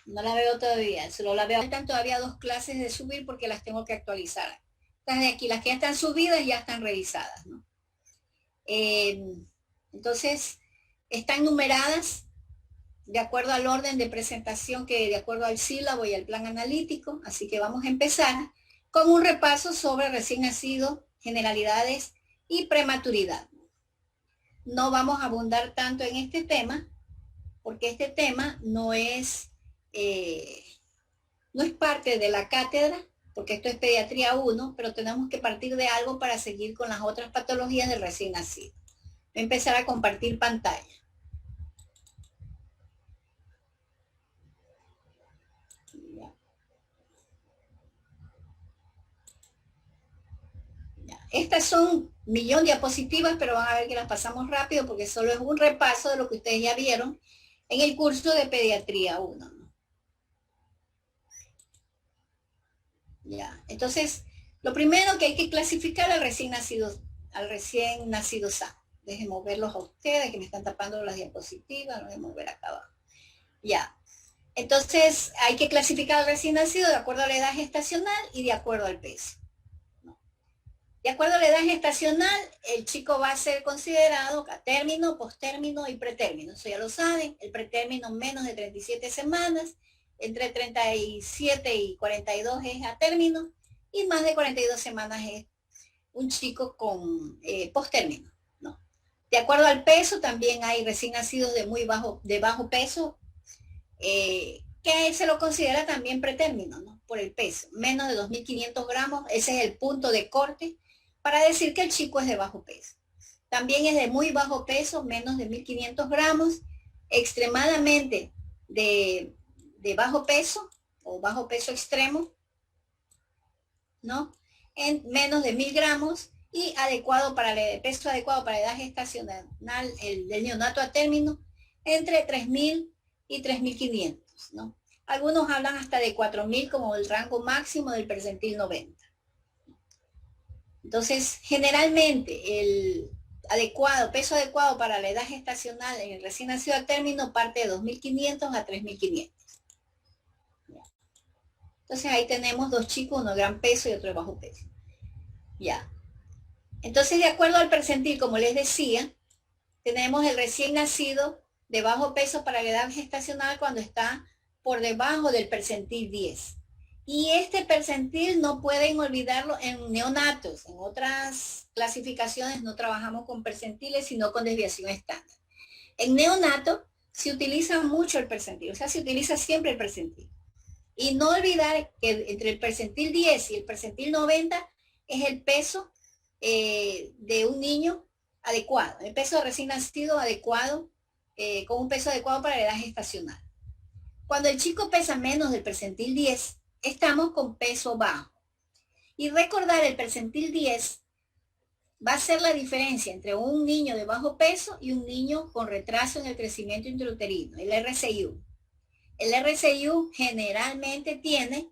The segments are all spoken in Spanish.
No la veo todavía, solo la veo. Faltan todavía 2 clases de subir porque las tengo que actualizar. Estas de aquí, las que ya están subidas, ya están revisadas, ¿no? Eh, entonces, están numeradas de acuerdo al orden de presentación, que de acuerdo al sílabo y al plan analítico. Así que vamos a empezar con un repaso sobre recién nacido, generalidades y prematuridad. No vamos a abundar tanto en este tema, porque este tema no es parte de la cátedra, porque esto es pediatría 1, pero tenemos que partir de algo para seguir con las otras patologías del recién nacido. Voy a empezar a compartir pantalla. Estas son 1.000.000 diapositivas, pero van a ver que las pasamos rápido porque solo es un repaso de lo que ustedes ya vieron en el curso de pediatría 1, ¿no? Ya, entonces, lo primero que hay que clasificar al recién nacido sano. Déjenme moverlos a ustedes que me están tapando las diapositivas, lo voy a mover acá abajo. Ya, entonces hay que clasificar al recién nacido de acuerdo a la edad gestacional y de acuerdo al peso. De acuerdo a la edad gestacional, el chico va a ser considerado a término, postérmino y pretérmino. Eso ya lo saben. El pretérmino menos de 37 semanas, entre 37 y 42 es a término, y más de 42 semanas es un chico con postérmino, ¿no? De acuerdo al peso, también hay recién nacidos de bajo peso, que se lo considera también pretérmino, ¿no? Por el peso. Menos de 2.500 gramos, ese es el punto de corte para decir que el chico es de bajo peso. También es de muy bajo peso, menos de 1.500 gramos, extremadamente de bajo peso o bajo peso extremo, ¿no? En menos de 1.000 gramos y adecuado para el peso adecuado para la edad gestacional del neonato a término, entre 3.000 y 3.500, ¿no? Algunos hablan hasta de 4.000 como el rango máximo del percentil 90. Entonces, generalmente el peso adecuado para la edad gestacional en el recién nacido a término parte de 2.500 a 3.500. Entonces ahí tenemos 2 chicos, uno de gran peso y otro de bajo peso. Ya. Entonces, de acuerdo al percentil, como les decía, tenemos el recién nacido de bajo peso para la edad gestacional cuando está por debajo del percentil 10. Y este percentil no pueden olvidarlo en neonatos. En otras clasificaciones no trabajamos con percentiles, sino con desviación estándar. En neonato se utiliza mucho el percentil, o sea, se utiliza siempre el percentil. Y no olvidar que entre el percentil 10 y el percentil 90 es el peso de un niño adecuado, el peso de recién nacido adecuado, con un peso adecuado para la edad gestacional. Cuando el chico pesa menos del percentil 10, estamos con peso bajo. Y recordar, el percentil 10 va a ser la diferencia entre un niño de bajo peso y un niño con retraso en el crecimiento intrauterino, el RCIU. El RCIU generalmente tiene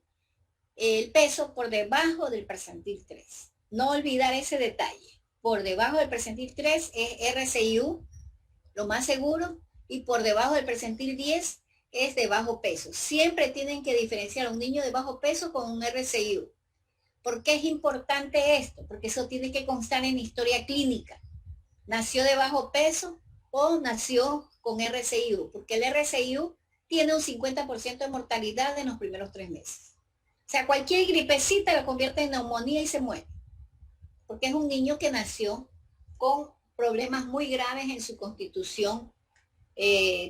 el peso por debajo del percentil 3. No olvidar ese detalle. Por debajo del percentil 3 es RCIU, lo más seguro, y por debajo del percentil 10 es de bajo peso. Siempre tienen que diferenciar a un niño de bajo peso con un RCIU. ¿Por qué es importante esto? Porque eso tiene que constar en historia clínica. ¿Nació de bajo peso o nació con RCIU? Porque el RCIU tiene un 50% de mortalidad en los primeros 3 meses. O sea, cualquier gripecita lo convierte en neumonía y se muere. Porque es un niño que nació con problemas muy graves en su constitución,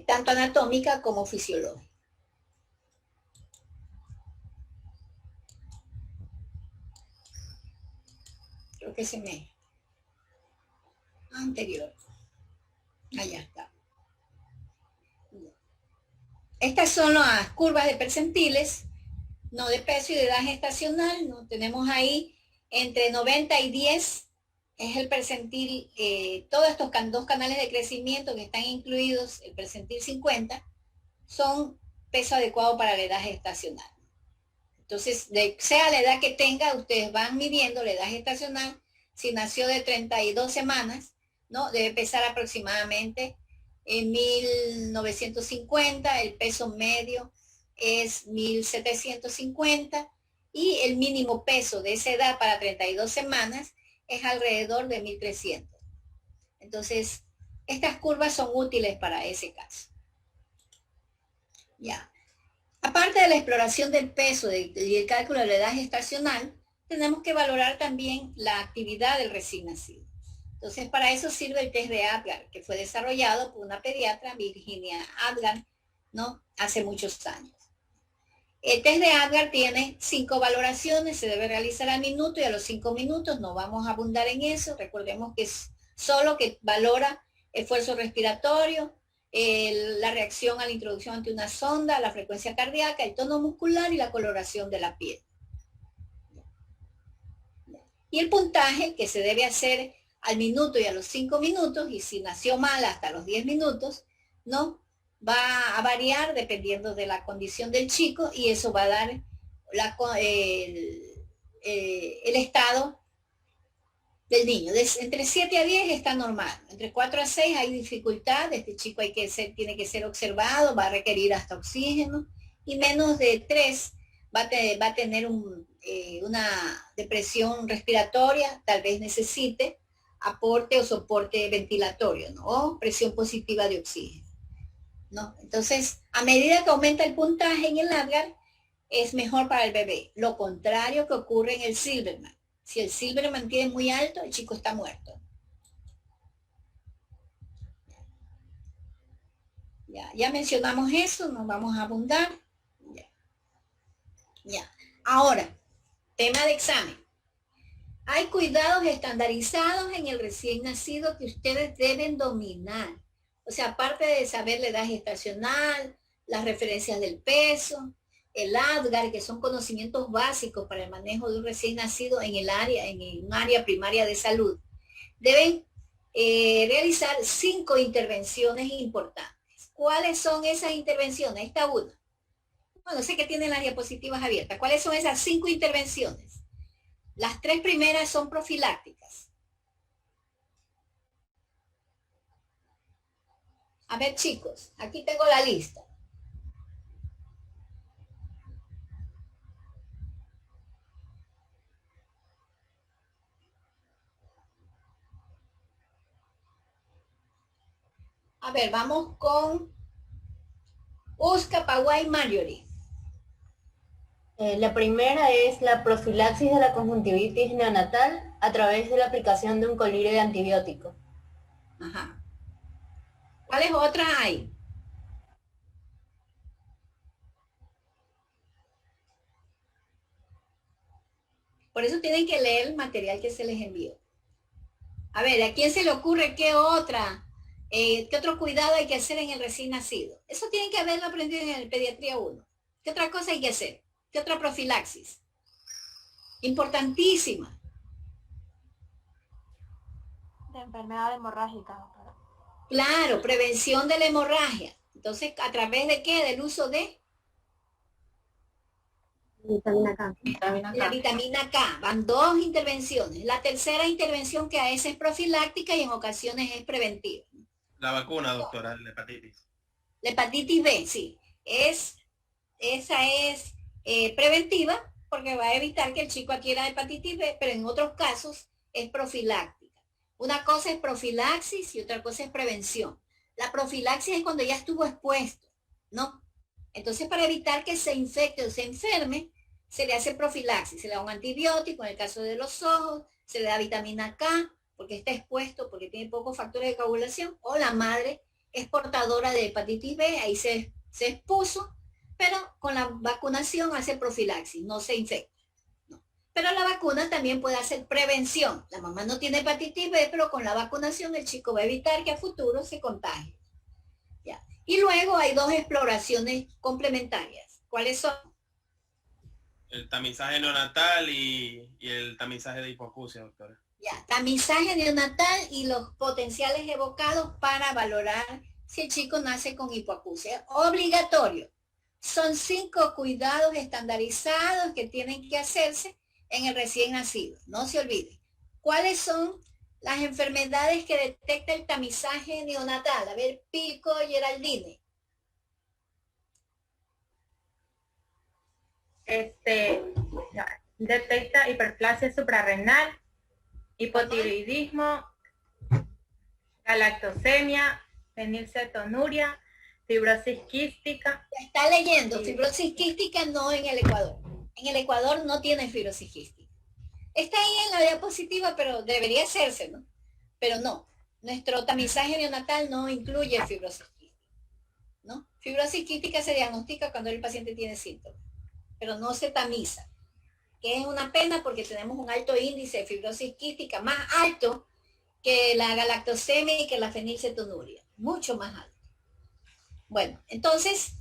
tanto anatómica como fisiológica. Creo que se me... Anterior. Allá está. Estas son las curvas de percentiles, no de peso y de edad gestacional, ¿no? Tenemos ahí entre 90 y 10 es el percentil, todos estos 2 canales de crecimiento que están incluidos, el percentil 50, son peso adecuado para la edad gestacional. Entonces, sea la edad que tenga, ustedes van midiendo la edad gestacional. Si nació de 32 semanas, ¿no? Debe pesar aproximadamente en 1950, el peso medio es 1.750 y el mínimo peso de esa edad para 32 semanas es alrededor de 1.300. Entonces, estas curvas son útiles para ese caso. Ya. Aparte de la exploración del peso y el cálculo de la edad gestacional, tenemos que valorar también la actividad del recién nacido. Entonces, para eso sirve el test de Apgar, que fue desarrollado por una pediatra, Virginia Apgar, ¿no? Hace muchos años. El test de Apgar tiene 5 valoraciones, se debe realizar al minuto y a los 5 minutos, no vamos a abundar en eso, recordemos que es solo que valora esfuerzo respiratorio, la reacción a la introducción ante una sonda, la frecuencia cardíaca, el tono muscular y la coloración de la piel. Y el puntaje que se debe hacer al minuto y a los 5 minutos, y si nació mal hasta los 10 minutos, ¿no? Va a variar dependiendo de la condición del chico y eso va a dar el estado del niño. Entre 7 a 10 está normal, entre 4 a 6 hay dificultad, este chico tiene que ser observado, va a requerir hasta oxígeno, y menos de 3 va a tener una depresión respiratoria, tal vez necesite aporte o soporte ventilatorio, ¿no? O presión positiva de oxígeno, ¿no? Entonces, a medida que aumenta el puntaje en el Apgar, es mejor para el bebé. Lo contrario que ocurre en el Silverman. Si el Silverman tiene muy alto, el chico está muerto. Ya mencionamos eso, no vamos a abundar. Ya. Ahora, tema de examen. Hay cuidados estandarizados en el recién nacido que ustedes deben dominar. O sea, aparte de saber la edad gestacional, las referencias del peso, el Apgar, que son conocimientos básicos para el manejo de un recién nacido en un área primaria de salud, deben realizar 5 intervenciones importantes. ¿Cuáles son esas intervenciones? Ahí está una. Bueno, sé que tienen las diapositivas abiertas. ¿Cuáles son esas 5 intervenciones? Las 3 primeras son profilácticas. A ver, chicos, aquí tengo la lista. A ver, vamos con Oscar Pawai Marjorie. La primera es la profilaxis de la conjuntivitis neonatal a través de la aplicación de un colirio de antibiótico. Ajá. ¿Cuáles otras hay? Por eso tienen que leer el material que se les envió. A ver, ¿a quién se le ocurre qué otra? ¿Qué otro cuidado hay que hacer en el recién nacido? Eso tienen que haberlo aprendido en el pediatría 1. ¿Qué otra cosa hay que hacer? ¿Qué otra profilaxis? Importantísima. De enfermedad hemorrágica, doctora. Claro, prevención de la hemorragia. Entonces, ¿a través de qué? Del uso de Vitamina K. la vitamina K. Van 2 intervenciones. La tercera intervención que a veces es profiláctica y en ocasiones es preventiva. La vacuna, doctora, la hepatitis. La hepatitis B, sí. Esa es preventiva porque va a evitar que el chico adquiera hepatitis B, pero en otros casos es profiláctica. Una cosa es profilaxis y otra cosa es prevención. La profilaxis es cuando ya estuvo expuesto, ¿no? Entonces, para evitar que se infecte o se enferme, se le hace profilaxis, se le da un antibiótico, en el caso de los ojos, se le da vitamina K, porque está expuesto, porque tiene pocos factores de coagulación, o la madre es portadora de hepatitis B, ahí se expuso, pero con la vacunación hace profilaxis, no se infecta. No. Pero la vacuna también puede hacer prevención. La mamá no tiene hepatitis B, pero con la vacunación el chico va a evitar que a futuro se contagie. ¿Ya? Y luego hay 2 exploraciones complementarias. ¿Cuáles son? El tamizaje neonatal y el tamizaje de hipoacusia, doctora. Ya, tamizaje neonatal y los potenciales evocados para valorar si el chico nace con hipoacusia. Obligatorio. Son 5 cuidados estandarizados que tienen que hacerse en el recién nacido. No se olviden. ¿Cuáles son las enfermedades que detecta el tamizaje neonatal? A ver, Pico, Geraldine. Ya, detecta hiperplasia suprarrenal, hipotiroidismo, galactosemia, fenilcetonuria, fibrosis quística. Está leyendo, fibrosis quística no en el Ecuador. En el Ecuador no tiene fibrosis quística. Está ahí en la diapositiva, pero debería hacerse, ¿no? Pero no. Nuestro tamizaje neonatal no incluye fibrosis quística, ¿no? Fibrosis quística se diagnostica cuando el paciente tiene síntomas, pero no se tamiza, que es una pena porque tenemos un alto índice de fibrosis quística, más alto que la galactosemia y que la fenilcetonuria, mucho más alto. Bueno, entonces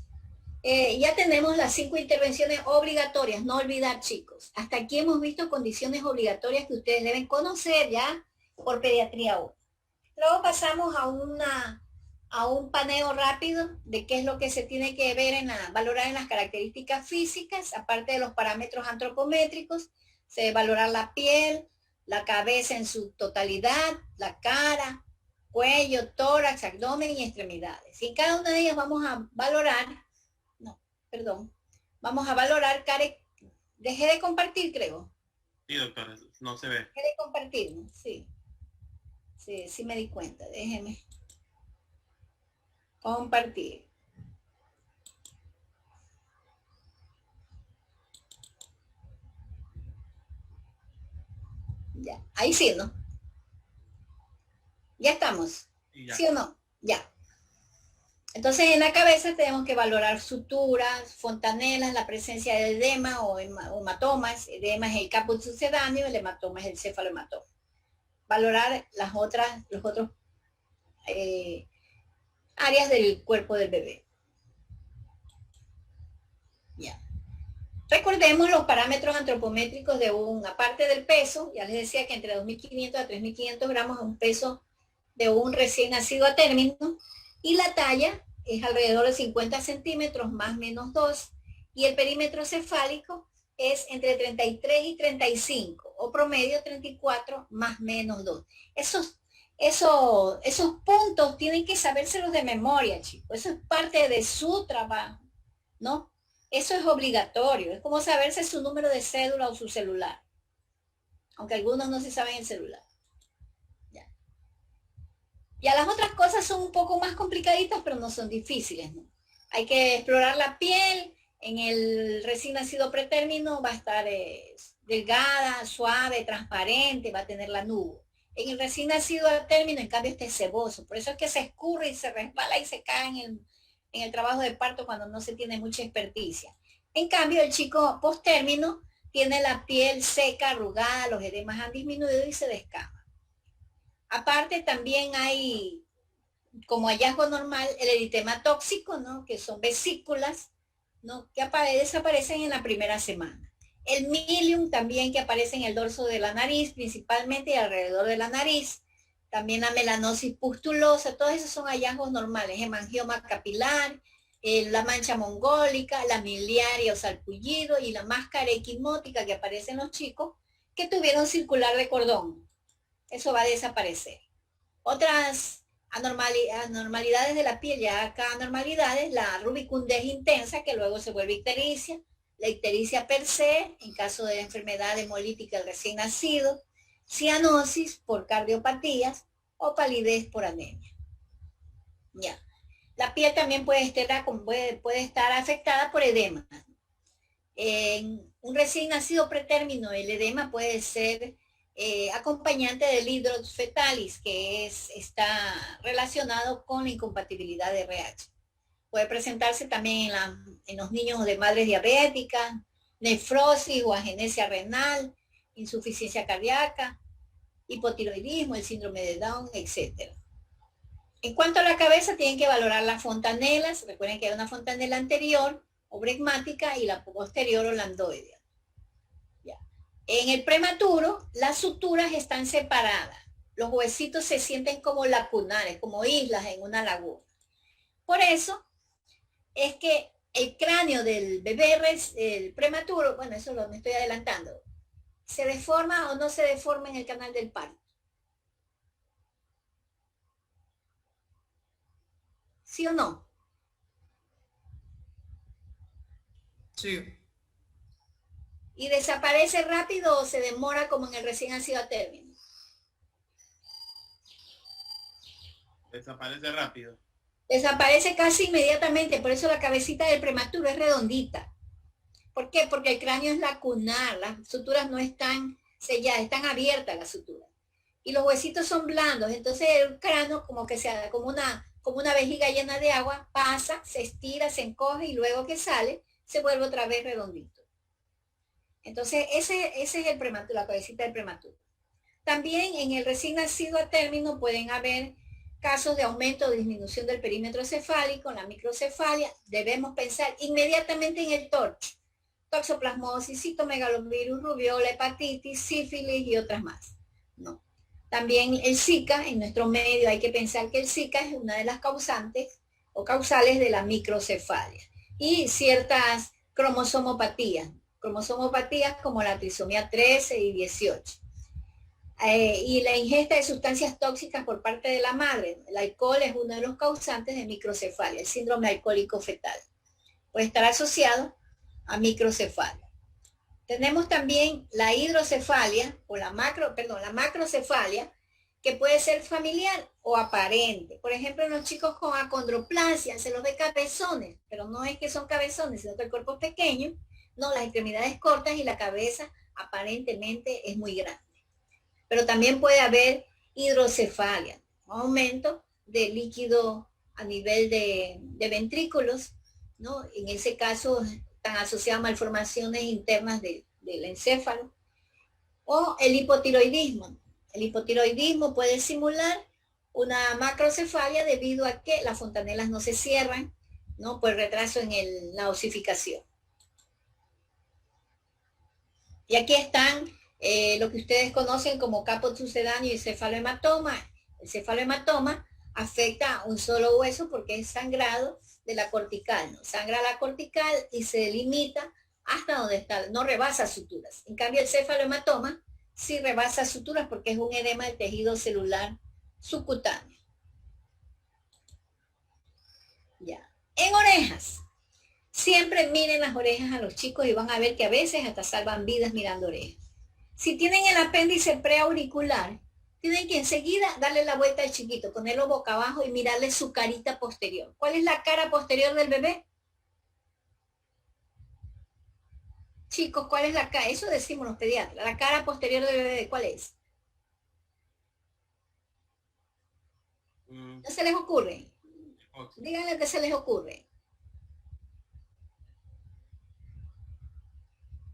ya tenemos las 5 intervenciones obligatorias, no olvidar, chicos. Hasta aquí hemos visto condiciones obligatorias que ustedes deben conocer ya por pediatría 1. Luego pasamos a un paneo rápido de qué es lo que se tiene que ver valorar en las características físicas, aparte de los parámetros antropométricos, se debe valorar la piel, la cabeza en su totalidad, la cara, cuello, tórax, abdomen y extremidades. Y en cada una de ellas vamos a valorar, vamos a valorar, dejé de compartir, creo. Sí, doctora, no se ve. Dejé de compartir, ¿no? Sí. Sí me di cuenta, déjeme compartir. Ya, ahí sí, ¿no? Ya estamos. Ya. ¿Sí o no? Ya. Entonces en la cabeza tenemos que valorar suturas, fontanelas, la presencia de edema o hematomas. Edema es el caput sucedáneo, el hematoma es el cefalohematoma. Valorar los otros áreas del cuerpo del bebé. Ya. Recordemos los parámetros antropométricos de aparte del peso, ya les decía que entre 2.500 a 3.500 gramos es un peso de un recién nacido a término, y la talla es alrededor de 50 centímetros más menos 2, y el perímetro cefálico es entre 33 y 35, o promedio 34 más menos 2. Esos puntos tienen que sabérselos de memoria, chicos. Eso es parte de su trabajo, ¿no? Eso es obligatorio. Es como saberse su número de cédula o su celular. Aunque algunos no se saben el celular. Ya. Ya las otras cosas son un poco más complicaditas, pero no son difíciles, ¿no? Hay que explorar la piel. En el recién nacido pretérmino va a estar delgada, suave, transparente, va a tener la nube. En el recién nacido a término, en cambio, este es ceboso. Por eso es que se escurre y se resbala y se cae en el trabajo de parto cuando no se tiene mucha experticia. En cambio, el chico post-término tiene la piel seca, arrugada, los edemas han disminuido y se descama. Aparte, también hay, como hallazgo normal, el eritema tóxico, ¿no? Que son vesículas, ¿no? Que desaparecen en la primera semana. El milium también, que aparece en el dorso de la nariz, principalmente y alrededor de la nariz. También la melanosis pustulosa, todos esos son hallazgos normales. Hemangioma capilar, la mancha mongólica, la miliaria o salpullido y la máscara equimótica que aparece en los chicos que tuvieron circular de cordón. Eso va a desaparecer. Otras anormalidades de la piel, ya acá anormalidades, la rubicundez intensa, que luego se vuelve ictericia, la ictericia per se, en caso de enfermedad hemolítica del recién nacido, cianosis por cardiopatías o palidez por anemia. Ya. La piel también puede estar afectada por edema. En un recién nacido pretérmino, el edema puede ser acompañante del hidrox fetalis, que está relacionado con la incompatibilidad de RH. Puede presentarse también en los niños de madres diabéticas, nefrosis o agenesia renal, insuficiencia cardíaca, hipotiroidismo, el síndrome de Down, etc. En cuanto a la cabeza, tienen que valorar las fontanelas. Recuerden que hay una fontanela anterior o bregmática y la posterior o landoidea. Ya. En el prematuro, las suturas están separadas. Los huesitos se sienten como lacunares, como islas en una laguna. Por eso es que el cráneo del bebé, el prematuro, bueno, eso me estoy adelantando, ¿se deforma o no se deforma en el canal del parto? ¿Sí o no? Sí. ¿Y desaparece rápido o se demora como en el recién nacido a término? Desaparece rápido. Desaparece casi inmediatamente, por eso la cabecita del prematuro es redondita. ¿Por qué? Porque el cráneo es lacunar, las suturas no están selladas, están abiertas las suturas. Y los huesitos son blandos, entonces el cráneo como que sea como una vejiga llena de agua, pasa, se estira, se encoge y luego que sale, se vuelve otra vez redondito. Entonces ese es el prematuro, la cabecita del prematuro. También en el recién nacido a término pueden haber casos de aumento o disminución del perímetro cefálico, la microcefalia. Debemos pensar inmediatamente en el TORCH, toxoplasmosis, citomegalovirus, rubiola, hepatitis, sífilis y otras más. No. También el Zika, en nuestro medio hay que pensar que el Zika es una de las causantes o causales de la microcefalia. Y ciertas cromosomopatías como la trisomía 13 y 18. Y la ingesta de sustancias tóxicas por parte de la madre. El alcohol es uno de los causantes de microcefalia, el síndrome alcohólico fetal. Puede estar asociado a microcefalia. Tenemos también la hidrocefalia, o la macrocefalia, que puede ser familiar o aparente. Por ejemplo, en los chicos con acondroplasia se los ve cabezones, pero no es que son cabezones, sino que el cuerpo es pequeño, no, las extremidades cortas y la cabeza aparentemente es muy grande. Pero también puede haber hidrocefalia, aumento de líquido a nivel de ventrículos, ¿no? En ese caso están asociadas a malformaciones internas del encéfalo. O el hipotiroidismo. El hipotiroidismo puede simular una macrocefalia debido a que las fontanelas no se cierran, ¿no? Por retraso en la osificación. Y aquí están lo que ustedes conocen como caput sucedáneo y cefalohematoma. El cefalohematoma afecta a un solo hueso porque es sangrado de la cortical, ¿no? Sangra la cortical y se delimita hasta donde está, no rebasa suturas. En cambio el cefalohematoma sí rebasa suturas porque es un edema del tejido celular subcutáneo. Ya. En orejas. Siempre miren las orejas a los chicos y van a ver que a veces hasta salvan vidas mirando orejas. Si tienen el apéndice preauricular, tienen que enseguida darle la vuelta al chiquito, ponerlo boca abajo y mirarle su carita posterior. ¿Cuál es la cara posterior del bebé? Chicos, ¿cuál es la cara? Eso decimos los pediatras. La cara posterior del bebé, ¿cuál es? ¿No se les ocurre? Díganle que se les ocurre.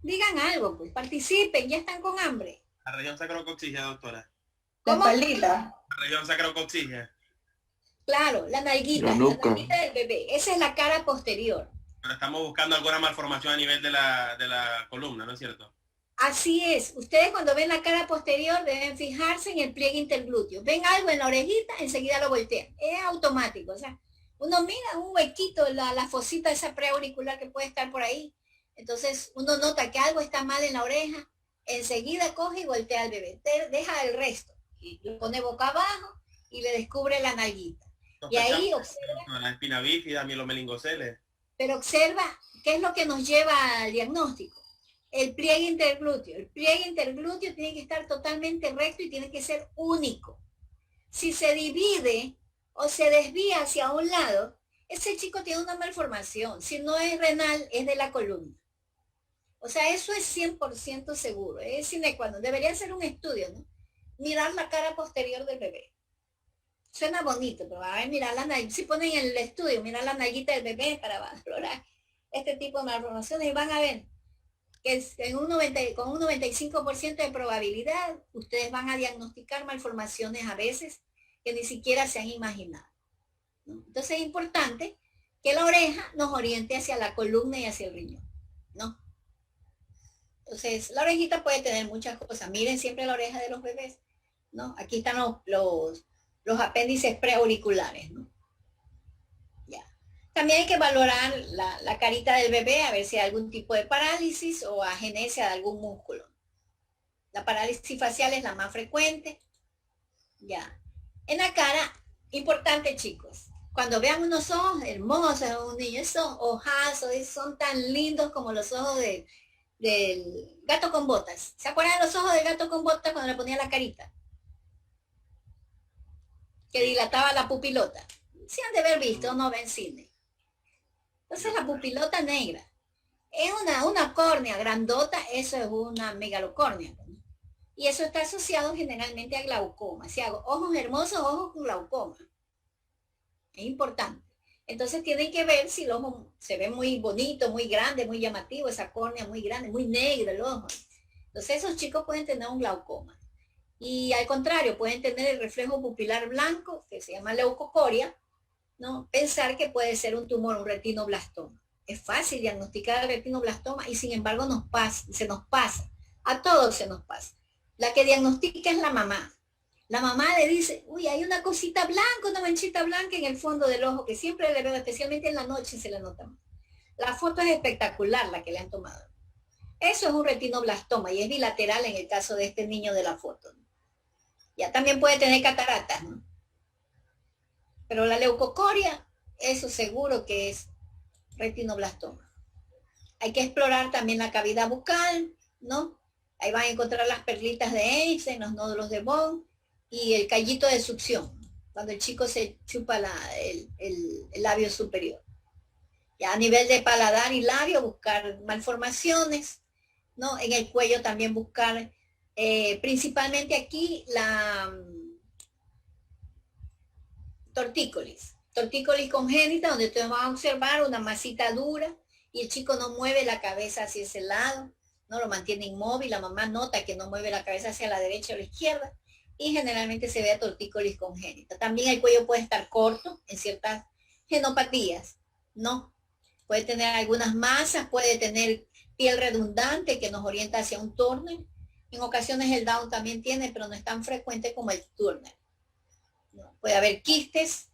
Digan algo, pues, participen, ya están con hambre. La región sacrococcígea, doctora. ¿Cómo? La espaldita. La región sacrococcígea. Claro, la nalguita del bebé. Esa es la cara posterior. Pero estamos buscando alguna malformación a nivel de la columna, ¿no es cierto? Así es. Ustedes cuando ven la cara posterior deben fijarse en el pliegue interglúteo. Ven algo en la orejita, enseguida lo voltean. Es automático. O sea, uno mira un huequito, la fosita esa preauricular que puede estar por ahí. Entonces uno nota que algo está mal en la oreja, enseguida coge y voltea al bebé. Deja el resto. Y lo pone boca abajo y le descubre la nalguita. Y ahí observa. La espina bífida, mielomeningoceles. Pero observa qué es lo que nos lleva al diagnóstico. El pliegue interglúteo. El pliegue interglúteo tiene que estar totalmente recto y tiene que ser único. Si se divide o se desvía hacia un lado, ese chico tiene una malformación. Si no es renal, es de la columna. O sea, eso es 100% seguro. Es sine qua non. Debería ser un estudio, ¿no? Mirar la cara posterior del bebé. Suena bonito, pero a ver, mirar la nalguita. Si ponen en el estudio, mirar la nalguita del bebé para valorar este tipo de malformaciones y van a ver que con un 95% de probabilidad ustedes van a diagnosticar malformaciones a veces que ni siquiera se han imaginado, ¿no? Entonces es importante que la oreja nos oriente hacia la columna y hacia el riñón, ¿no? Entonces la orejita puede tener muchas cosas. Miren siempre la oreja de los bebés, ¿no? Aquí están los apéndices preauriculares, ¿no? Ya. También hay que valorar la carita del bebé, a ver si hay algún tipo de parálisis o agenesia de algún músculo. La parálisis facial es la más frecuente. Ya. En la cara, importante, chicos, cuando vean unos ojos hermosos de un niño, esos ojazos son tan lindos como los ojos de del gato con botas. ¿Se acuerdan de los ojos del gato con botas cuando le ponía la carita? Que dilataba la pupilota. Se han de haber visto, no ven cine. Entonces la pupilota negra es una córnea grandota, eso es una megalocórnea. Y eso está asociado generalmente a glaucoma. Si hago ojos hermosos, ojos con glaucoma. Es importante. Entonces tienen que ver si el ojo se ve muy bonito, muy grande, muy llamativo, esa córnea muy grande, muy negro el ojo. Entonces esos chicos pueden tener un glaucoma. Y al contrario, pueden tener el reflejo pupilar blanco, que se llama leucocoria, ¿no? Pensar que puede ser un tumor, un retinoblastoma. Es fácil diagnosticar el retinoblastoma y sin embargo se nos pasa. A todos se nos pasa. La que diagnostica es la mamá. La mamá le dice, uy, hay una cosita blanca, una manchita blanca en el fondo del ojo, que siempre le veo, especialmente en la noche se le nota más. La foto es espectacular, la que le han tomado. Eso es un retinoblastoma y es bilateral en el caso de este niño de la foto. Ya también puede tener cataratas, ¿no? Pero la leucocoria, eso seguro que es retinoblastoma. Hay que explorar también la cavidad bucal, ¿no? Ahí van a encontrar las perlitas de Einstein, los nódulos de Bond y el callito de succión, cuando el chico se chupa el labio superior. Ya a nivel de paladar y labio, buscar malformaciones, ¿no? En el cuello también buscar, principalmente aquí, la tortícolis congénita, donde ustedes van a observar una masita dura y el chico no mueve la cabeza hacia ese lado, no lo mantiene inmóvil, la mamá nota que no mueve la cabeza hacia la derecha o la izquierda y generalmente se ve a tortícolis congénita. También el cuello puede estar corto en ciertas genopatías, ¿no? Puede tener algunas masas, puede tener piel redundante que nos orienta hacia un Turner. En ocasiones el Down también tiene, pero no es tan frecuente como el Turner. ¿No? Puede haber quistes,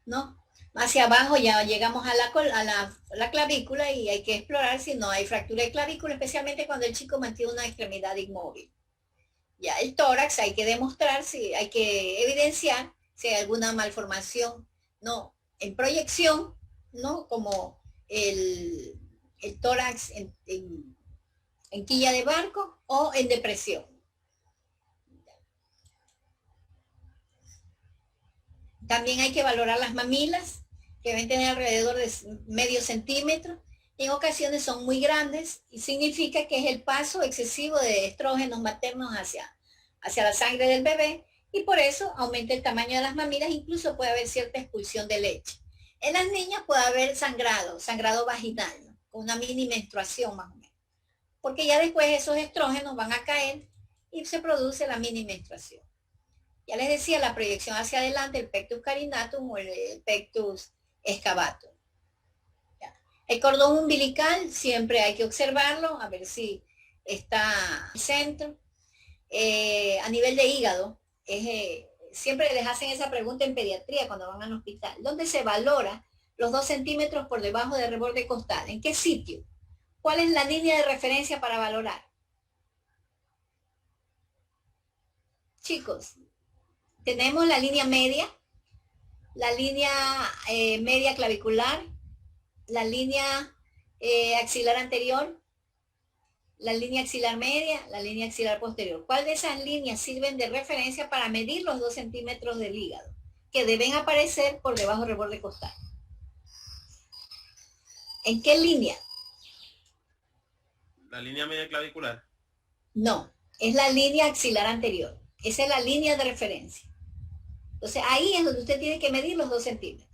¿no? Hacia abajo ya llegamos a la clavícula y hay que explorar si no hay fractura de clavícula, especialmente cuando el chico mantiene una extremidad inmóvil. Ya el tórax hay que demostrar, hay que evidenciar si hay alguna malformación, ¿no? En proyección, ¿no? Como el tórax en quilla de barco o en depresión. También hay que valorar las mamilas, que deben tener alrededor de medio centímetro. En ocasiones son muy grandes y significa que es el paso excesivo de estrógenos maternos hacia la sangre del bebé y por eso aumenta el tamaño de las mamilas, incluso puede haber cierta expulsión de leche. En las niñas puede haber sangrado vaginal, ¿no? Con una mini menstruación más o menos, porque ya después esos estrógenos van a caer y se produce la mini menstruación. Ya les decía, la proyección hacia adelante, el pectus carinatum o el pectus excavatum. El cordón umbilical siempre hay que observarlo, a ver si está al centro. A nivel de hígado, siempre les hacen esa pregunta en pediatría cuando van al hospital. ¿Dónde se valora los 2 centímetros por debajo del reborde costal? ¿En qué sitio? ¿Cuál es la línea de referencia para valorar? Chicos, tenemos la línea media media clavicular, la línea axilar anterior, la línea axilar media, la línea axilar posterior. ¿Cuál de esas líneas sirven de referencia para medir los 2 centímetros del hígado? Que deben aparecer por debajo del reborde costal. ¿En qué línea? La línea media clavicular. No, es la línea axilar anterior. Esa es la línea de referencia. Entonces ahí es donde usted tiene que medir los 2 centímetros.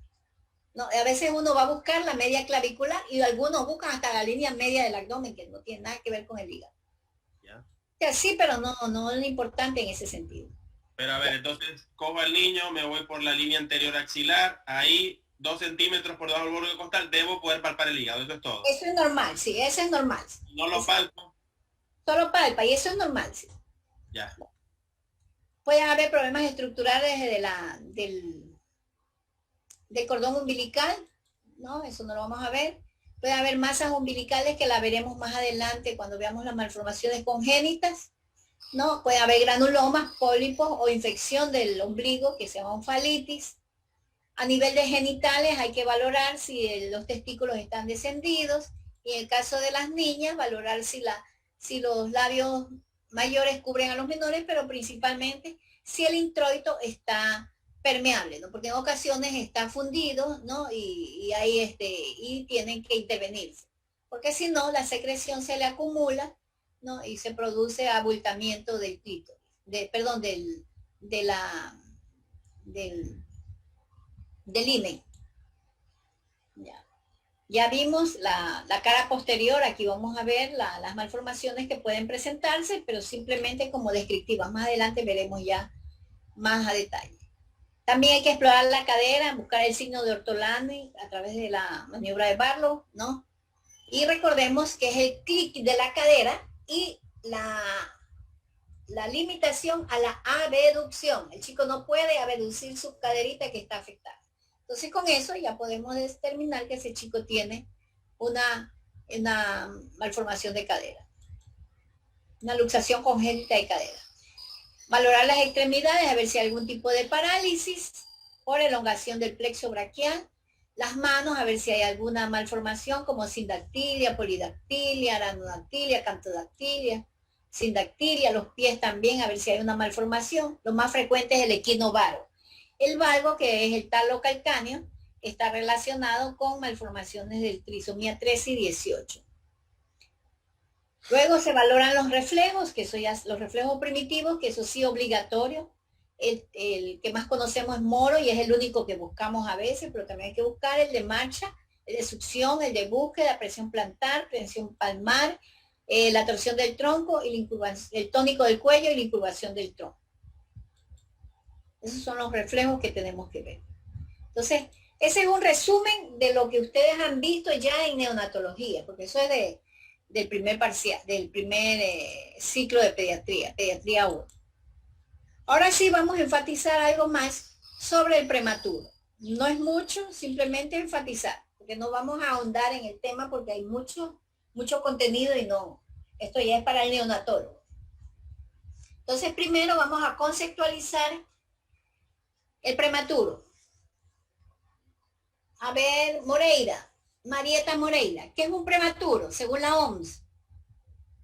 No, a veces uno va a buscar la media clavicular y algunos buscan hasta la línea media del abdomen, que no tiene nada que ver con el hígado. ¿Ya? O sea, sí, pero no es importante en ese sentido. Pero a ver, entonces cojo al niño, me voy por la línea anterior axilar, ahí 2 centímetros por debajo del borde costal, debo poder palpar el hígado, eso es todo. Eso es normal, sí, eso es normal. No lo palpo. Solo palpa y eso es normal, sí. Ya. Pueden haber problemas estructurales del cordón umbilical, ¿no? Eso no lo vamos a ver. Puede haber masas umbilicales que la veremos más adelante cuando veamos las malformaciones congénitas, ¿no? Puede haber granulomas, pólipos o infección del ombligo que se llama onfalitis. A nivel de genitales hay que valorar si los testículos están descendidos Y en el caso de las niñas, valorar si los labios mayores cubren a los menores, pero principalmente si el introito está permeable, ¿no? Porque en ocasiones está fundido, ¿no? Y tienen que intervenirse. Porque si no, la secreción se le acumula, ¿no? Y se produce abultamiento del clítoris, del himen. Ya vimos la cara posterior, aquí vamos a ver las malformaciones que pueden presentarse, pero simplemente como descriptivas. Más adelante veremos ya más a detalle. También hay que explorar la cadera, buscar el signo de Ortolani a través de la maniobra de Barlow, ¿no? Y recordemos que es el clic de la cadera y la limitación a la abducción. El chico no puede abducir su caderita que está afectada. Entonces con eso ya podemos determinar que ese chico tiene una malformación de cadera, una luxación congénita de cadera. Valorar las extremidades, a ver si hay algún tipo de parálisis por elongación del plexo braquial. Las manos, a ver si hay alguna malformación como sindactilia, polidactilia, aranodactilia, cantodactilia, sindactilia. Los pies también, a ver si hay una malformación. Lo más frecuente es el equinovaro. El valgo, que es el talo calcáneo, está relacionado con malformaciones del trisomía 13 y 18. Luego se valoran los reflejos, que son ya los reflejos primitivos, que eso sí obligatorio. El que más conocemos es moro y es el único que buscamos a veces, pero también hay que buscar el de marcha, el de succión, el de búsqueda, presión plantar, presión palmar, la torsión del tronco, y el tónico del cuello y la incurvación del tronco. Esos son los reflejos que tenemos que ver. Entonces, ese es un resumen de lo que ustedes han visto ya en neonatología, porque eso es del primer ciclo de pediatría 1. Ahora sí vamos a enfatizar algo más sobre el prematuro. No es mucho, simplemente enfatizar, porque no vamos a ahondar en el tema porque hay mucho contenido y no, esto ya es para el neonatólogo. Entonces, primero vamos a conceptualizar el prematuro. A ver, Marieta Moreira, ¿qué es un prematuro según la OMS?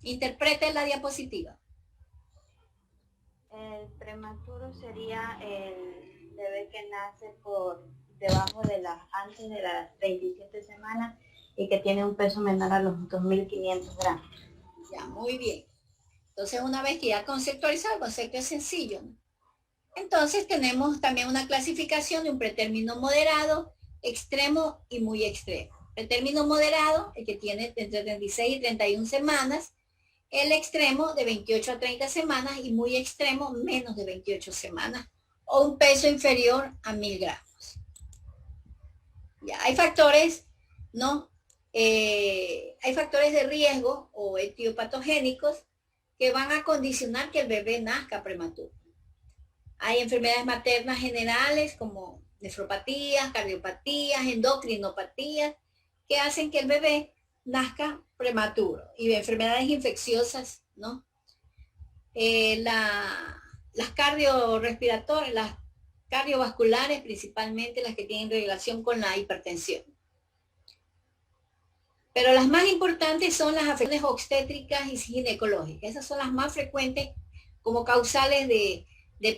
Interprete la diapositiva. El prematuro sería el bebé que nace por debajo antes de las 27 semanas y que tiene un peso menor a los 2.500 gramos. Ya, muy bien. Entonces, una vez que ya conceptualizado, el concepto es sencillo, ¿no? Entonces tenemos también una clasificación de un pretérmino moderado, extremo y muy extremo. Pretérmino moderado, el que tiene entre 36 y 31 semanas, el extremo de 28 a 30 semanas y muy extremo menos de 28 semanas o un peso inferior a 1000 gramos. Ya, hay factores, ¿no? Hay factores de riesgo o etiopatogénicos que van a condicionar que el bebé nazca prematuro. Hay enfermedades maternas generales como nefropatías, cardiopatías, endocrinopatías, que hacen que el bebé nazca prematuro. Y enfermedades infecciosas, ¿no? Las cardiorrespiratorias, las cardiovasculares, principalmente las que tienen relación con la hipertensión. Pero las más importantes son las afecciones obstétricas y ginecológicas. Esas son las más frecuentes como causales de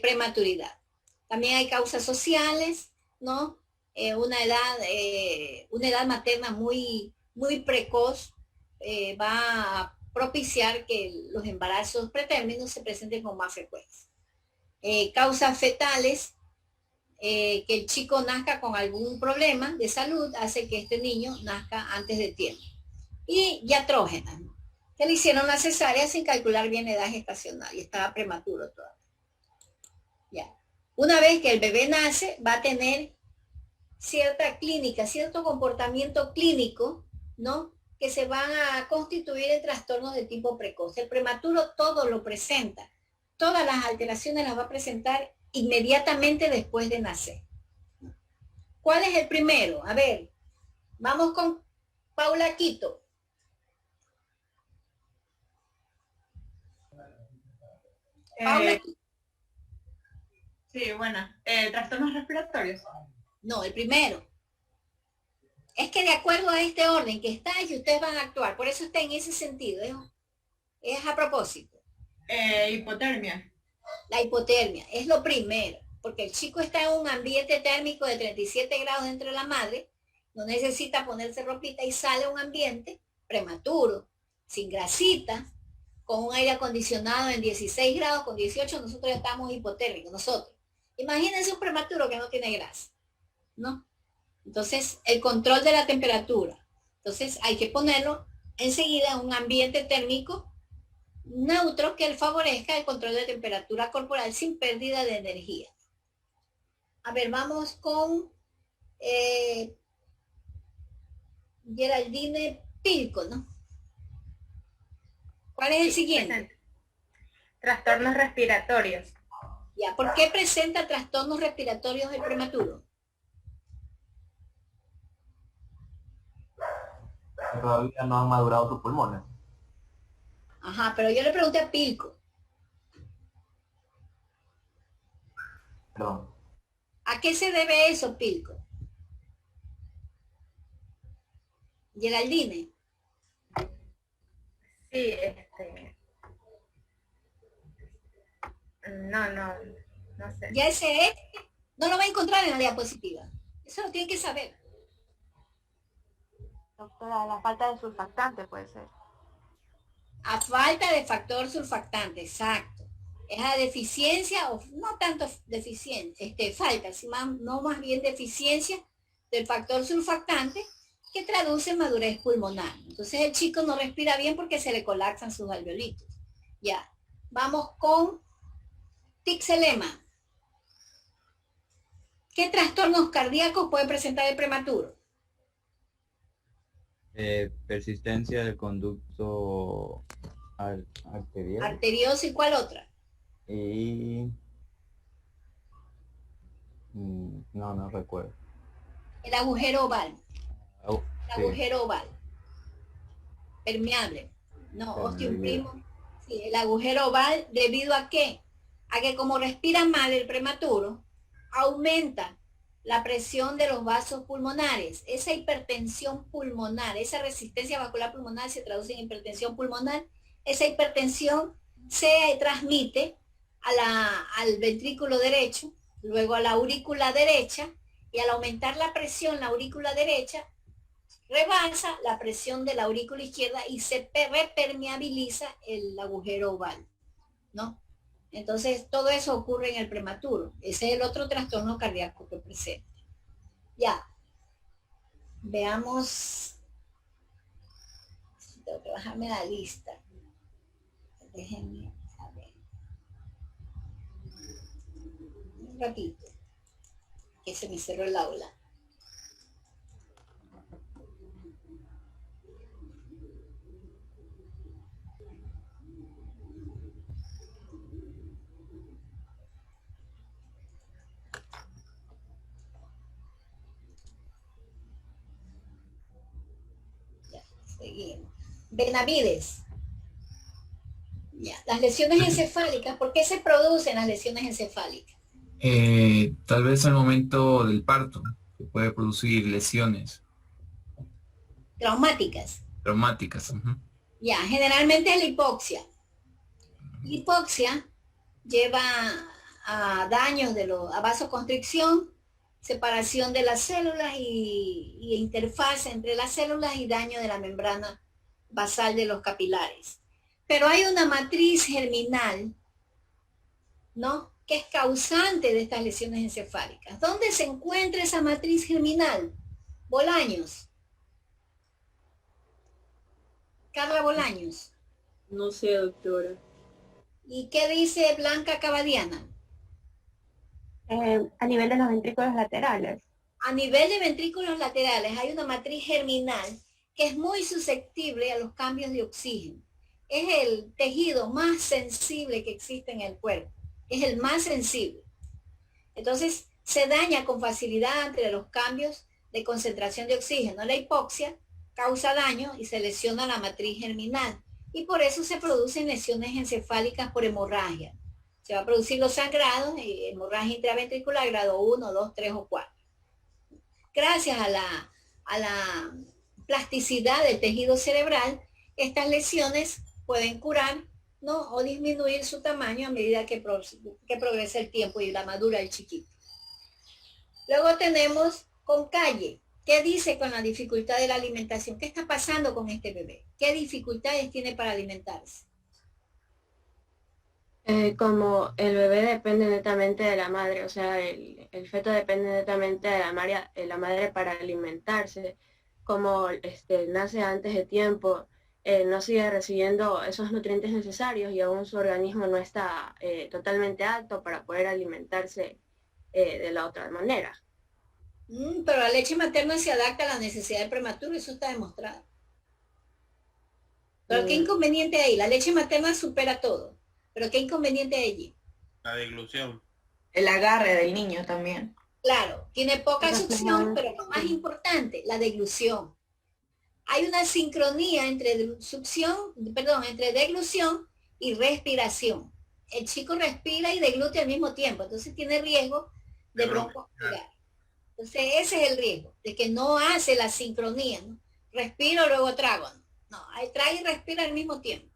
prematuridad. También hay causas sociales, ¿no? Una edad materna muy precoz va a propiciar que los embarazos pretérminos se presenten con más frecuencia. Causas fetales, que el chico nazca con algún problema de salud, hace que este niño nazca antes de tiempo. Y iatrógenas, ¿no? Que le hicieron la cesárea sin calcular bien la edad gestacional y estaba prematuro todavía. Ya. Una vez que el bebé nace, va a tener cierta clínica, cierto comportamiento clínico, ¿no? Que se van a constituir en trastornos de tipo precoz. El prematuro todo lo presenta. Todas las alteraciones las va a presentar inmediatamente después de nacer. ¿Cuál es el primero? A ver, vamos con Paula Quito. Paula Quito. Sí, bueno, trastornos respiratorios. No, el primero. Es que de acuerdo a este orden que está, y ustedes van a actuar. Por eso está en ese sentido. Es a propósito. Hipotermia. La hipotermia es lo primero, porque el chico está en un ambiente térmico de 37 grados dentro de la madre, no necesita ponerse ropita y sale a un ambiente prematuro, sin grasita, con un aire acondicionado en 16 grados, con 18, nosotros ya estamos hipotérmicos, nosotros. Imagínense un prematuro que no tiene grasa, ¿no? Entonces, el control de la temperatura. Entonces, hay que ponerlo enseguida en un ambiente térmico neutro que favorezca el control de temperatura corporal sin pérdida de energía. A ver, vamos con Geraldine Pilco, ¿no? ¿Cuál es el siguiente? Presente. Trastornos respiratorios. Ya, ¿por qué presenta trastornos respiratorios el prematuro? Todavía no han madurado sus pulmones. Ajá, pero yo le pregunté a Pilco. Perdón. ¿A qué se debe eso, Pilco? Geraldine. Sí, no sé. Ya ese es, no lo va a encontrar en la diapositiva. Eso lo tiene que saber. Doctora, la falta de surfactante puede ser. A falta de factor surfactante, exacto. Es a deficiencia, o no tanto deficiencia, falta, no más bien deficiencia del factor surfactante que traduce en madurez pulmonar. Entonces el chico no respira bien porque se le colapsan sus alveolitos. Ya, vamos con Tixelema. ¿Qué trastornos cardíacos puede presentar el prematuro? Persistencia del conducto arterial Arterioso, ¿y cuál otra? y no recuerdo. El agujero oval. Oh, El sí, agujero oval. Permeable. No, osteoprimo. Sí, el agujero oval, ¿debido a qué? A que como respira mal el prematuro, aumenta la presión de los vasos pulmonares. Esa hipertensión pulmonar, esa resistencia vascular pulmonar se traduce en hipertensión pulmonar. Esa hipertensión se transmite al ventrículo derecho, luego a la aurícula derecha, y al aumentar la presión, la aurícula derecha rebasa la presión de la aurícula izquierda y se repermeabiliza el agujero oval, ¿no? Entonces, todo eso ocurre en el prematuro. Ese es el otro trastorno cardíaco que presenta. Ya. Veamos. Tengo que bajarme la lista. Déjenme a ver. Un ratito. Que se me cerró el aula. Seguimos. Benavides. Ya. Las lesiones encefálicas, ¿por qué se producen las lesiones encefálicas? Tal vez al momento del parto, que puede producir lesiones Traumáticas. traumáticas. Ujú. Ya, generalmente es la hipoxia. La hipoxia lleva a daños a vasoconstricción, separación de las células y interfaz entre las células y daño de la membrana basal de los capilares. Pero hay una matriz germinal, ¿no?, que es causante de estas lesiones encefálicas. ¿Dónde se encuentra esa matriz germinal? Bolaños. Carla Bolaños. No sé, doctora. ¿Y qué dice Blanca Cabadiana? A nivel de los ventrículos laterales. A nivel de ventrículos laterales hay una matriz germinal que es muy susceptible a los cambios de oxígeno. Es el tejido más sensible que existe en el cuerpo. Es el más sensible. Entonces, se daña con facilidad ante los cambios de concentración de oxígeno. La hipoxia causa daño y se lesiona la matriz germinal. Y por eso se producen lesiones encefálicas por hemorragia. Se va a producir los sangrados, hemorragia intraventricular grado 1, 2, 3 o 4. Gracias a la plasticidad del tejido cerebral, estas lesiones pueden curar, ¿no? O disminuir su tamaño a medida que progresa el tiempo y la madura el chiquito. Luego tenemos con calle. ¿Qué dice con la dificultad de la alimentación? ¿Qué está pasando con este bebé? ¿Qué dificultades tiene para alimentarse? Como el bebé depende netamente de la madre, o sea, el feto depende netamente de la madre para alimentarse, como nace antes de tiempo, no sigue recibiendo esos nutrientes necesarios y aún su organismo no está totalmente apto para poder alimentarse de la otra manera. Pero la leche materna se adapta a la necesidad del prematuro, eso está demostrado. Pero ¿qué inconveniente hay? La leche materna supera todo. ¿Pero qué inconveniente hay allí? La deglución. El agarre del niño también. Claro, tiene poca succión, pero lo más importante, la deglución. Hay una sincronía entre deglución y respiración. El chico respira y deglute al mismo tiempo, entonces tiene riesgo de broncoaspirar. Entonces ese es el riesgo, de que no hace la sincronía, ¿no? Respiro, luego trago. No, trae y respira al mismo tiempo.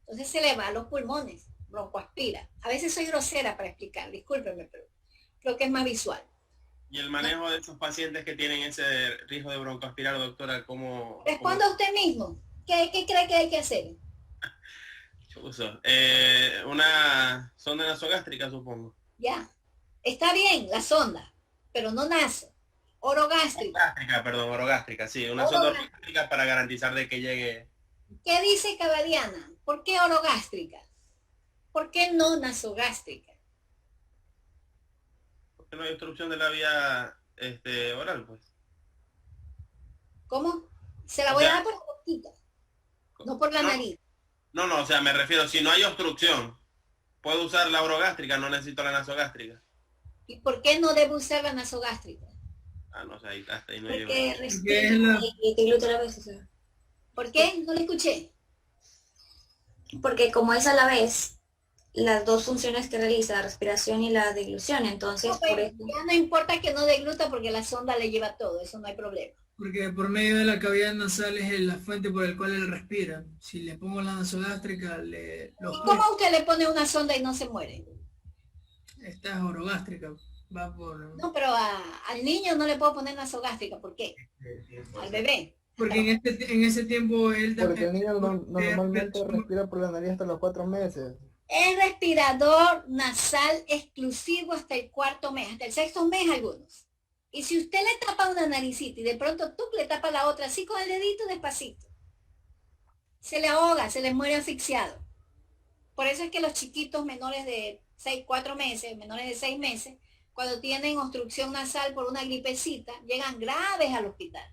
Entonces se le va a los pulmones, broncoaspira. A veces soy grosera para explicar, discúlpenme, pero creo que es más visual. ¿Y el manejo de esos pacientes que tienen ese riesgo de broncoaspirar, doctora, cómo? Responda usted mismo. ¿Qué cree que hay que hacer? Chuzo. Una sonda nasogástrica, supongo. Ya. Está bien, la sonda, pero no naso. Orogástrica. Orogástrica, sí. Una sonda orogástrica para garantizar de que llegue. ¿Qué dice Cabadiana? ¿Por qué orogástrica? ¿Por qué no nasogástrica? Porque no hay obstrucción de la vía oral, pues. ¿Cómo? Se la voy a dar por la boquita, no por la nariz. No, o sea, me refiero, si no hay obstrucción, puedo usar la orogástrica, no necesito la nasogástrica. ¿Y por qué no debo usar la nasogástrica? No sé, ahí hasta ahí no Porque llego. respira y te glúteo a la vez, o sea. ¿Por qué? No le escuché. Porque como es a la vez las dos funciones que realiza, la respiración y la deglución, entonces No, por eso... ya no importa que no degluta porque la sonda le lleva todo, eso no hay problema. Porque por medio de la cavidad nasal es la fuente por la cual él respira. Si le pongo la nasogástrica, ¿Y cómo usted le pone una sonda y no se muere? Esta es orogástrica. Va por... No, pero al niño no le puedo poner nasogástrica, ¿por qué? Al bebé. Porque en ese tiempo él también... Porque el niño normalmente respira por la nariz hasta los 4 meses. Es respirador nasal exclusivo hasta el 4º mes, hasta el 6º mes algunos. Y si usted le tapa una naricita y de pronto tú le tapas la otra así con el dedito despacito, se le ahoga, se le muere asfixiado. Por eso es que los chiquitos menores de 4 meses, menores de 6 meses, cuando tienen obstrucción nasal por una gripecita, llegan graves al hospital.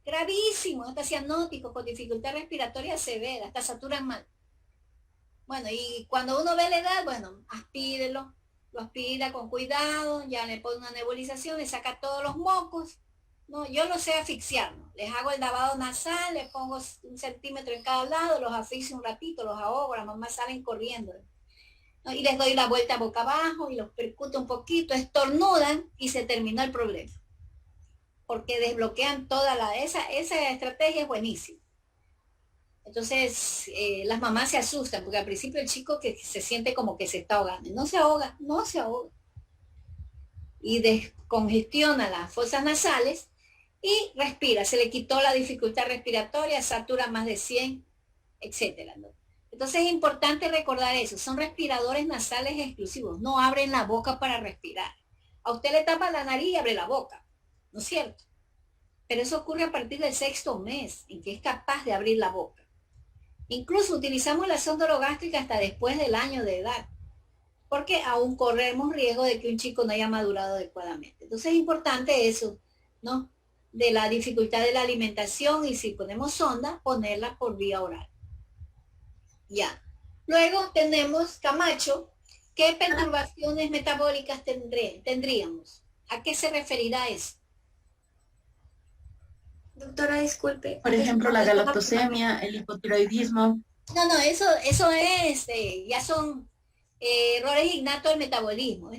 Gravísimos, hasta cianóticos, con dificultad respiratoria severa, hasta saturan mal. Bueno, y cuando uno ve la edad, bueno, aspírelo, lo aspira con cuidado, ya le pone una nebulización, le saca todos los mocos. No, yo lo sé asfixiar, ¿no? Les hago el lavado nasal, les pongo 1 centímetro en cada lado, los asfixio un ratito, los ahogo, las mamás salen corriendo, ¿no? Y les doy la vuelta boca abajo y los percuto un poquito, estornudan y se terminó el problema. Porque desbloquean esa estrategia es buenísima. Entonces, las mamás se asustan, porque al principio el chico que se siente como que se está ahogando. No se ahoga. Y descongestiona las fosas nasales y respira. Se le quitó la dificultad respiratoria, satura más de 100, etcétera, ¿no? Entonces es importante recordar eso. Son respiradores nasales exclusivos. No abren la boca para respirar. A usted le tapa la nariz y abre la boca, ¿no es cierto? Pero eso ocurre a partir del 6º mes, en que es capaz de abrir la boca. Incluso utilizamos la sonda orogástrica hasta después del año de edad, porque aún corremos riesgo de que un chico no haya madurado adecuadamente. Entonces es importante eso, ¿no? De la dificultad de la alimentación y si ponemos sonda, ponerla por vía oral. Ya. Luego tenemos Camacho. ¿Qué perturbaciones metabólicas tendríamos? ¿A qué se referirá eso? Doctora, disculpe. Por ejemplo, la galactosemia, el hipotiroidismo. No, eso es, ya son errores innatos del metabolismo.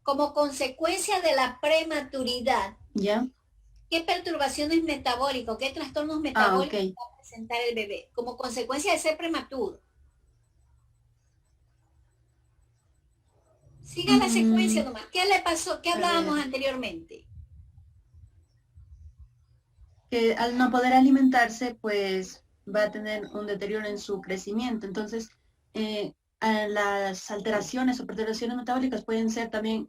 Como consecuencia de la prematuridad, ¿Ya? qué perturbaciones metabólicas, qué trastornos metabólicos ok. va a presentar el bebé como consecuencia de ser prematuro. Siga la secuencia nomás. ¿Qué le pasó? ¿Qué hablábamos anteriormente? Que al no poder alimentarse, pues va a tener un deterioro en su crecimiento. Entonces, las alteraciones o perturbaciones metabólicas pueden ser también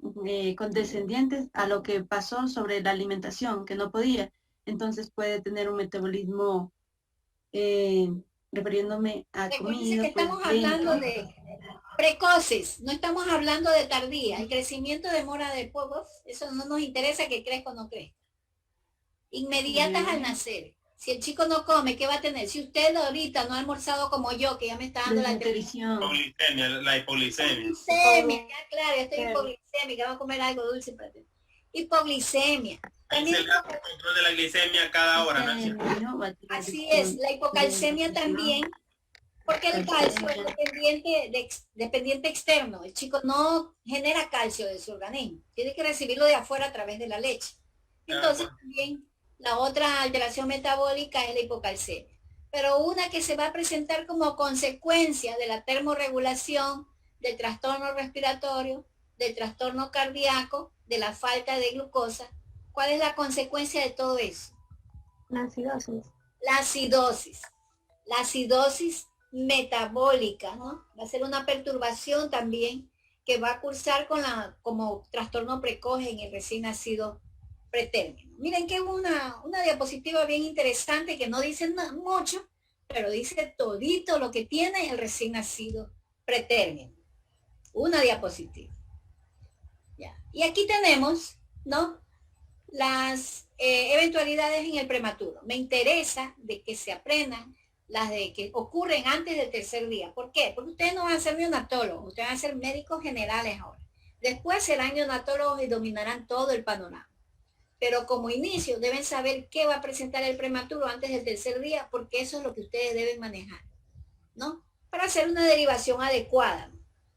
condescendientes a lo que pasó sobre la alimentación, que no podía. Entonces puede tener un metabolismo, refiriéndome a Recuérdense comida, que pues estamos hablando lento. de precoces, no estamos hablando de tardía. El crecimiento demora de poco, eso no nos interesa que crezca o no crezca. Inmediatas al nacer. Si el chico no come, ¿qué va a tener? Si usted ahorita no ha almorzado como yo, que ya me está dando la Desnutrición. La hipoglicemia. hipoglicemia, ya claro, yo estoy hipoglicémica, vamos a comer algo dulce para ti. Hipoglicemia. Ahí se le da el control de la glicemia cada hora, ¿no es cierto? Así es, la hipocalcemia también, porque el calcio es dependiente externo. El chico no genera calcio de su organismo, tiene que recibirlo de afuera a través de la leche. Entonces también la otra alteración metabólica es la hipocalcemia. Pero una que se va a presentar como consecuencia de la termorregulación, del trastorno respiratorio, del trastorno cardíaco, de la falta de glucosa. ¿Cuál es la consecuencia de todo eso? La acidosis. La acidosis. La acidosis metabólica, ¿no? Va a ser una perturbación también que va a cursar como trastorno precoz en el recién nacido pretérmino. Miren que es una diapositiva bien interesante que no dice mucho, pero dice todito lo que tiene el recién nacido pretérmino. Una diapositiva. Ya. Y aquí tenemos, ¿no? Las eventualidades en el prematuro. Me interesa de que se aprendan las de que ocurren antes del tercer día. ¿Por qué? Porque ustedes no van a ser neonatólogos, ustedes van a ser médicos generales ahora. Después serán neonatólogos y dominarán todo el panorama. Pero como inicio deben saber qué va a presentar el prematuro antes del tercer día, porque eso es lo que ustedes deben manejar, ¿no? Para hacer una derivación adecuada.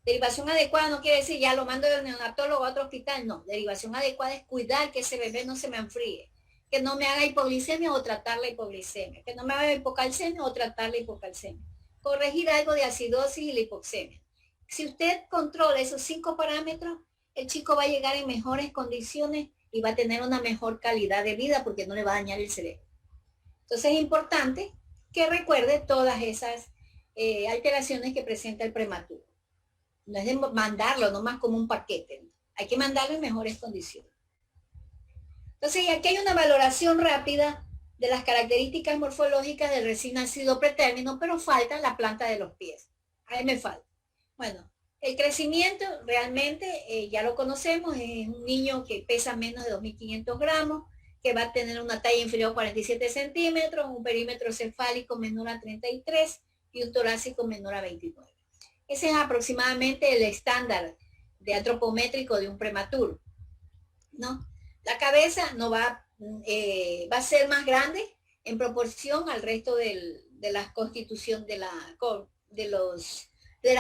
Derivación adecuada no quiere decir ya lo mando del neonatólogo a otro hospital, no. Derivación adecuada es cuidar que ese bebé no se me enfríe, que no me haga hipoglicemia o tratar la hipoglicemia, que no me haga hipocalcemia o tratar la hipocalcemia. Corregir algo de acidosis y la hipoxemia. Si usted controla esos 5 parámetros, el chico va a llegar en mejores condiciones y va a tener una mejor calidad de vida porque no le va a dañar el cerebro. Entonces es importante que recuerde todas esas alteraciones que presenta el prematuro. No es de mandarlo nomás como un paquete, hay que mandarlo en mejores condiciones. Entonces, y aquí hay una valoración rápida de las características morfológicas del recién nacido pretérmino, pero falta la planta de los pies. Ahí me falta. Bueno, el crecimiento realmente ya lo conocemos, es un niño que pesa menos de 2.500 gramos, que va a tener una talla inferior a 47 centímetros, un perímetro cefálico menor a 33 y un torácico menor a 29. Ese es aproximadamente el estándar de antropométrico de un prematuro, ¿no? La cabeza no va a ser más grande en proporción al resto de la constitución de las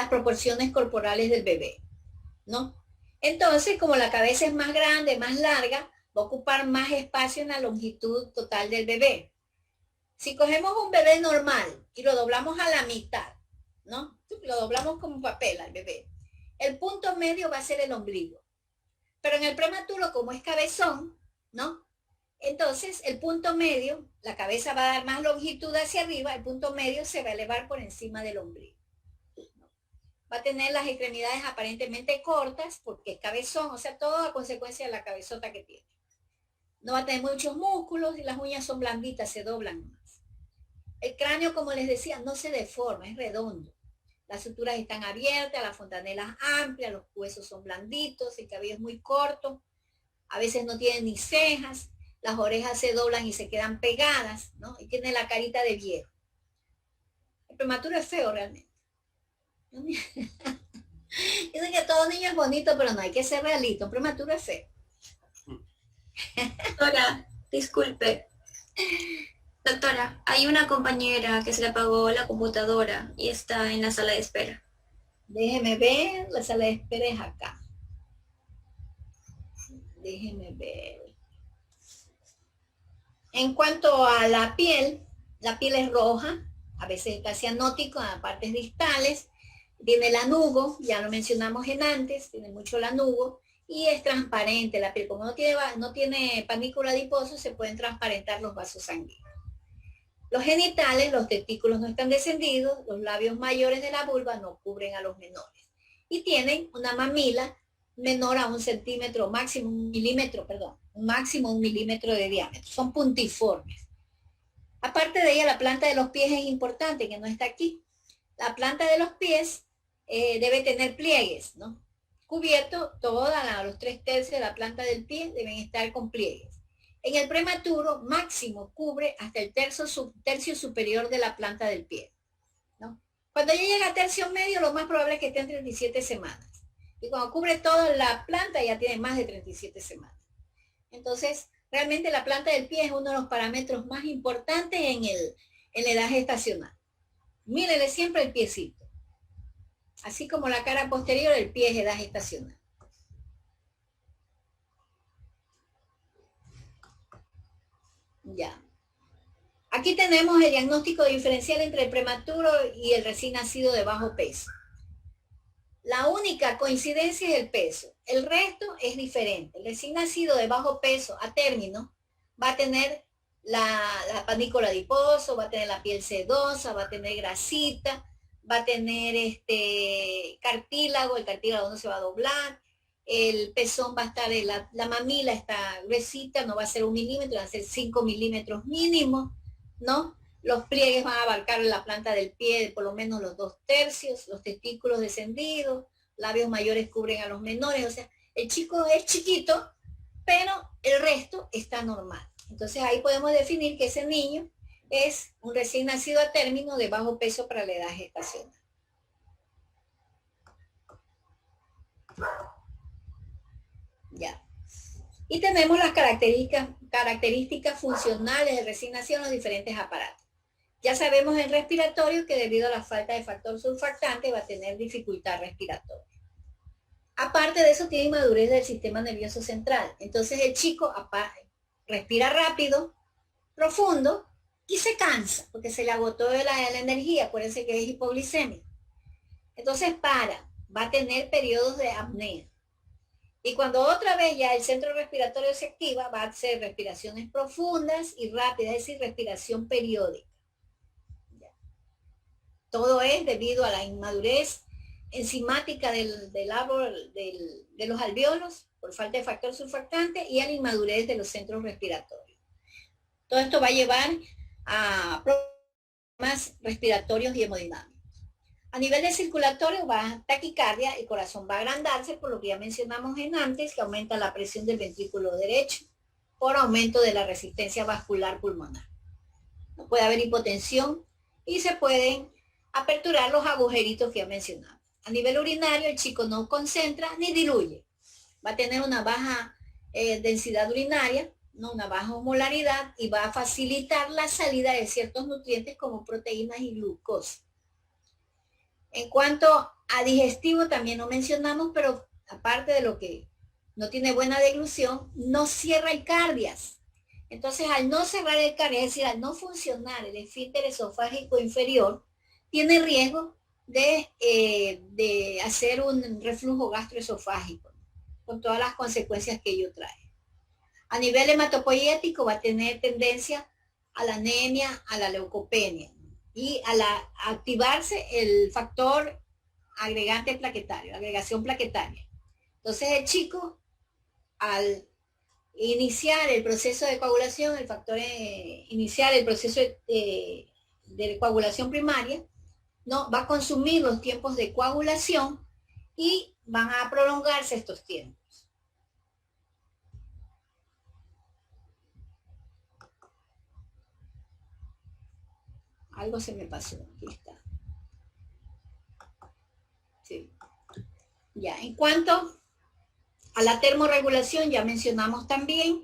proporciones corporales del bebé, ¿no? Entonces, como la cabeza es más grande, más larga, va a ocupar más espacio en la longitud total del bebé. Si cogemos un bebé normal y lo doblamos a la mitad, ¿no? Lo doblamos como papel al bebé. El punto medio va a ser el ombligo. Pero en el prematuro, como es cabezón, ¿no? Entonces, el punto medio, la cabeza va a dar más longitud hacia arriba, el punto medio se va a elevar por encima del ombligo. Va a tener las extremidades aparentemente cortas, porque es cabezón, o sea, todo a consecuencia de la cabezota que tiene. No va a tener muchos músculos y las uñas son blanditas, se doblan más. El cráneo, como les decía, no se deforma, es redondo. Las suturas están abiertas, las fontanelas amplias, los huesos son blanditos, el cabello es muy corto, a veces no tienen ni cejas, las orejas se doblan y se quedan pegadas, ¿no? Y tiene la carita de viejo. El prematuro es feo realmente. Yo sé que todo niño es bonito, pero no hay que ser realista, un prematuro es feo. Doctora, disculpe. Doctora, hay una compañera que se le apagó la computadora y está en la sala de espera. Déjeme ver, la sala de espera es acá. Déjeme ver. En cuanto a la piel es roja, a veces está cianótico a partes distales, tiene lanugo, ya lo mencionamos en antes, tiene mucho lanugo, y es transparente la piel. Como no tiene panícula adiposo, se pueden transparentar los vasos sanguíneos. Los genitales, los testículos no están descendidos, los labios mayores de la vulva no cubren a los menores. Y tienen una mamila menor a 1 centímetro, máximo 1 milímetro, perdón, máximo 1 milímetro de diámetro. Son puntiformes. Aparte de ella, la planta de los pies es importante, que no está aquí. La planta de los pies debe tener pliegues, ¿no? Cubierto, los 3/3 de la planta del pie deben estar con pliegues. En el prematuro, máximo cubre hasta el tercio superior de la planta del pie, ¿no? Cuando ya llega a tercio medio, lo más probable es que esté en 37 semanas. Y cuando cubre toda la planta, ya tiene más de 37 semanas. Entonces, realmente la planta del pie es uno de los parámetros más importantes en la edad gestacional. Mírele siempre el piecito. Así como la cara posterior, el pie es edad gestacional. Ya. Aquí tenemos el diagnóstico diferencial entre el prematuro y el recién nacido de bajo peso. La única coincidencia es el peso. El resto es diferente. El recién nacido de bajo peso a término va a tener la panícula adiposo, va a tener la piel sedosa, va a tener grasita, va a tener cartílago, el cartílago no se va a doblar, el pezón va a estar, la mamila está gruesita, no va a ser 1 milímetro, va a ser 5 milímetros mínimo, ¿no? Los pliegues van a abarcar la planta del pie de por lo menos los 2/3, los testículos descendidos, labios mayores cubren a los menores, o sea, el chico es chiquito, pero el resto está normal. Entonces ahí podemos definir que ese niño es un recién nacido a término de bajo peso para la edad gestacional. Ya. Y tenemos las características funcionales del recién nacido en los diferentes aparatos. Ya sabemos el respiratorio que debido a la falta de factor surfactante va a tener dificultad respiratoria. Aparte de eso tiene inmadurez del sistema nervioso central. Entonces el chico respira rápido, profundo, y se cansa, porque se le agotó la energía, acuérdense que es hipoglicemia. Entonces va a tener periodos de apnea. Y cuando otra vez ya el centro respiratorio se activa, va a hacer respiraciones profundas y rápidas, es decir, respiración periódica. Todo es debido a la inmadurez enzimática del árbol de los alvéolos, por falta de factor surfactante, y a la inmadurez de los centros respiratorios. Todo esto va a llevar a problemas respiratorios y hemodinámicos. A nivel de circulatorio va a taquicardia, el corazón va a agrandarse, por lo que ya mencionamos antes, que aumenta la presión del ventrículo derecho por aumento de la resistencia vascular pulmonar. No puede haber hipotensión y se pueden aperturar los agujeritos que ya mencionamos. A nivel urinario, el chico no concentra ni diluye. Va a tener una baja densidad urinaria, ¿no? Una baja osmolaridad, y va a facilitar la salida de ciertos nutrientes como proteínas y glucosa. En cuanto a digestivo, también lo mencionamos, pero aparte de lo que no tiene buena deglución, no cierra el cardias. Entonces, al no cerrar el cardias, es decir, al no funcionar el esfínter esofágico inferior, tiene riesgo de hacer un reflujo gastroesofágico, con todas las consecuencias que ello trae. A nivel hematopoyético va a tener tendencia a la anemia, a la leucopenia, y a activarse el factor agregante plaquetario, agregación plaquetaria. Entonces el chico, al iniciar el proceso de coagulación, iniciar el proceso de coagulación primaria, no va a consumir los tiempos de coagulación y van a prolongarse estos tiempos. Algo se me pasó, aquí está. Sí. Ya, en cuanto a la termorregulación, ya mencionamos también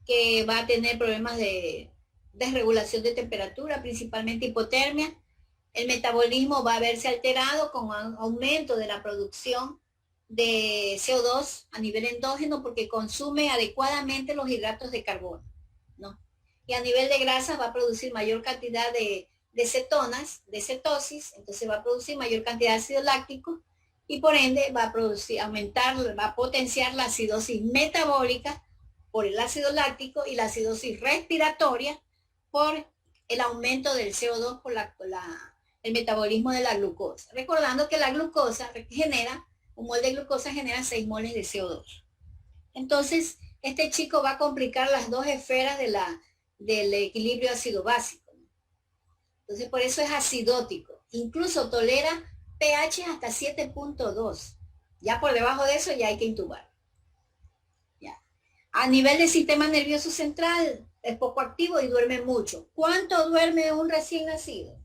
que va a tener problemas de desregulación de temperatura, principalmente hipotermia. El metabolismo va a verse alterado con aumento de la producción de CO2 a nivel endógeno porque consume adecuadamente los hidratos de carbono, ¿no? y a nivel de grasas va a producir mayor cantidad de cetonas, de cetosis, entonces va a producir mayor cantidad de ácido láctico y por ende va a producir, va a potenciar la acidosis metabólica por el ácido láctico y la acidosis respiratoria por el aumento del CO2 por el metabolismo de la glucosa. Recordando que la glucosa genera, un mol de glucosa genera 6 moles de CO2. Entonces, este chico va a complicar las dos esferas del equilibrio ácido-básico. Entonces, por eso es acidótico. Incluso tolera pH hasta 7.2. Ya por debajo de eso ya hay que intubar. Ya. A nivel del sistema nervioso central, es poco activo y duerme mucho. ¿Cuánto duerme un recién nacido?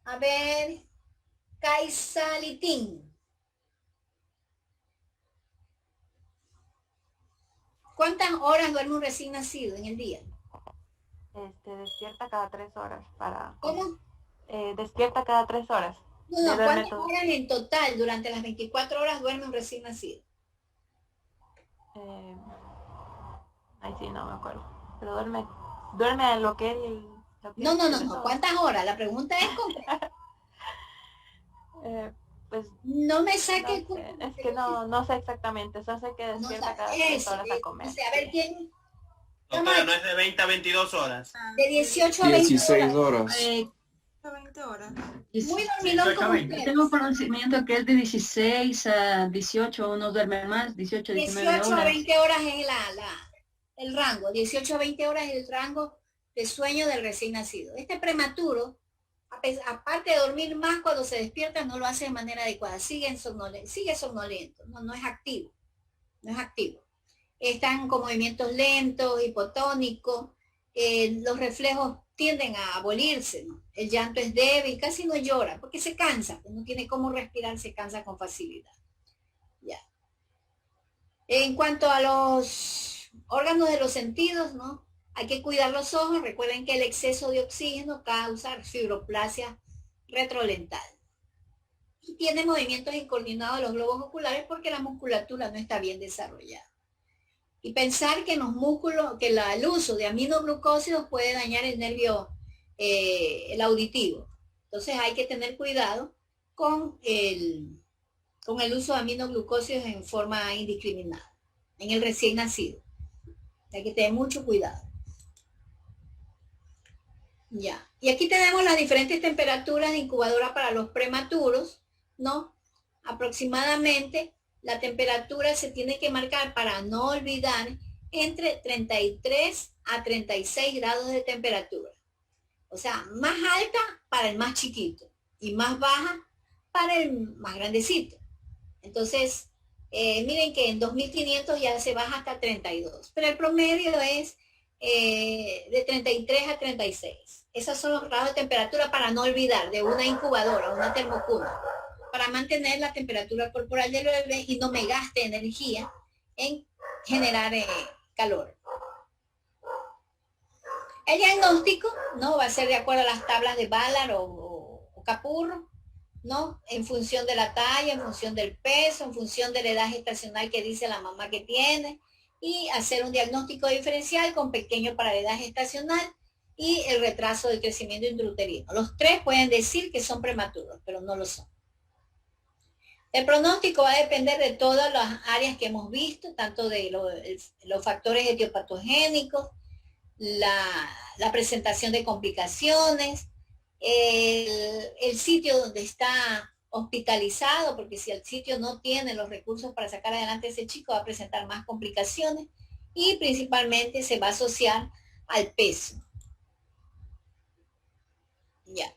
A ver, Kaisalitín. ¿Cuántas horas duerme un recién nacido en el día? Despierta cada 3 horas para... ¿Cómo? Despierta cada 3 horas. No, ¿cuántas horas en total durante las 24 horas duerme un recién nacido? Ay, sí, no me acuerdo. Pero duerme lo que él... No. ¿Cuántas horas? La pregunta es pues no me saque no sé, es que no sé exactamente, solo sé que despierta cada 3 horas a comer. O sea, a ver quién. Doctora, no es de 20 a 22 horas. De 18 a 20 16 horas. 20 horas. Muy dormilón como usted. Tengo un conocimiento que es de 16 a 18, unos duermen más, 18 a 19 18 horas. a 20 horas es el rango, 18 a 20 horas es el rango de sueño del recién nacido. Este prematuro, aparte de dormir más cuando se despierta, no lo hace de manera adecuada, sigue somnoliento, no es activo, Están con movimientos lentos, hipotónicos, los reflejos tienden a abolirse, ¿no? El llanto es débil, casi no llora, porque se cansa, no tiene cómo respirar, se cansa con facilidad. Ya. En cuanto a los órganos de los sentidos, ¿no? Hay que cuidar los ojos. Recuerden que el exceso de oxígeno causa fibroplasia retrolental. Y tiene movimientos incoordinados de los globos oculares porque la musculatura no está bien desarrollada. Y pensar que en los músculos, que el uso de aminoglucósidos puede dañar el nervio el auditivo. Entonces hay que tener cuidado con el uso de aminoglucósidos en forma indiscriminada en el recién nacido. Hay que tener mucho cuidado. Ya. Y aquí tenemos las diferentes temperaturas de incubadora para los prematuros, ¿no? Aproximadamente la temperatura se tiene que marcar, para no olvidar, entre 33 a 36 grados de temperatura. O sea, más alta para el más chiquito y más baja para el más grandecito. Entonces, miren que en 2500 ya se baja hasta 32, pero el promedio es de 33 a 36. Esos son los grados de temperatura para no olvidar, de una incubadora, una termocuna, para mantener la temperatura corporal del bebé y no me gaste energía en generar calor. El diagnóstico, ¿no? Va a ser de acuerdo a las tablas de Ballard o Capurro, ¿no? En función de la talla, en función del peso, en función de la edad gestacional que dice la mamá que tiene, y hacer un diagnóstico diferencial con pequeño para la edad gestacional y el retraso del crecimiento intrauterino. Los tres pueden decir que son prematuros, pero no lo son. El pronóstico va a depender de todas las áreas que hemos visto, tanto de los factores etiopatogénicos, la presentación de complicaciones, el sitio donde está hospitalizado, porque si el sitio no tiene los recursos para sacar adelante a ese chico, va a presentar más complicaciones y principalmente se va a asociar al peso. Ya.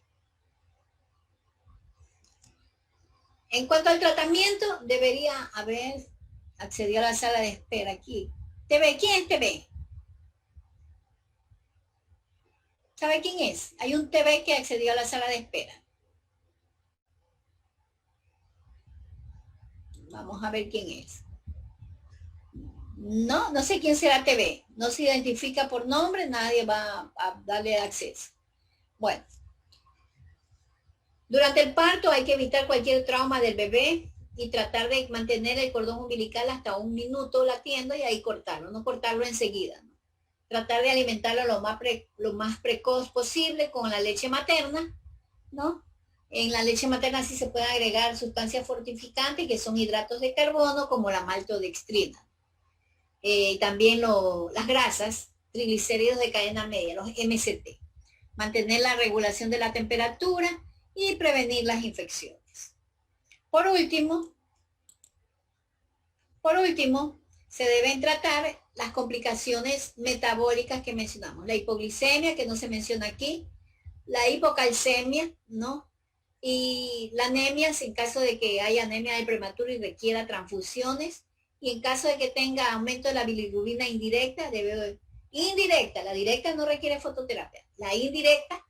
En cuanto al tratamiento, debería haber accedido a la sala de espera aquí. ¿TV? ¿Quién es TV? ¿Sabe quién es? Hay un TV que accedió a la sala de espera. Vamos a ver quién es. No sé quién será TV. No se identifica por nombre, nadie va a darle acceso. Bueno. Durante el parto hay que evitar cualquier trauma del bebé y tratar de mantener el cordón umbilical hasta 1 minuto latiendo y ahí cortarlo, no cortarlo enseguida, ¿no? tratar de alimentarlo lo más precoz posible con la leche materna, ¿no? En la leche materna sí se pueden agregar sustancias fortificantes que son hidratos de carbono como la maltodextrina. También las grasas, triglicéridos de cadena media, los MCT. Mantener la regulación de la temperatura y prevenir las infecciones. Por último, se deben tratar las complicaciones metabólicas que mencionamos. La hipoglicemia, que no se menciona aquí, la hipocalcemia, ¿no? Y la anemia, en caso de que haya anemia del prematuro y requiera transfusiones, y en caso de que tenga aumento de la bilirrubina indirecta, indirecta, la directa no requiere fototerapia, la indirecta,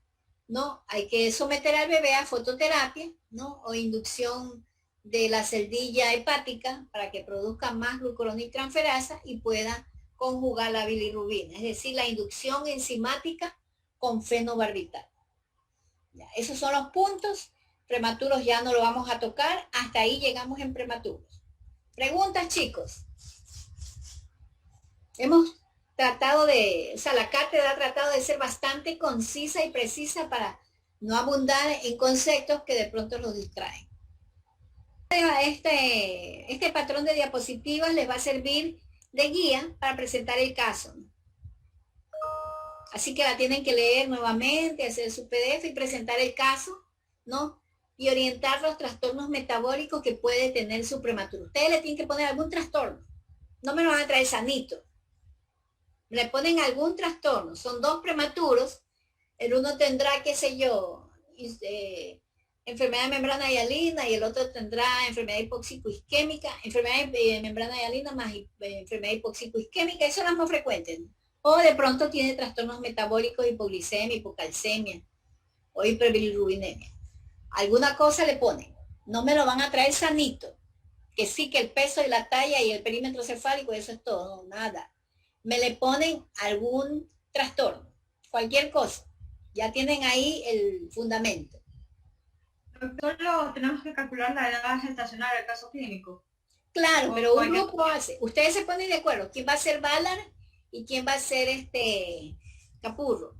¿no? Hay que someter al bebé a fototerapia, ¿no? O inducción de la celdilla hepática para que produzca más glucuroniltransferasa y pueda conjugar la bilirrubina, es decir, la inducción enzimática con fenobarbital. Ya, esos son los puntos. Prematuros ya no lo vamos a tocar, hasta ahí llegamos en prematuros. Preguntas, chicos. Hemos tratado la cátedra ha tratado de ser bastante concisa y precisa para no abundar en conceptos que de pronto los distraen. Este patrón de diapositivas les va a servir de guía para presentar el caso. Así que la tienen que leer nuevamente, hacer su PDF y presentar el caso, ¿no? Y orientar los trastornos metabólicos que puede tener su prematuro. Ustedes le tienen que poner algún trastorno. No me lo van a traer sanito. Le ponen algún trastorno. Son 2 prematuros. El uno tendrá, qué sé yo, enfermedad de membrana hialina y el otro tendrá enfermedad hipóxico-isquémica, enfermedad de membrana hialina más enfermedad hipóxico-isquémica. Eso son las más frecuentes. O de pronto tiene trastornos metabólicos, hipoglicemia, hipocalcemia o hiperbilirrubinemia. Alguna cosa le ponen. No me lo van a traer sanito. Que sí, que el peso y la talla y el perímetro cefálico, eso es todo. No, nada. Me le ponen algún trastorno. Cualquier cosa. Ya tienen ahí el fundamento. Solo tenemos que calcular la edad gestacional del caso clínico. Claro, pero un grupo hace. Ustedes se ponen de acuerdo. ¿Quién va a ser Ballard y quién va a ser Capurro?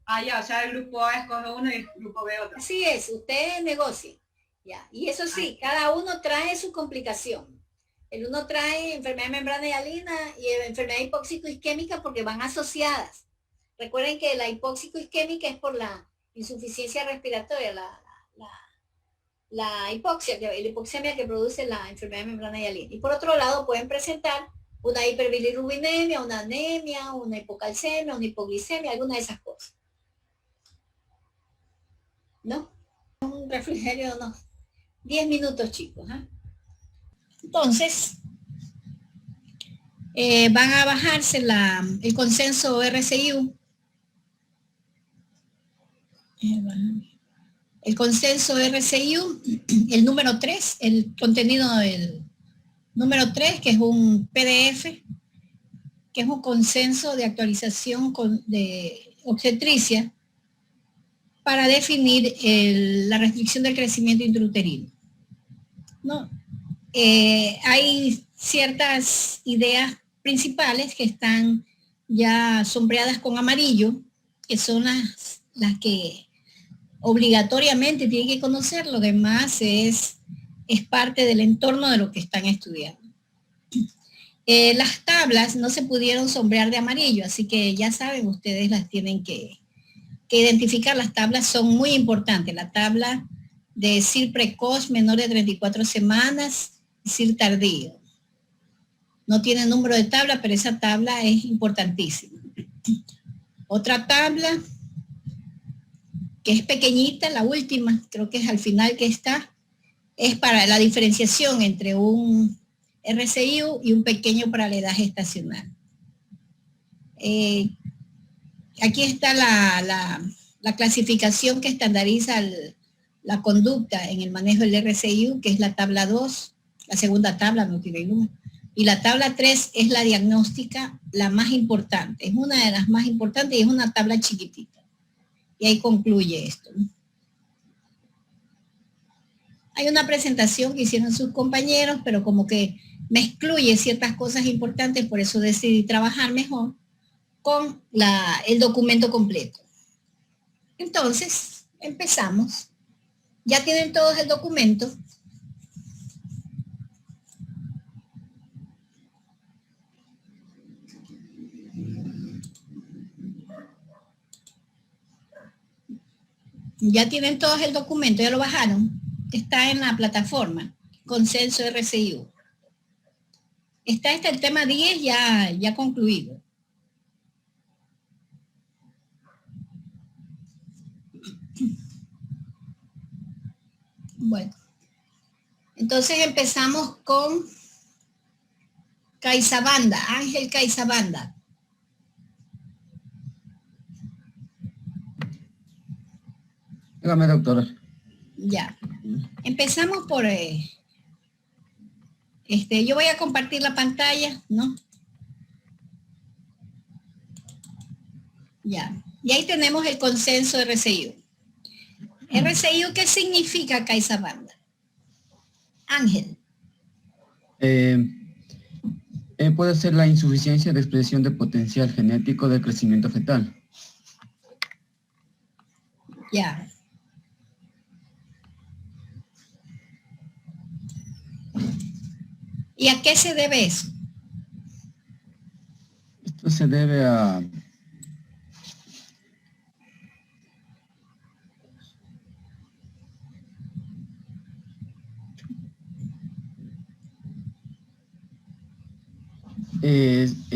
Ah, ya, o sea, el grupo A escoge uno y el grupo B otro. Así es, ustedes negocian. Ya. Y eso sí, cada uno trae su complicación. El uno trae enfermedad de membrana hialina y enfermedad hipóxico-isquémica porque van asociadas. Recuerden que la hipóxico-isquémica es por la insuficiencia respiratoria, la hipoxemia que produce la enfermedad de membrana hialina. Y por otro lado pueden presentar una hiperbilirrubinemia, una anemia, una hipocalcemia, una hipoglicemia, alguna de esas cosas. ¿No? Un refrigerio, no. 10 minutos, chicos. ¿Eh? Entonces, van a bajarse el consenso RCIU. El consenso RCIU, el número 3, el contenido del número 3, que es un PDF, que es un consenso de actualización de obstetricia para definir la restricción del crecimiento intrauterino. ¿No? Hay ciertas ideas principales que están ya sombreadas con amarillo, que son las que obligatoriamente tienen que conocer. Lo demás es parte del entorno de lo que están estudiando. Las tablas no se pudieron sombrear de amarillo, así que ya saben, ustedes las tienen que identificar. Las tablas son muy importantes. La tabla de CIR precoz menor de 34 semanas y CIR tardío. No tiene número de tabla, pero esa tabla es importantísima. Otra tabla que es pequeñita, la última, creo que es al final que está, es para la diferenciación entre un RCIU y un pequeño para la edad gestacional. Aquí está la clasificación que estandariza la conducta en el manejo del RCIU, que es la tabla 2, la segunda tabla, no tiene número. Y la tabla 3 es la diagnóstica, la más importante. Es una de las más importantes y es una tabla chiquitita. Y ahí concluye esto. Hay una presentación que hicieron sus compañeros, pero como que me excluye ciertas cosas importantes, por eso decidí trabajar mejor con el documento completo. Entonces, empezamos. Ya tienen todos el documento. Ya tienen todos el documento, ya lo bajaron. Está en la plataforma, Consenso RCIU. Está el tema 10 ya concluido. Bueno, entonces empezamos con Caizabanda, Ángel Caizabanda. Dígame, doctora. Ya. Empezamos por... yo voy a compartir la pantalla, ¿no? Ya. Y ahí tenemos el consenso RCIU. RCIU, ¿qué significa Caizabanda? Ángel. Puede ser la insuficiencia de expresión de potencial genético de crecimiento fetal. Ya. ¿Y a qué se debe eso? Esto se debe a...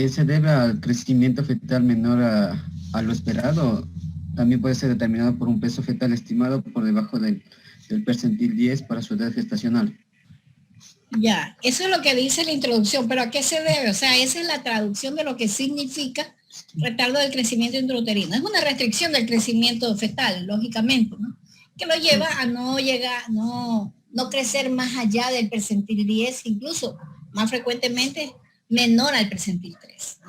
se debe al crecimiento fetal menor a lo esperado. También puede ser determinado por un peso fetal estimado por debajo del percentil 10 para su edad gestacional. Ya, eso es lo que dice la introducción, pero ¿a qué se debe? O sea, esa es la traducción de lo que significa retardo del crecimiento intrauterino. Es una restricción del crecimiento fetal, lógicamente, ¿no? Que lo lleva a no llegar, no crecer más allá del percentil 10, incluso más frecuentemente menor al percentil 3.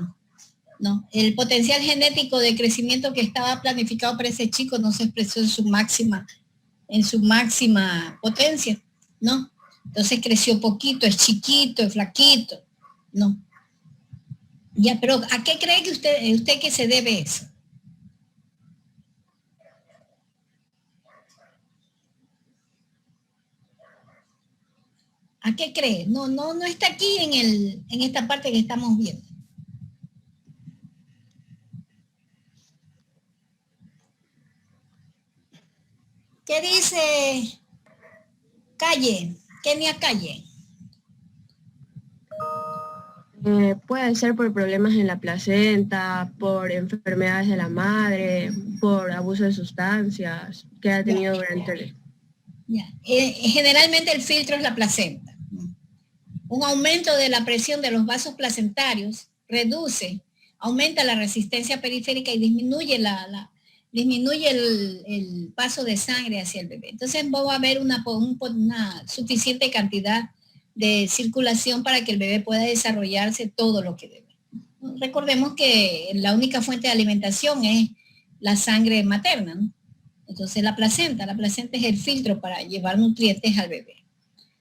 ¿No? El potencial genético de crecimiento que estaba planificado para ese chico no se expresó en su máxima potencia, ¿no? Entonces creció poquito, es chiquito, es flaquito, ¿no? Ya, pero ¿a qué cree que usted que se debe eso? ¿A qué cree? No está aquí en esta parte que estamos viendo. ¿Qué dice Calle? Kenia Calle. Puede ser por problemas en la placenta, por enfermedades de la madre, por abuso de sustancias que ha tenido durante el... Generalmente el filtro es la placenta. Un aumento de la presión de los vasos placentarios aumenta la resistencia periférica y disminuye el paso de sangre hacia el bebé. Entonces va a haber una suficiente cantidad de circulación para que el bebé pueda desarrollarse todo lo que debe. Recordemos que la única fuente de alimentación es la sangre materna, ¿no? Entonces la placenta es el filtro para llevar nutrientes al bebé.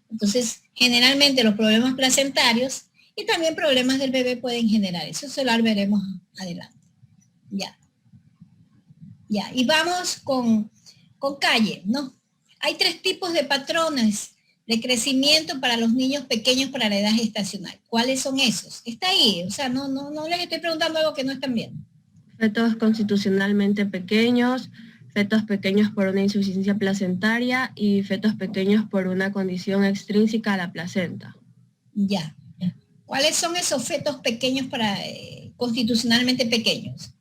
Entonces, generalmente los problemas placentarios y también problemas del bebé pueden generar eso. Eso lo veremos adelante. Ya, y vamos con Calle, ¿no? Hay 3 tipos de patrones de crecimiento para los niños pequeños para la edad gestacional. ¿Cuáles son esos? Está ahí, o sea, no les estoy preguntando algo que no están viendo. Fetos constitucionalmente pequeños, fetos pequeños por una insuficiencia placentaria y fetos pequeños por una condición extrínseca a la placenta. Ya. ¿Cuáles son esos fetos pequeños para constitucionalmente pequeños?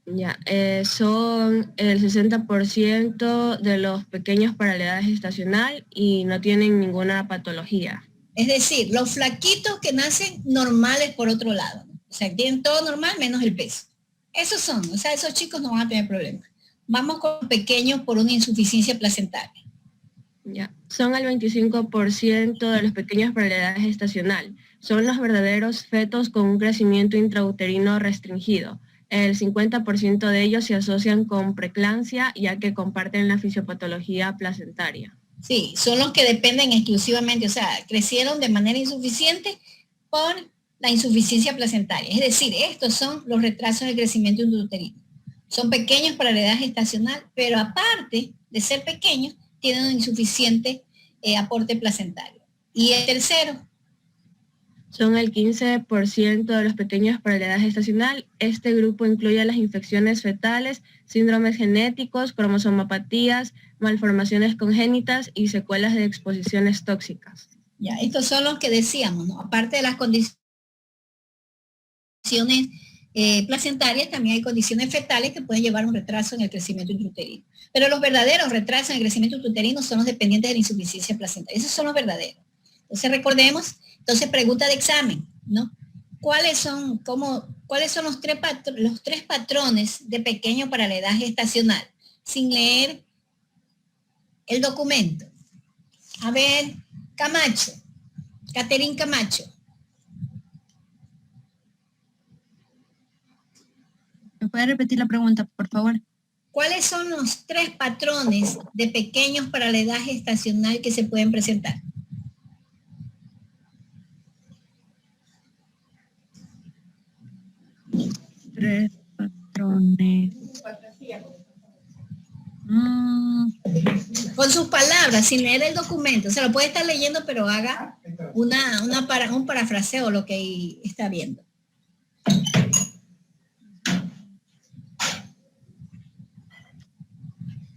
Ya, son el 60% de los pequeños para la edad gestacional y no tienen ninguna patología. Es decir, los flaquitos que nacen normales por otro lado, ¿no? O sea, tienen todo normal menos el peso. Esos son, o sea, esos chicos no van a tener problemas. Vamos con pequeños por una insuficiencia placentaria. Ya, son el 25% de los pequeños para la edad gestacional. Son los verdaderos fetos con un crecimiento intrauterino restringido. El 50% de ellos se asocian con preeclampsia, ya que comparten la fisiopatología placentaria. Sí, son los que dependen exclusivamente, o sea, crecieron de manera insuficiente por la insuficiencia placentaria. Es decir, estos son los retrasos de crecimiento intrauterino. Son pequeños para la edad gestacional, pero aparte de ser pequeños, tienen un insuficiente aporte placentario. Y el tercero. Son el 15% de los pequeños para la edad gestacional. Este grupo incluye las infecciones fetales, síndromes genéticos, cromosomopatías, malformaciones congénitas y secuelas de exposiciones tóxicas. Ya, estos son los que decíamos, ¿no? Aparte de las condiciones placentarias, también hay condiciones fetales que pueden llevar a un retraso en el crecimiento intrauterino. Pero los verdaderos retrasos en el crecimiento intrauterino son los dependientes de la insuficiencia placentaria. Esos son los verdaderos. Entonces recordemos, entonces pregunta de examen, ¿no? ¿Cuáles son los tres patrones de pequeño para la edad gestacional? Sin leer el documento. A ver, Camacho, Caterín Camacho. ¿Me puede repetir la pregunta, por favor? ¿Cuáles son los tres patrones de pequeños para la edad gestacional que se pueden presentar? Tres patrones. Con sus palabras, sin leer el documento. Se lo puede estar leyendo, pero haga un parafraseo lo que está viendo.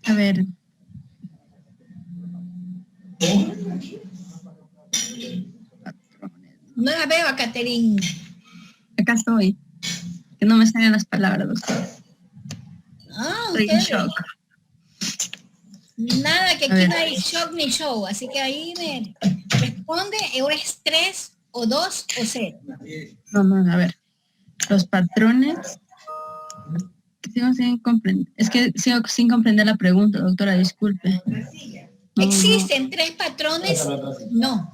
A ver. No la veo a Caterín. Acá estoy. Que no me salen las palabras, doctora. Estoy en shock. Nada, que aquí no hay shock ni show. Así que ahí me responde, ¿o es 3, o 2, o 0? No, a ver. Los patrones... Sigo sin comprender. Es que sigo sin comprender la pregunta, doctora, disculpe. ¿Existen tres patrones? No.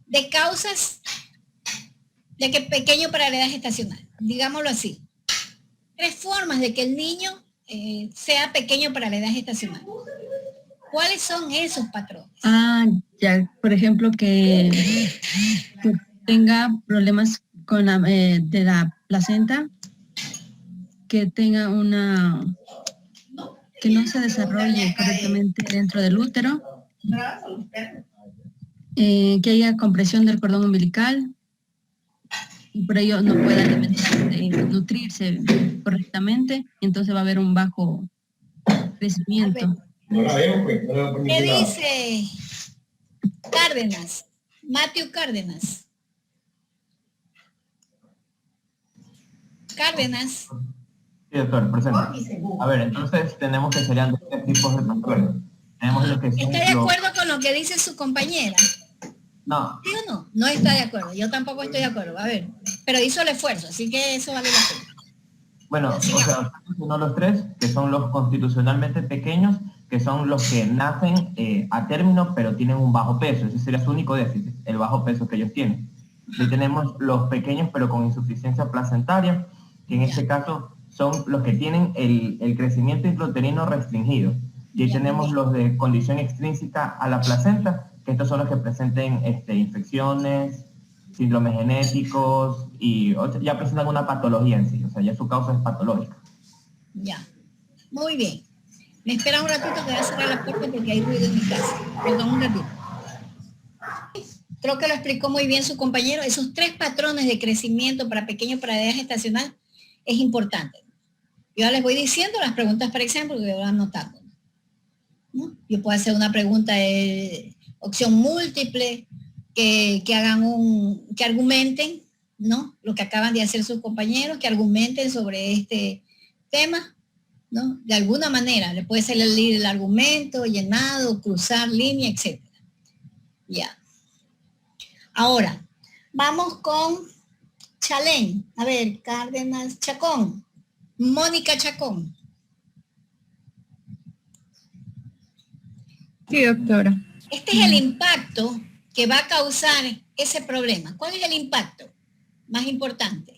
De causas de que pequeño para la edad gestacional, digámoslo así. Tres formas de que el niño sea pequeño para la edad gestacional. ¿Cuáles son esos patrones? Ya, por ejemplo, que tenga problemas con de la placenta, que tenga que no se desarrolle correctamente dentro del útero, que haya compresión del cordón umbilical y por ello no pueda nutrirse correctamente, y entonces va a haber un bajo crecimiento. ¿Qué dice Cárdenas? Matthew Cárdenas. Cárdenas. Sí, doctor, presente. A ver, entonces tenemos que serían tres tipos de trastornos. Tenemos lo que son ¿Está de acuerdo con lo que dice su compañera? No. ¿Sí o no? No está de acuerdo. Yo tampoco estoy de acuerdo. A ver, pero hizo el esfuerzo, así que eso vale la pena. Bueno, o sea, no los tres, que son los constitucionalmente pequeños, que son los que nacen a término, pero tienen un bajo peso. Ese sería su único déficit, el bajo peso que ellos tienen. Y tenemos los pequeños, pero con insuficiencia placentaria, que en este caso son los que tienen el crecimiento intrauterino restringido. Y ahí tenemos los de condición extrínseca a la placenta, que estos son los que presenten infecciones, síndromes genéticos y ya presentan una patología en sí, o sea, ya su causa es patológica. Ya, muy bien. Me espera un ratito que voy a cerrar la puerta porque hay ruido en mi casa. Perdón, un ratito. Creo que lo explicó muy bien su compañero. Esos tres patrones de crecimiento para pequeño para edad gestacional es importante. Yo ya les voy diciendo las preguntas para examen porque voy anotando, ¿no? Yo puedo hacer una pregunta de opción múltiple, que argumenten, ¿no? Lo que acaban de hacer sus compañeros, que argumenten sobre este tema, ¿no? De alguna manera, le puede salir el argumento, llenado, cruzar línea, etc. Ya. Ahora, vamos con Chalén. A ver, Cárdenas Chacón. Mónica Chacón. Sí, doctora. Este es el impacto que va a causar ese problema. ¿Cuál es el impacto más importante?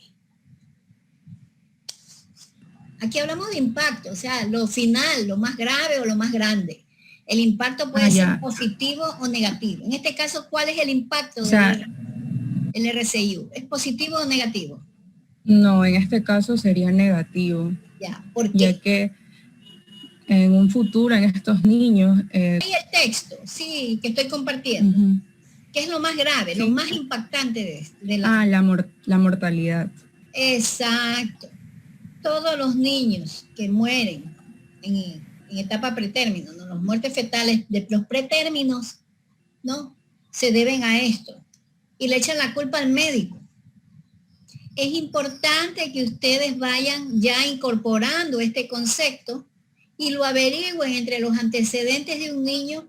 Aquí hablamos de impacto, o sea, lo final, lo más grave o lo más grande. El impacto puede ser positivo o negativo. En este caso, ¿cuál es el impacto? O sea, el RCIU? ¿Es positivo o negativo? No, en este caso sería negativo. Ya, ¿por qué? Ya que en un futuro en estos niños... Ahí el texto, sí, que estoy compartiendo. ¿Qué es lo más grave, lo más impactante de la... la mortalidad. Exacto. Todos los niños que mueren en etapa pretérmino, ¿no? Las muertes fetales de los pretérminos, ¿no? Se deben a esto. Y le echan la culpa al médico. Es importante que ustedes vayan ya incorporando este concepto y lo averigüen entre los antecedentes de un niño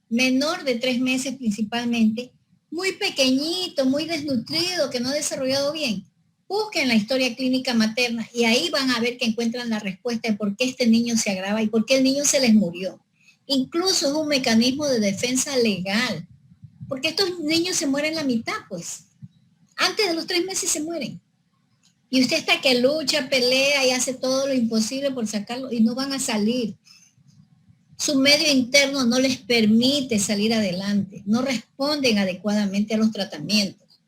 menor de 3 meses principalmente, muy pequeñito, muy desnutrido, que no ha desarrollado bien. Busquen la historia clínica materna y ahí van a ver que encuentran la respuesta de por qué este niño se agrava y por qué el niño se les murió. Incluso es un mecanismo de defensa legal, porque estos niños se mueren la mitad, pues. Antes de los 3 meses se mueren. Y usted está que lucha, pelea y hace todo lo imposible por sacarlo y no van a salir. Su medio interno no les permite salir adelante, no responden adecuadamente a los tratamientos.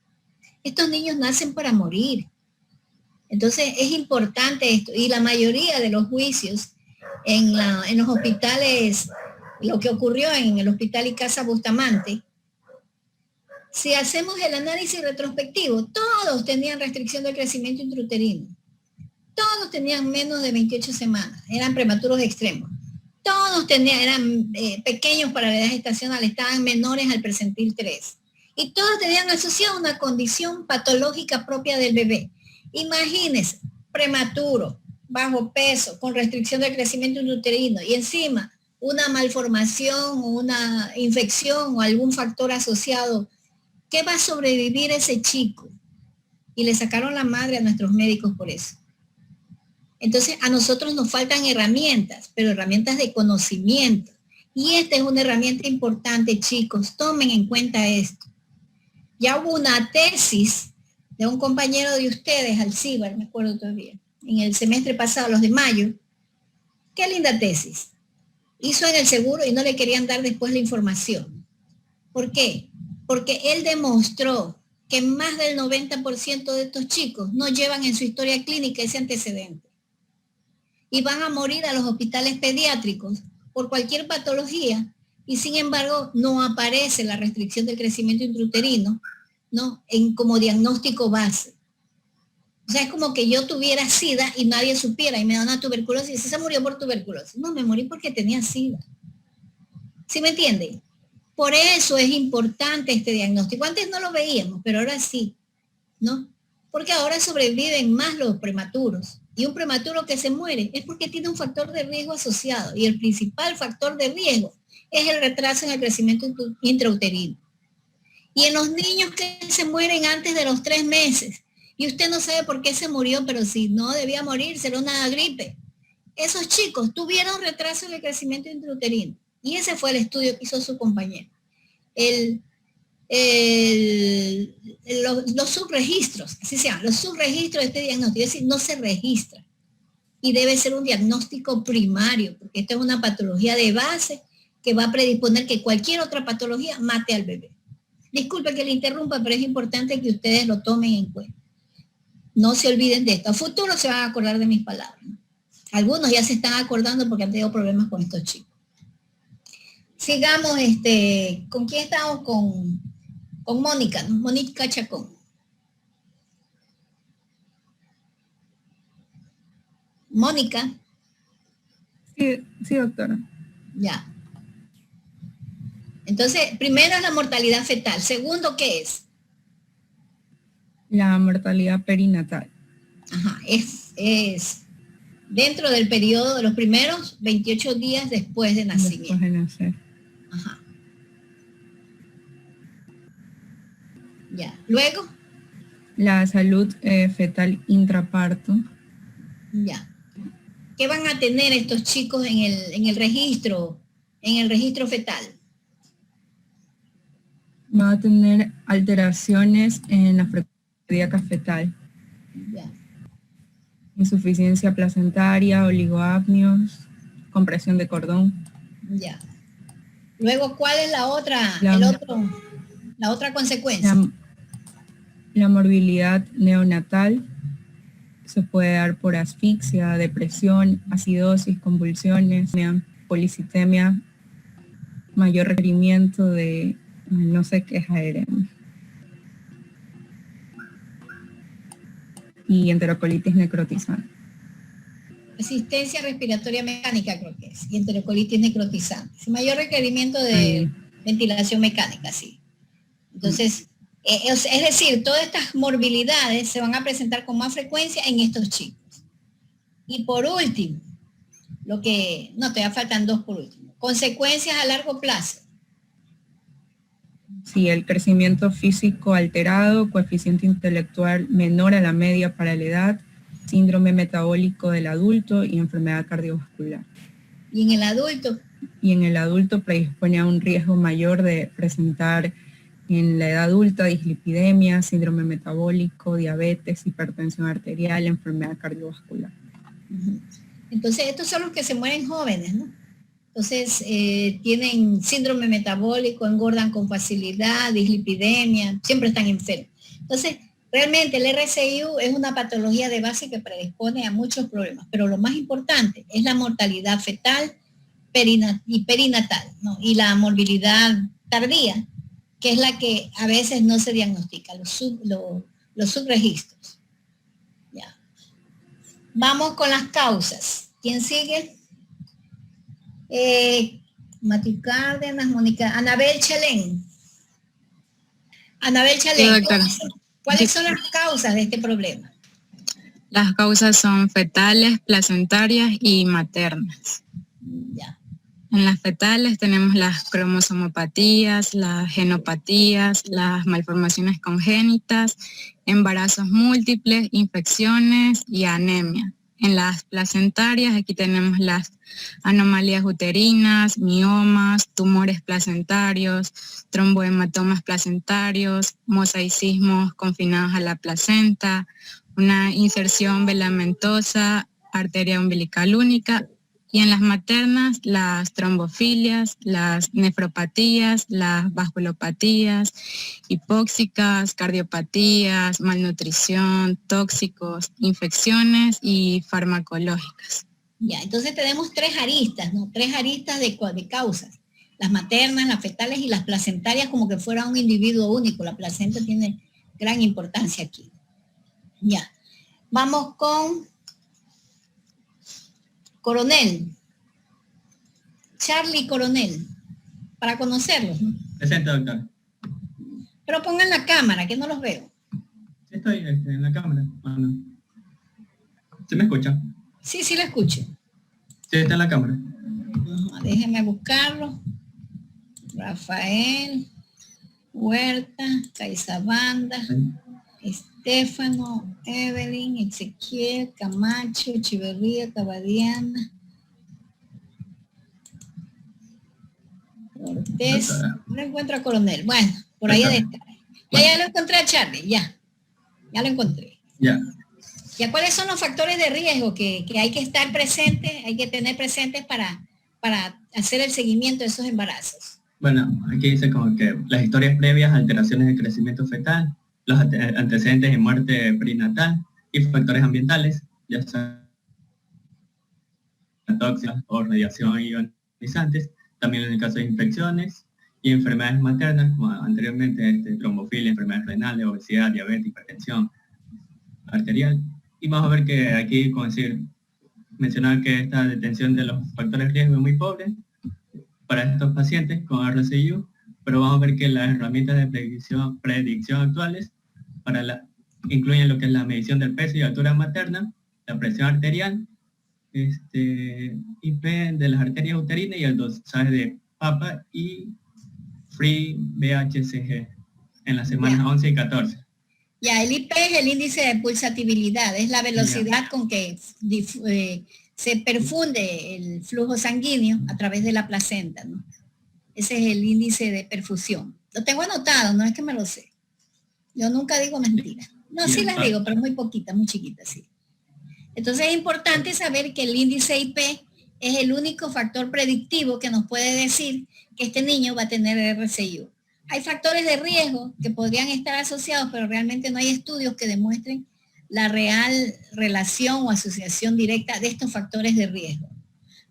Estos niños nacen para morir. Entonces es importante esto. Y la mayoría de los juicios en los hospitales, lo que ocurrió en el Hospital y Casa Bustamante, si hacemos el análisis retrospectivo, todos tenían restricción del crecimiento intrauterino. Todos tenían menos de 28 semanas, eran prematuros extremos. Todos eran pequeños para la edad gestacional, estaban menores al percentil 3. Y todos tenían asociado una condición patológica propia del bebé. Imagínense, prematuro, bajo peso, con restricción del crecimiento intrauterino y encima una malformación o una infección o algún factor asociado. ¿Qué va a sobrevivir ese chico? Y le sacaron la madre a nuestros médicos por eso. Entonces, a nosotros nos faltan herramientas, pero herramientas de conocimiento. Y esta es una herramienta importante, chicos. Tomen en cuenta esto. Ya hubo una tesis de un compañero de ustedes, Alcibar, me acuerdo todavía, en el semestre pasado, los de mayo. Qué linda tesis. Hizo en el seguro y no le querían dar después la información. ¿Por qué? Porque él demostró que más del 90% de estos chicos no llevan en su historia clínica ese antecedente. Y van a morir a los hospitales pediátricos por cualquier patología y sin embargo no aparece la restricción del crecimiento intrauterino, ¿no? Como diagnóstico base. O sea, es como que yo tuviera SIDA y nadie supiera y me da una tuberculosis. ¿Se murió por tuberculosis? No, me morí porque tenía SIDA. ¿Sí me entienden? Por eso es importante este diagnóstico. Antes no lo veíamos, pero ahora sí, ¿no? Porque ahora sobreviven más los prematuros. Y un prematuro que se muere es porque tiene un factor de riesgo asociado. Y el principal factor de riesgo es el retraso en el crecimiento intrauterino. Y en los niños que se mueren antes de los 3 meses, y usted no sabe por qué se murió, pero si no debía morir, será una gripe. Esos chicos tuvieron retraso en el crecimiento intrauterino. Y ese fue el estudio que hizo su compañero. Los subregistros, así se llaman, los subregistros de este diagnóstico, es decir, no se registra. Y debe ser un diagnóstico primario, porque esta es una patología de base que va a predisponer que cualquier otra patología mate al bebé. Disculpe que le interrumpa, pero es importante que ustedes lo tomen en cuenta. No se olviden de esto. A futuro se van a acordar de mis palabras, ¿no? Algunos ya se están acordando porque han tenido problemas con estos chicos. Sigamos, ¿con quién estamos? Con Mónica, ¿no? Mónica Chacón. Mónica. Sí, doctora. Ya. Entonces, primero es la mortalidad fetal. Segundo, ¿qué es? La mortalidad perinatal. Ajá, es dentro del periodo de los primeros 28 días después de nacimiento. Después de nacer. Ajá. Ya. Luego. La salud fetal intraparto. Ya. ¿Qué van a tener estos chicos en el registro fetal? Va a tener alteraciones en la frecuencia cardíaca fetal. Ya. Insuficiencia placentaria, oligoapnios, compresión de cordón. Ya. Luego, ¿cuál es la otra consecuencia? La morbilidad neonatal se puede dar por asfixia, depresión, acidosis, convulsiones, policitemia, mayor requerimiento de, no sé qué es ARM, y enterocolitis necrotizante. Asistencia respiratoria mecánica creo que es, y enterocolitis necrotizante. Mayor requerimiento de ventilación mecánica, sí. Entonces, es decir, todas estas morbilidades se van a presentar con más frecuencia en estos chicos. Y por último, todavía faltan dos por último. Consecuencias a largo plazo. Sí, el crecimiento físico alterado, coeficiente intelectual menor a la media para la edad, síndrome metabólico del adulto y enfermedad cardiovascular. ¿Y en el adulto? Y en el adulto predispone a un riesgo mayor de presentar en la edad adulta dislipidemia, síndrome metabólico, diabetes, hipertensión arterial, enfermedad cardiovascular. Entonces, estos son los que se mueren jóvenes, ¿no? Entonces, tienen síndrome metabólico, engordan con facilidad, dislipidemia, siempre están enfermos. Entonces, realmente el RCIU es una patología de base que predispone a muchos problemas, pero lo más importante es la mortalidad fetal y perinatal, ¿no? Y la morbilidad tardía, que es la que a veces no se diagnostica, los subregistros. Ya. Vamos con las causas. ¿Quién sigue? Mati Cárdenas, Mónica, Anabel Chalén. Anabel Chalén, sí, ¿cuáles son las causas de este problema? Las causas son fetales, placentarias y maternas. Ya. En las fetales tenemos las cromosomopatías, las genopatías, las malformaciones congénitas, embarazos múltiples, infecciones y anemia. En las placentarias aquí tenemos las anomalías uterinas, miomas, tumores placentarios, trombohematomas placentarios, mosaicismos confinados a la placenta, una inserción velamentosa, arteria umbilical única. Y en las maternas, las trombofilias, las nefropatías, las vasculopatías, hipóxicas, cardiopatías, malnutrición, tóxicos, infecciones y farmacológicas. Ya, entonces tenemos tres aristas, ¿no? Tres aristas de causas. Las maternas, las fetales y las placentarias, como que fuera un individuo único. La placenta tiene gran importancia aquí. Ya. Vamos con Coronel. Charlie Coronel. Para conocerlos, ¿no? Presente, doctor. Pero pongan la cámara, que no los veo. Sí, estoy en la cámara. ¿Se me escucha? Sí, sí lo escucho. Sí, está en la cámara. Déjenme buscarlo. Rafael, Huerta, Caizabanda, Estefano, Evelyn, Ezequiel, Camacho, Echeverría, Cabadiana, Cortés. No encuentro a Coronel. Bueno, por ahí está. Ya lo encontré a Charlie, ya lo encontré. Ya. ¿Ya cuáles son los factores de riesgo que hay que estar presentes, hay que tener presentes para hacer el seguimiento de esos embarazos? Bueno, aquí dice como que las historias previas, alteraciones de crecimiento fetal, los antecedentes de muerte perinatal y factores ambientales, ya sea tóxicas o radiación ionizantes, también en el caso de infecciones y enfermedades maternas, como anteriormente trombofilia, enfermedades renales, obesidad, diabetes, hipertensión arterial. Y vamos a ver que aquí, como decir, mencionar que esta detención de los factores de riesgo es muy pobre para estos pacientes con RCIU, pero vamos a ver que las herramientas de predicción actuales incluyen lo que es la medición del peso y altura materna, la presión arterial, IP de las arterias uterinas y el dosaje de papa y Free BHCG en las semanas 11 y 14. Ya, el IP es el índice de pulsatividad, es la velocidad con que se perfunde el flujo sanguíneo a través de la placenta, ¿no? Ese es el índice de perfusión. Lo tengo anotado, no es que me lo sé. Yo nunca digo mentiras. No, sí las digo, pero muy poquitas, muy chiquitas, sí. Entonces es importante saber que el índice IP es el único factor predictivo que nos puede decir que este niño va a tener RCIU. Hay factores de riesgo que podrían estar asociados, pero realmente no hay estudios que demuestren la real relación o asociación directa de estos factores de riesgo.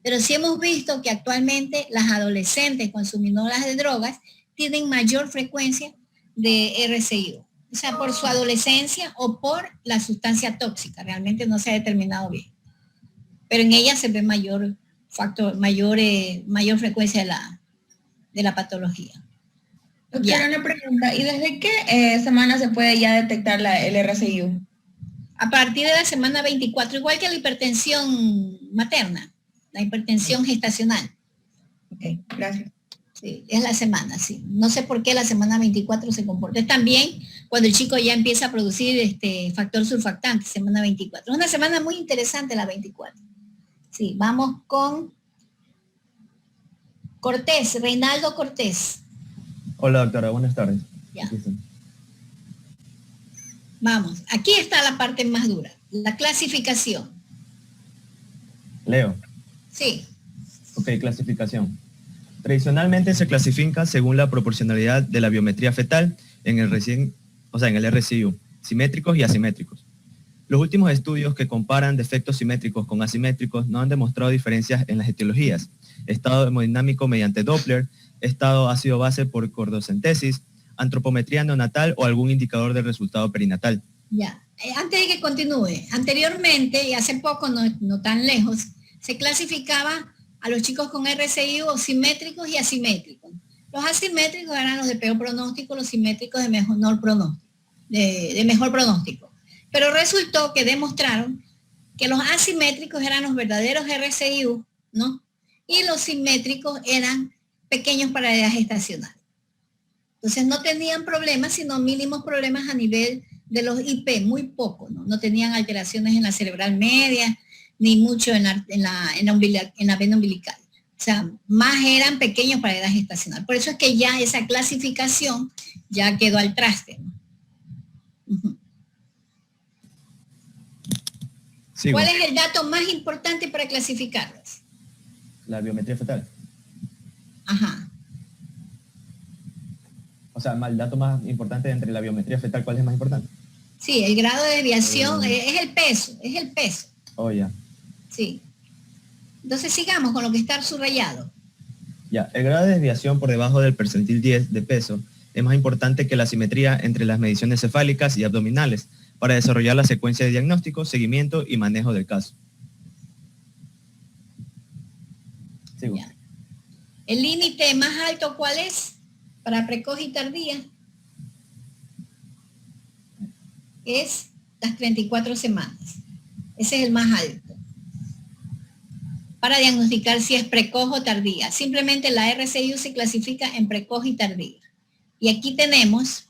Pero sí hemos visto que actualmente las adolescentes consumidoras de drogas tienen mayor frecuencia de RCIO, o sea, por su adolescencia o por la sustancia tóxica. Realmente no se ha determinado bien. Pero en ellas se ve mayor frecuencia de la patología. Doctora, una pregunta. ¿Y desde qué semana se puede ya detectar el RCIO? A partir de la semana 24, igual que la hipertensión materna, la hipertensión gestacional. Ok, gracias. Sí, es la semana, sí. No sé por qué la semana 24 se comporta. Es también cuando el chico ya empieza a producir factor surfactante, semana 24. Es una semana muy interesante la 24. Sí, vamos con Cortés, Reinaldo Cortés. Hola doctora, buenas tardes. Ya. Vamos, aquí está la parte más dura, la clasificación. Leo. Sí. Ok, clasificación. Tradicionalmente se clasifica según la proporcionalidad de la biometría fetal en el RCIU, simétricos y asimétricos. Los últimos estudios que comparan defectos simétricos con asimétricos no han demostrado diferencias en las etiologías, estado hemodinámico mediante Doppler, estado ácido-base por cordocentesis, antropometría neonatal o algún indicador del resultado perinatal. Ya, antes de que continúe, anteriormente y hace poco, no tan lejos, se clasificaba a los chicos con RCIO simétricos y asimétricos. Los asimétricos eran los de peor pronóstico, los simétricos de mejor pronóstico. De mejor pronóstico. Pero resultó que demostraron que los asimétricos eran los verdaderos RCIO, ¿no? Y los simétricos eran pequeños para la edad gestacional. Entonces no tenían problemas, sino mínimos problemas a nivel de los IP, muy poco, ¿no? No tenían alteraciones en la cerebral media, ni mucho en la vena umbilical. O sea, más eran pequeños para la edad gestacional. Por eso es que ya esa clasificación ya quedó al traste, ¿no? Uh-huh. Sigo. ¿Cuál es el dato más importante para clasificarlos? La biometría fetal. Ajá. O sea, el dato más importante entre la biometría fetal, ¿cuál es el más importante? Sí, el grado de desviación es el peso. Oh, ya. Sí. Entonces sigamos con lo que está subrayado. Ya, el grado de desviación por debajo del percentil 10 de peso es más importante que la simetría entre las mediciones cefálicas y abdominales para desarrollar la secuencia de diagnóstico, seguimiento y manejo del caso. Sigo. Ya. El límite más alto, ¿cuál es? Para precoz y tardía. Es las 34 semanas. Ese es el más alto. Para diagnosticar si es precoz o tardía. Simplemente la RCIU se clasifica en precoz y tardía. Y aquí tenemos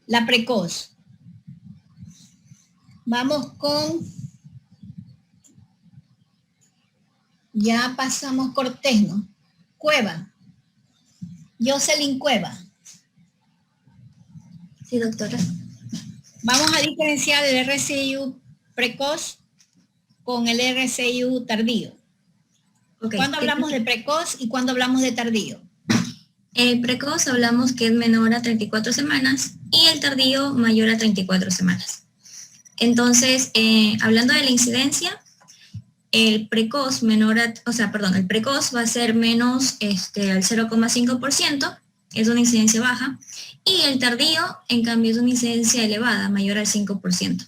la precoz. Vamos con... Ya pasamos Cortés, ¿no? Cueva. Jocelyn Cueva. Sí, doctora. Vamos a diferenciar el RCIU precoz con el RCIU tardío. Okay. ¿Cuándo hablamos de precoz y cuándo hablamos de tardío? El precoz hablamos que es menor a 34 semanas y el tardío mayor a 34 semanas. Entonces, hablando de la incidencia, el precoz el precoz va a ser menos al 0,5%, es una incidencia baja, y el tardío, en cambio, es una incidencia elevada, mayor al 5%.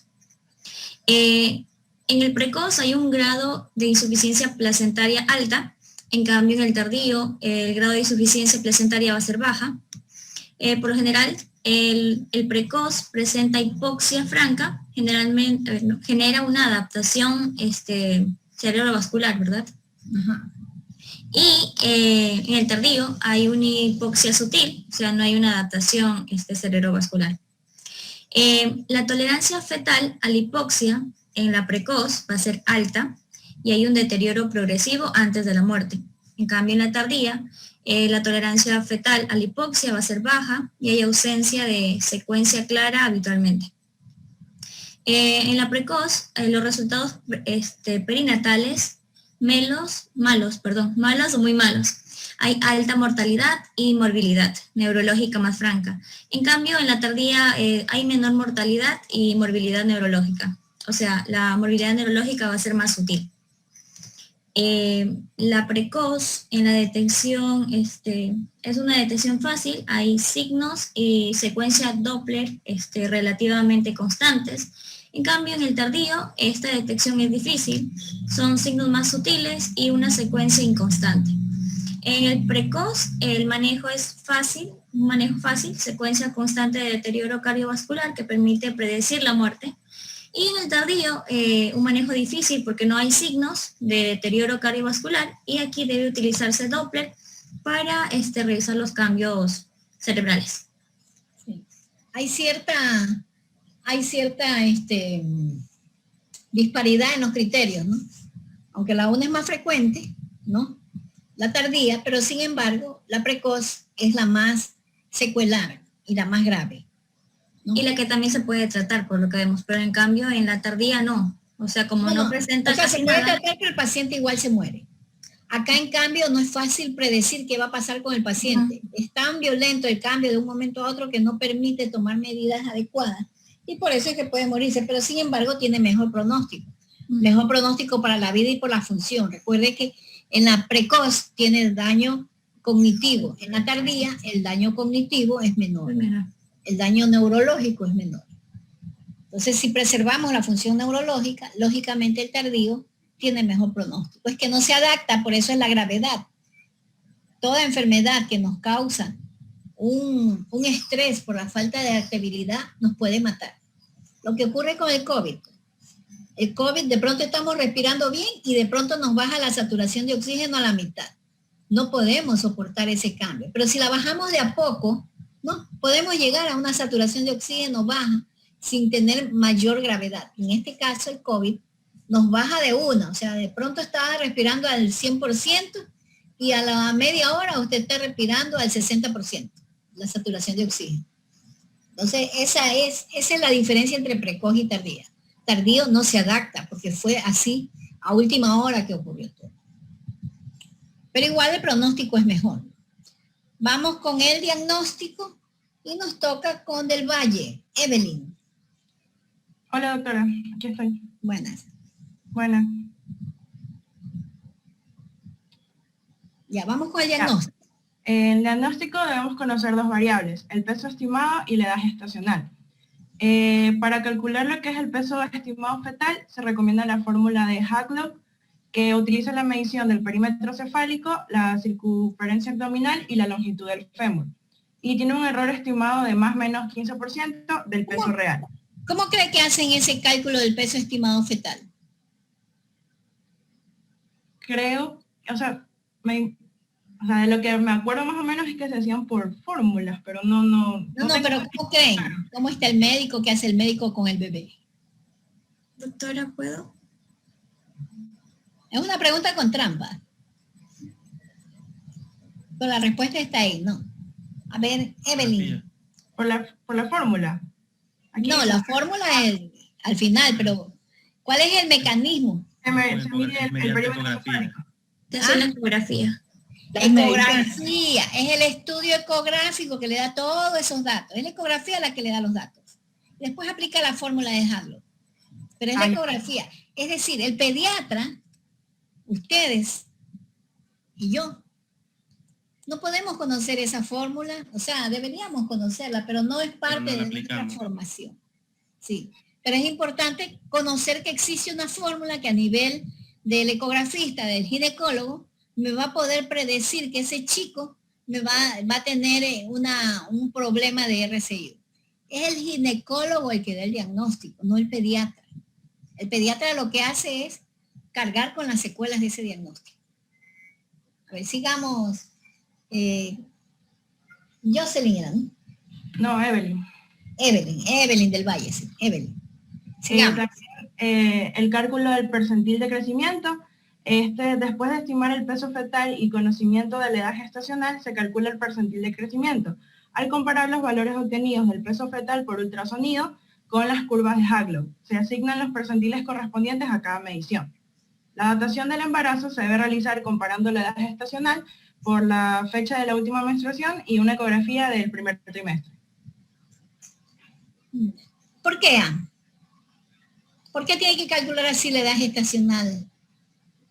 En el precoz hay un grado de insuficiencia placentaria alta, en cambio en el tardío el grado de insuficiencia placentaria va a ser baja. Por lo general, el precoz presenta hipoxia franca, generalmente genera una adaptación cerebrovascular, ¿verdad? Ajá. Y en el tardío hay una hipoxia sutil, o sea, no hay una adaptación cerebrovascular. La tolerancia fetal a la hipoxia en la precoz va a ser alta y hay un deterioro progresivo antes de la muerte. En cambio, en la tardía, la tolerancia fetal a la hipoxia va a ser baja y hay ausencia de secuencia clara habitualmente. En la precoz, los resultados perinatales malos o muy malos. hay alta mortalidad y morbilidad neurológica más franca. En cambio, en la tardía hay menor mortalidad y morbilidad neurológica. O sea, la morbilidad neurológica va a ser más sutil. La precoz en la detección es una detección fácil, hay signos y secuencias Doppler relativamente constantes. En cambio, en el tardío, esta detección es difícil, son signos más sutiles y una secuencia inconstante. En el precoz, el manejo es fácil, un manejo fácil, secuencia constante de deterioro cardiovascular que permite predecir la muerte. Y en el tardío, un manejo difícil porque no hay signos de deterioro cardiovascular y aquí debe utilizarse Doppler para revisar los cambios cerebrales. Sí. Hay cierta disparidad en los criterios, ¿no? Aunque la una es más frecuente, ¿no? La tardía, pero sin embargo, la precoz es la más secuelar y la más grave, ¿no? Y la que también se puede tratar, por lo que vemos, pero en cambio en la tardía no. O sea, como no presenta se casi puede nada. tratar, pero el paciente igual se muere. Acá, en cambio, no es fácil predecir qué va a pasar con el paciente. Es tan violento el cambio de un momento a otro que no permite tomar medidas adecuadas. Y por eso es que puede morirse, pero sin embargo tiene mejor pronóstico. Mejor pronóstico para la vida y por la función. Recuerde que en la precoz tiene el daño cognitivo. En la tardía, el daño cognitivo es menor. El daño neurológico es menor. Entonces, si preservamos la función neurológica, lógicamente el tardío tiene mejor pronóstico. Es que no se adapta, por eso es la gravedad. Toda enfermedad que nos causa un estrés por la falta de adaptabilidad nos puede matar. Lo que ocurre con el COVID. El COVID, de pronto estamos respirando bien y de pronto nos baja la saturación de oxígeno a la mitad. No podemos soportar ese cambio. Pero si la bajamos de a poco, ¿no? Podemos llegar a una saturación de oxígeno baja sin tener mayor gravedad. En este caso, el COVID nos baja de una. O sea, de pronto está respirando al 100% y a la media hora usted está respirando al 60%, la saturación de oxígeno. Entonces, esa es la diferencia entre precoz y tardía. Tardío no se adapta porque fue así a última hora que ocurrió todo. Pero igual el pronóstico es mejor. Vamos con el diagnóstico y nos toca con Del Valle. Evelyn. Hola, doctora. Aquí estoy. Buenas. Buenas. Ya, vamos con el diagnóstico. En el diagnóstico debemos conocer dos variables, el peso estimado y la edad gestacional. Para calcular lo que es el peso estimado fetal, se recomienda la fórmula de Haglund, que utiliza la medición del perímetro cefálico, la circunferencia abdominal y la longitud del fémur. Y tiene un error estimado de más o menos 15% del peso real. ¿Cómo cree que hacen ese cálculo del peso estimado fetal? Creo, de lo que me acuerdo más o menos es que se hacían por fórmulas, pero no, pero ¿cómo creen? ¿Cómo está el médico? ¿Qué hace el médico con el bebé? Doctora, ¿puedo? Es una pregunta con trampa. Pero la respuesta está ahí, ¿no? A ver, Evelyn. Por la fórmula. No, la fórmula es al final, pero ¿cuál es el mecanismo? Se mide el perímetro cefálico. Te hace la ecografía. La ecografía es el estudio ecográfico que le da todos esos datos. Es la ecografía la que le da los datos. Después aplica la fórmula de Haglund. Pero es la ecografía. Es decir, el pediatra, ustedes y yo, no podemos conocer esa fórmula. O sea, deberíamos conocerla, pero no es parte de nuestra formación. Sí, pero es importante conocer que existe una fórmula que a nivel del ecografista, del ginecólogo, me va a poder predecir que ese chico va a tener un problema de RCI. Es el ginecólogo el que da el diagnóstico, no el pediatra. El pediatra lo que hace es cargar con las secuelas de ese diagnóstico. A ver, sigamos. Jocelyn, ¿no? No, Evelyn. Evelyn del Valle, sí. Evelyn. Sigamos. El cálculo del percentil de crecimiento. Después de estimar el peso fetal y conocimiento de la edad gestacional, se calcula el percentil de crecimiento, al comparar los valores obtenidos del peso fetal por ultrasonido con las curvas de Haglund. Se asignan los percentiles correspondientes a cada medición. La datación del embarazo se debe realizar comparando la edad gestacional por la fecha de la última menstruación y una ecografía del primer trimestre. ¿Por qué, Ann? ¿Por qué tiene que calcular así la edad gestacional?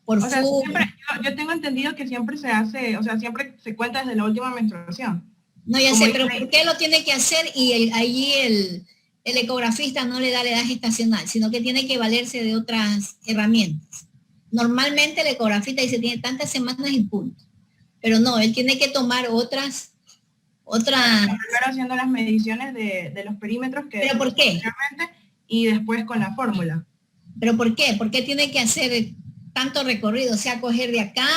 O sea, siempre, yo tengo entendido que siempre se hace, o sea, siempre se cuenta desde la última menstruación. No, ya sé, pero ¿por qué lo tiene que hacer y allí el ecografista no le da la edad gestacional, sino que tiene que valerse de otras herramientas? Normalmente el ecografista dice tiene tantas semanas y punto. Pero no, él tiene que tomar otras. Primero haciendo las mediciones de los perímetros que... ¿Pero por qué? Y después con la fórmula. ¿Pero por qué? ¿Por qué tiene que hacer tanto recorrido? O sea, coger de acá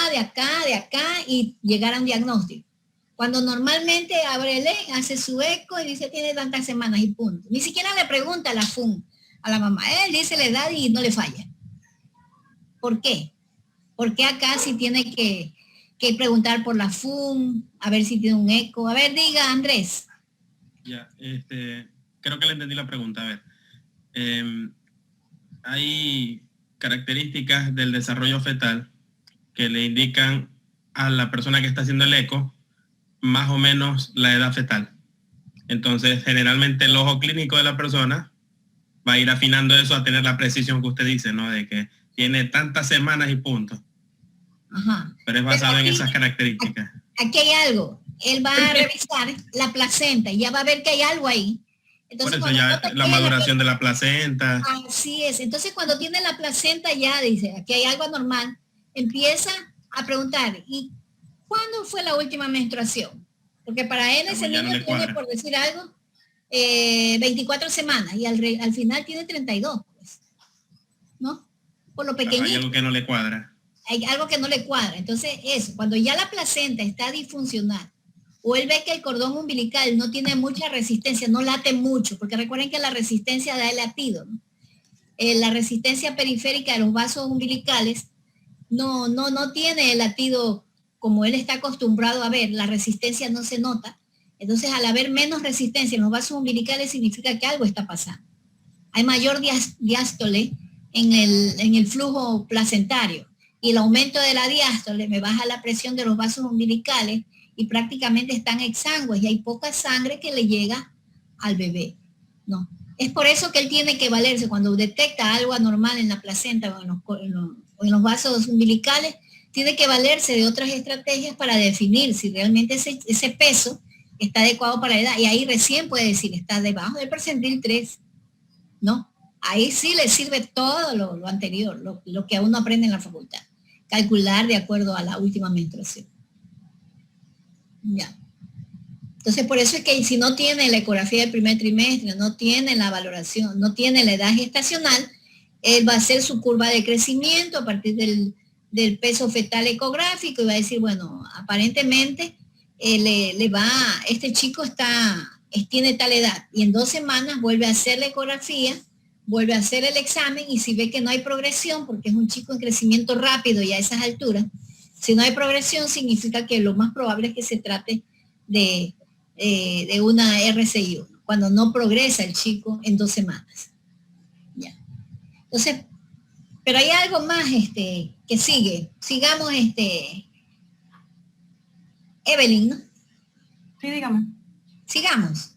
y llegar a un diagnóstico. Cuando normalmente Abrele hace su eco y dice tiene tantas semanas y punto. Ni siquiera le pregunta a la FUN, a la mamá. Él dice la edad y no le falla. ¿Por qué? ¿Por qué acá sí tiene que preguntar por la FUN, a ver si tiene un eco? A ver, diga, Andrés. Ya, creo que le entendí la pregunta. A ver, hay características del desarrollo fetal que le indican a la persona que está haciendo el eco más o menos la edad fetal. Entonces, generalmente el ojo clínico de la persona va a ir afinando eso a tener la precisión que usted dice, ¿no? De que tiene tantas semanas y punto. Ajá. Pero es basado en esas características. Aquí hay algo. Él va a revisar la placenta y ya va a ver que hay algo ahí. Entonces, por eso ya la maduración de la placenta. Así es. Entonces, cuando tiene la placenta ya dice, aquí hay algo anormal, empieza a preguntar, ¿y cuándo fue la última menstruación? Porque para él ese niño tiene, por decir algo, 24 semanas y al final tiene 32, pues. ¿No? Por lo pequeñito. Hay algo que no le cuadra. Hay algo que no le cuadra. Entonces, eso, cuando ya la placenta está disfuncional, o él ve que el cordón umbilical no tiene mucha resistencia, no late mucho, porque recuerden que la resistencia da el latido, ¿no? La resistencia periférica de los vasos umbilicales no tiene el latido como él está acostumbrado a ver, la resistencia no se nota. Entonces, al haber menos resistencia en los vasos umbilicales, significa que algo está pasando. Hay mayor diástole en el flujo placentario, y el aumento de la diástole me baja la presión de los vasos umbilicales y prácticamente están exangües y hay poca sangre que le llega al bebé, ¿no? Es por eso que él tiene que valerse cuando detecta algo anormal en la placenta o en los vasos umbilicales, tiene que valerse de otras estrategias para definir si realmente ese peso está adecuado para la edad, y ahí recién puede decir, está debajo del percentil 3, ¿no? Ahí sí le sirve todo lo anterior, lo que uno aprende en la facultad, calcular de acuerdo a la última menstruación. Ya. Entonces, por eso es que si no tiene la ecografía del primer trimestre, no tiene la valoración, no tiene la edad gestacional, él va a hacer su curva de crecimiento a partir del peso fetal ecográfico y va a decir, bueno, aparentemente este chico tiene tal edad, y en 2 semanas vuelve a hacer la ecografía, vuelve a hacer el examen, y si ve que no hay progresión, porque es un chico en crecimiento rápido y a esas alturas, si no hay progresión, significa que lo más probable es que se trate de una RCI1, cuando no progresa el chico en 2 semanas. Ya. Entonces, pero hay algo más que sigue. Sigamos, Evelyn, ¿no? Sí, dígame. Sigamos.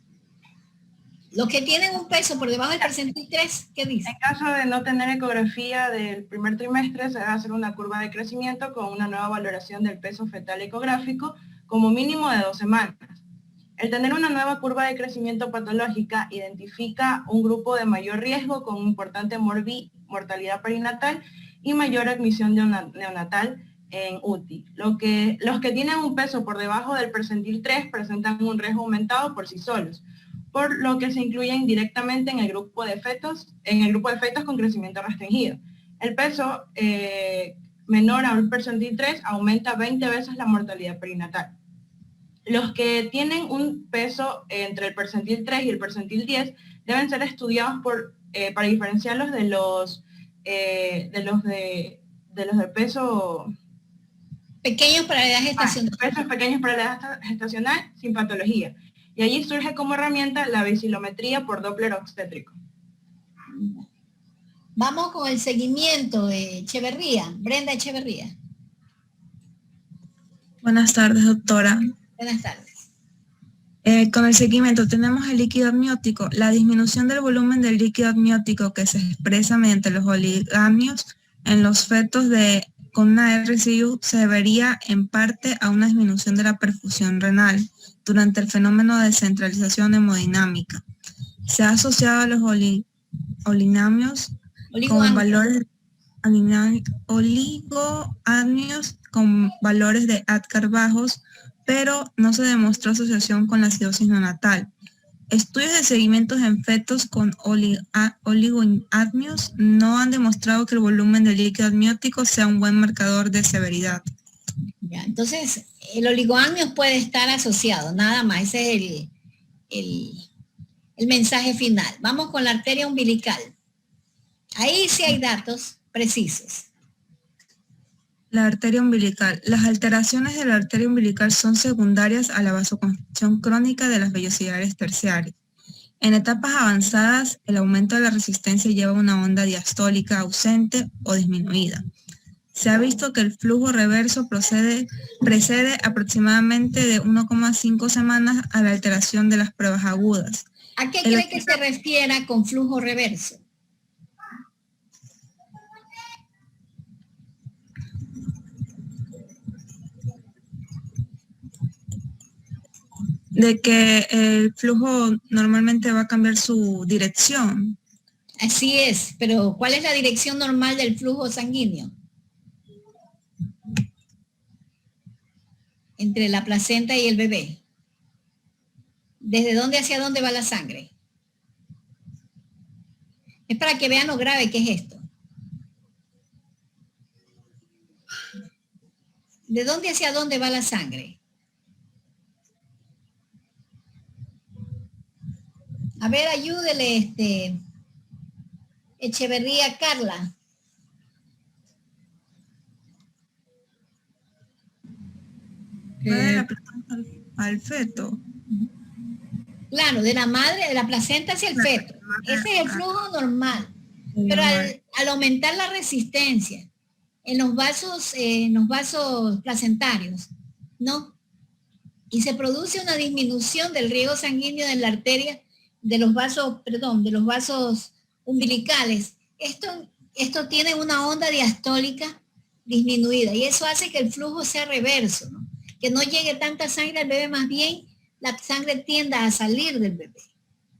Los que tienen un peso por debajo del percentil 3, ¿qué dice? En caso de no tener ecografía del primer trimestre, se va a hacer una curva de crecimiento con una nueva valoración del peso fetal ecográfico como mínimo de 2 semanas. El tener una nueva curva de crecimiento patológica identifica un grupo de mayor riesgo con importante mortalidad perinatal y mayor admisión neonatal en UTI. Los que tienen un peso por debajo del percentil 3 presentan un riesgo aumentado por sí solos, por lo que se incluyen directamente en el grupo de fetos con crecimiento restringido. El peso menor a un percentil 3 aumenta 20 veces la mortalidad perinatal. Los que tienen un peso entre el percentil 3 y el percentil 10 deben ser estudiados para diferenciarlos de los de peso pequeños para la edad gestacional. Pesos pequeños para la edad gestacional sin patología. Y allí surge como herramienta la vesilometría por Doppler obstétrico. Vamos con el seguimiento de Echeverría, Brenda Echeverría. Buenas tardes, doctora. Buenas tardes. Con el seguimiento tenemos el líquido amniótico. La disminución del volumen del líquido amniótico que se expresa mediante los oligamios en los fetos con una RCIU se debería en parte a una disminución de la perfusión renal durante el fenómeno de descentralización hemodinámica. Se ha asociado a los oligamios con valores oligoamnios con valores de Atkar bajos, pero no se demostró asociación con la acidosis neonatal. Estudios de seguimientos en fetos con oligoamnios no han demostrado que el volumen del líquido amniótico sea un buen marcador de severidad. Ya, entonces, el oligoamnios puede estar asociado, nada más. Ese es el mensaje final. Vamos con la arteria umbilical. Ahí sí hay datos precisos. La arteria umbilical. Las alteraciones de la arteria umbilical son secundarias a la vasoconstricción crónica de las vellosidades terciarias. En etapas avanzadas, el aumento de la resistencia lleva a una onda diastólica ausente o disminuida. Se ha visto que el flujo reverso precede aproximadamente de 1,5 semanas a la alteración de las pruebas agudas. ¿A qué cree que se refiera con flujo reverso? De que el flujo normalmente va a cambiar su dirección. Así es, pero ¿cuál es la dirección normal del flujo sanguíneo? Entre la placenta y el bebé. ¿Desde dónde hacia dónde va la sangre? Es para que vean lo grave que es esto. ¿De dónde hacia dónde va la sangre? A ver, ayúdele, Echeverría Carla. De la placenta al feto. Claro, de la madre, de la placenta hacia el feto. Ese es el flujo normal. Pero al aumentar la resistencia en los vasos placentarios, ¿no? Y se produce una disminución del riego sanguíneo en la arteria de los vasos umbilicales. Esto tiene una onda diastólica disminuida y eso hace que el flujo sea reverso, ¿no? Que no llegue tanta sangre al bebé, más bien la sangre tienda a salir del bebé.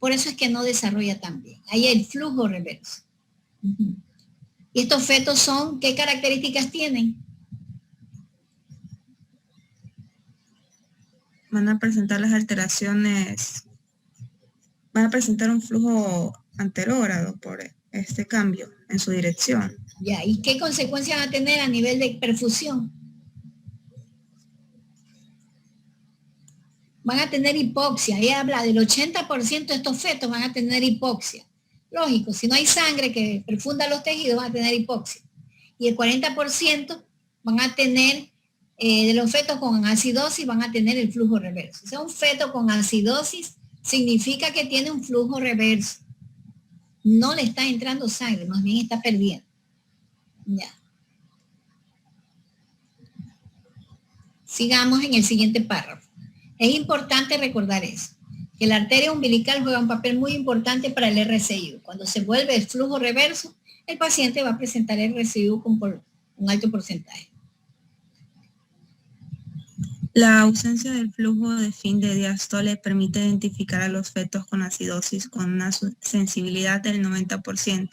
Por eso es que no desarrolla tan bien. Ahí hay el flujo reverso. Y estos fetos ¿qué características tienen? Van a presentar las alteraciones, van a presentar un flujo anterógrado por este cambio en su dirección. Ya, ¿y qué consecuencias van a tener a nivel de perfusión? Van a tener hipoxia. Ella habla del 80% de estos fetos van a tener hipoxia. Lógico, si no hay sangre que perfunda los tejidos, van a tener hipoxia. Y el 40% van a tener, de los fetos con acidosis, van a tener el flujo reverso. O sea, un feto con acidosis significa que tiene un flujo reverso. No le está entrando sangre, más bien está perdiendo. Ya. Sigamos en el siguiente párrafo. Es importante recordar eso, que la arteria umbilical juega un papel muy importante para el RCIU. Cuando se vuelve el flujo reverso, el paciente va a presentar RCIU con un alto porcentaje. La ausencia del flujo de fin de diástole permite identificar a los fetos con acidosis con una sensibilidad del 90%,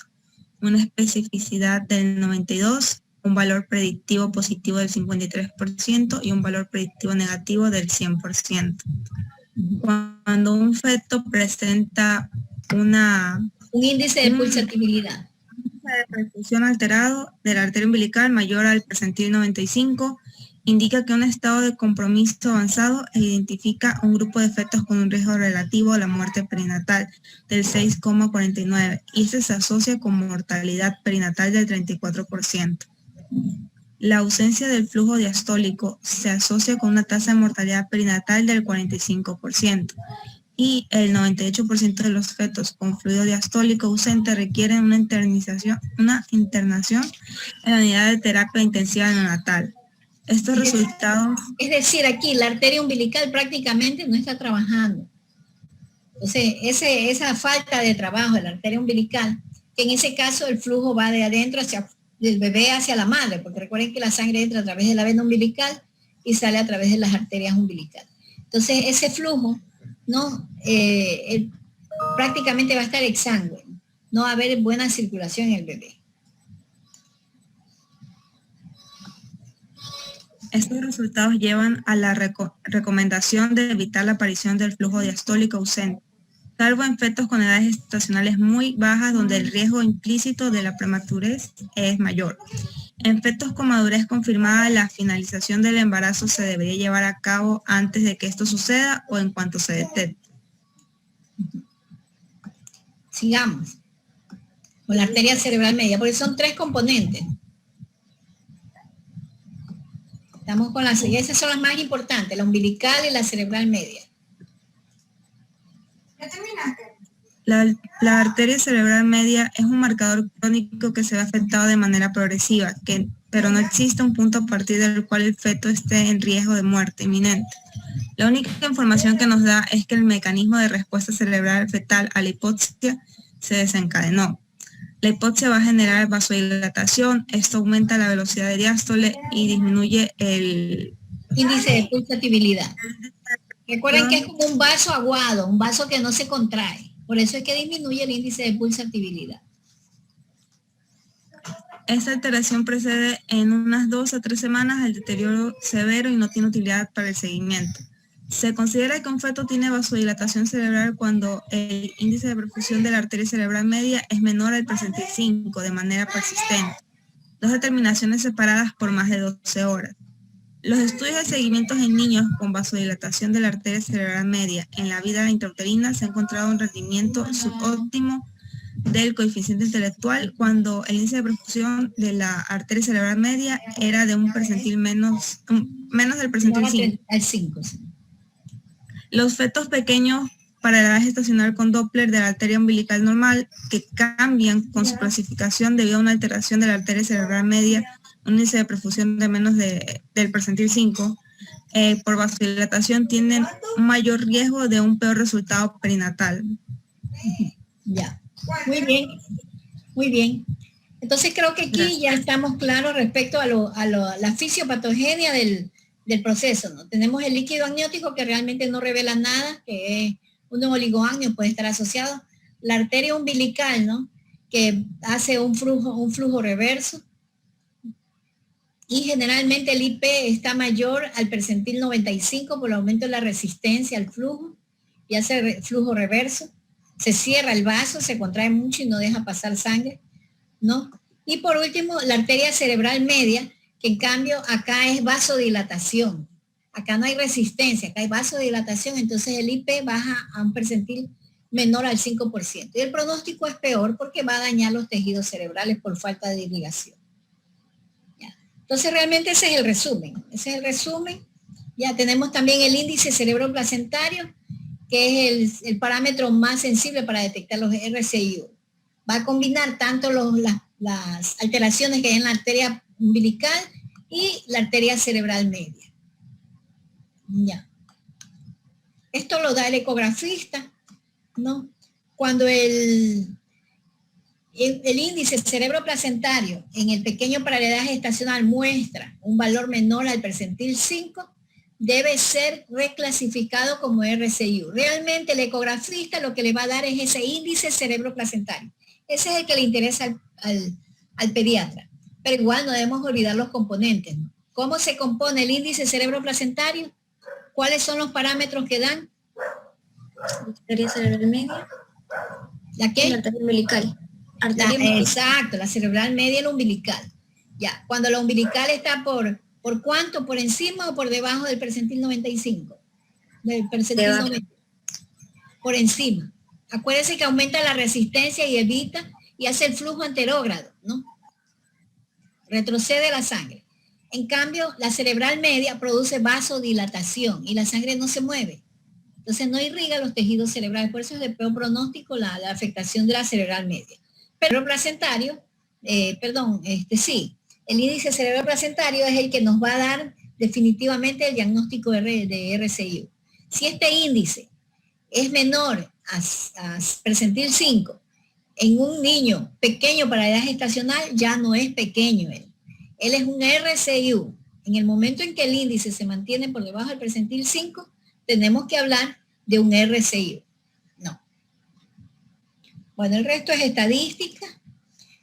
una especificidad del 92%, un valor predictivo positivo del 53% y un valor predictivo negativo del 100%. Cuando un feto presenta un índice de pulsatividad, de perfusión alterado de la arteria umbilical mayor al percentil 95, indica que un estado de compromiso avanzado e identifica un grupo de fetos con un riesgo relativo a la muerte perinatal del 6,49 y este se asocia con mortalidad perinatal del 34%. La ausencia del flujo diastólico se asocia con una tasa de mortalidad perinatal del 45% y el 98% de los fetos con fluido diastólico ausente requieren una internación en la unidad de terapia intensiva neonatal. Estos resultados... Es decir, aquí la arteria umbilical prácticamente no está trabajando. Entonces, esa falta de trabajo de la arteria umbilical, que en ese caso el flujo va de adentro del bebé hacia la madre, porque recuerden que la sangre entra a través de la vena umbilical y sale a través de las arterias umbilicales. Entonces, ese flujo, ¿no? Prácticamente va a estar exangüe, no va a haber buena circulación en el bebé. Estos resultados llevan a la recomendación de evitar la aparición del flujo diastólico ausente, salvo en fetos con edades gestacionales muy bajas donde el riesgo implícito de la prematurez es mayor. En fetos con madurez confirmada, la finalización del embarazo se debería llevar a cabo antes de que esto suceda o en cuanto se detecte. Sigamos con la arteria cerebral media, porque son 3 componentes. Estamos con esas son las más importantes, la umbilical y la cerebral media. ¿Ya terminaste? La arteria cerebral media es un marcador crónico que se ve afectado de manera progresiva, pero no existe un punto a partir del cual el feto esté en riesgo de muerte inminente. La única información que nos da es que el mecanismo de respuesta cerebral fetal a la hipoxia se desencadenó. La hipoxia va a generar vasodilatación, esto aumenta la velocidad de diástole y disminuye el índice de pulsatividad. Recuerden que es como un vaso aguado, un vaso que no se contrae. Por eso es que disminuye el índice de pulsatividad. Esta alteración precede en unas 2 a 3 semanas el deterioro severo y no tiene utilidad para el seguimiento. Se considera que un feto tiene vasodilatación cerebral cuando el índice de perfusión de la arteria cerebral media es menor al percentil 5 de manera persistente. 2 determinaciones separadas por más de 12 horas. Los estudios de seguimientos en niños con vasodilatación de la arteria cerebral media en la vida intrauterina se ha encontrado un rendimiento subóptimo del coeficiente intelectual cuando el índice de perfusión de la arteria cerebral media era de un percentil menos del percentil 5. Al 5, sí. Los fetos pequeños para la edad gestacional con Doppler de la arteria umbilical normal que cambian con su clasificación debido a una alteración de la arteria cerebral media, un índice de perfusión de menos del percentil 5, por vasodilatación tienen un mayor riesgo de un peor resultado perinatal. Ya, muy bien, muy bien. Entonces creo que aquí ya estamos claros respecto a la fisiopatogenia del proceso, ¿no? Tenemos el líquido amniótico que realmente no revela nada, que es un oligoamnio, puede estar asociado. La arteria umbilical, ¿no? Que hace un flujo reverso. Y generalmente el IP está mayor al percentil 95 por el aumento de la resistencia al flujo y hace flujo reverso. Se cierra el vaso, se contrae mucho y no deja pasar sangre, ¿no? Y por último, la arteria cerebral media, que en cambio acá es vasodilatación. Acá no hay resistencia, acá hay vasodilatación, entonces el IP baja a un percentil menor al 5%. Y el pronóstico es peor porque va a dañar los tejidos cerebrales por falta de irrigación. ¿Ya? Entonces realmente ese es el resumen. Ya tenemos también el índice cerebroplacentario, que es el parámetro más sensible para detectar los RCIO. Va a combinar tanto las alteraciones que hay en la arteria umbilical y la arteria cerebral media. Ya. Esto lo da el ecografista, ¿no? Cuando el índice cerebroplacentario en el pequeño para la edad gestacional muestra un valor menor al percentil 5, debe ser reclasificado como RCIU. Realmente el ecografista lo que le va a dar es ese índice cerebroplacentario. Ese es el que le interesa al pediatra. Pero igual no debemos olvidar los componentes, ¿no? ¿Cómo se compone el índice cerebroplacentario? ¿Cuáles son los parámetros que dan? La arteria cerebral media. ¿La qué? La arteria umbilical. Exacto, la cerebral media y la umbilical. Ya, cuando la umbilical está ¿por cuánto? ¿Por encima o por debajo del percentil 95? Del percentil 90. Por encima. Acuérdense que aumenta la resistencia y evita y hace el flujo anterógrado, ¿no? Retrocede la sangre. En cambio, la cerebral media produce vasodilatación y la sangre no se mueve. Entonces no irriga los tejidos cerebrales. Por eso es de peor pronóstico la afectación de la cerebral media. Pero placentario, sí, El índice cerebroplacentario es el que nos va a dar definitivamente el diagnóstico de RCIU. Si este índice es menor a percentil 5 en un niño pequeño para edad gestacional, ya no es pequeño él. Él es un RCIU. En el momento en que el índice se mantiene por debajo del percentil 5, tenemos que hablar de un RCIU. No. Bueno, el resto es estadística.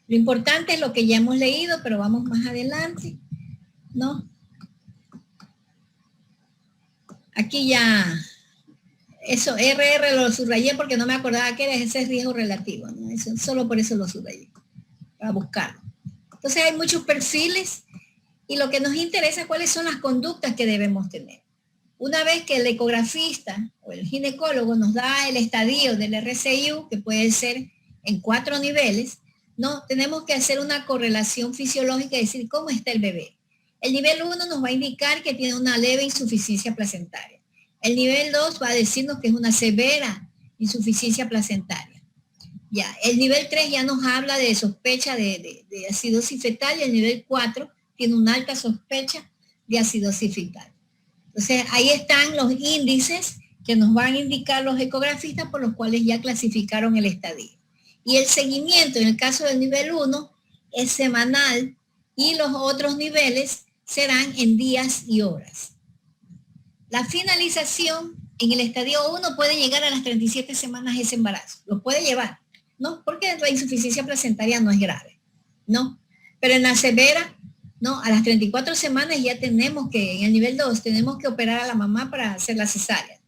Lo importante es lo que ya hemos leído, pero vamos más adelante, ¿no? Aquí ya, eso, RR lo subrayé porque no me acordaba que era ese riesgo relativo, ¿no? Eso, solo por eso lo subrayé, para buscarlo. Entonces hay muchos perfiles y lo que nos interesa es cuáles son las conductas que debemos tener. Una vez que el ecografista o el ginecólogo nos da el estadio del RCIU, que puede ser en 4 niveles, no, tenemos que hacer una correlación fisiológica y decir cómo está el bebé. El nivel 1 nos va a indicar que tiene una leve insuficiencia placentaria. El nivel 2 va a decirnos que es una severa insuficiencia placentaria. Ya, el nivel 3 ya nos habla de sospecha de acidosis fetal y el nivel 4 tiene una alta sospecha de acidosis fetal. Entonces, ahí están los índices que nos van a indicar los ecografistas por los cuales ya clasificaron el estadio. Y el seguimiento, en el caso del nivel 1, es semanal y los otros niveles serán en días y horas. La finalización en el estadio 1 puede llegar a las 37 semanas ese embarazo. Lo puede llevar, ¿no? Porque la insuficiencia placentaria no es grave, ¿no? Pero en la severa, ¿no? A las 34 semanas ya tenemos que, en el nivel 2, tenemos que operar a la mamá para hacer la cesárea.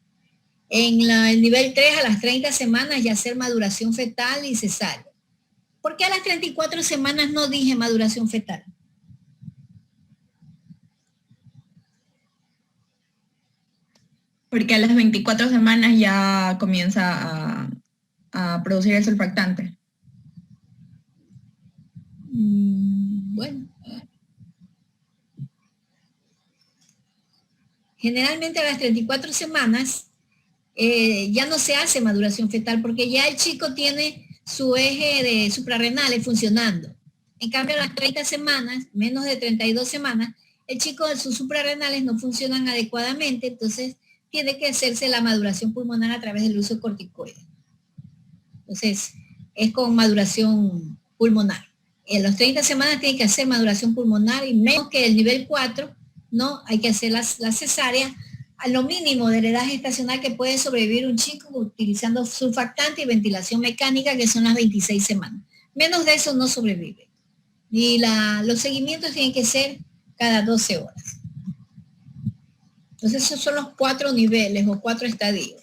En el nivel 3, a las 30 semanas ya hacer maduración fetal y cesárea. ¿Por qué a las 34 semanas no dije maduración fetal? Porque a las 24 semanas ya comienza a producir el surfactante. Bueno. Generalmente a las 34 semanas ya no se hace maduración fetal porque ya el chico tiene su eje de suprarrenales funcionando. En cambio, a las 30 semanas, menos de 32 semanas, el chico de sus suprarrenales no funcionan adecuadamente, entonces tiene que hacerse la maduración pulmonar a través del uso de corticoides. Entonces, es con maduración pulmonar. En las 30 semanas tiene que hacer maduración pulmonar y menos que el nivel 4, ¿no? Hay que hacer la cesárea a lo mínimo de la edad gestacional que puede sobrevivir un chico utilizando surfactante y ventilación mecánica, que son las 26 semanas. Menos de eso no sobrevive. Y los seguimientos tienen que ser cada 12 horas. Entonces esos son los 4 niveles o 4 estadios.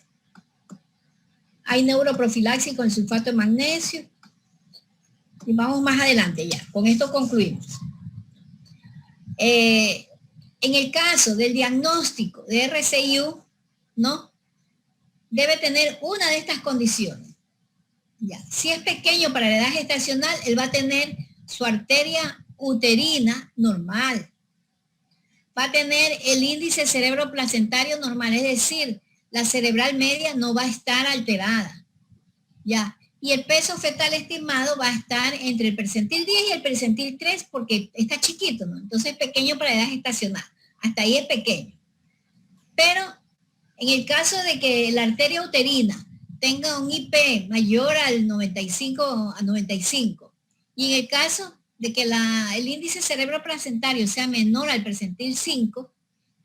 Hay neuroprofilaxis con el sulfato de magnesio. Y vamos más adelante ya. Con esto concluimos. En el caso del diagnóstico de RCIU, ¿no? Debe tener una de estas condiciones. Ya. Si es pequeño para la edad gestacional, él va a tener su arteria uterina normal. Va a tener el índice cerebroplacentario normal, es decir, la cerebral media no va a estar alterada. Ya. Y el peso fetal estimado va a estar entre el percentil 10 y el percentil 3 porque está chiquito, ¿no? Entonces es pequeño para edad gestacional. Hasta ahí es pequeño. Pero en el caso de que la arteria uterina tenga un IP mayor al 95 a 95 y en el caso de que el índice cerebroplacentario sea menor al percentil 5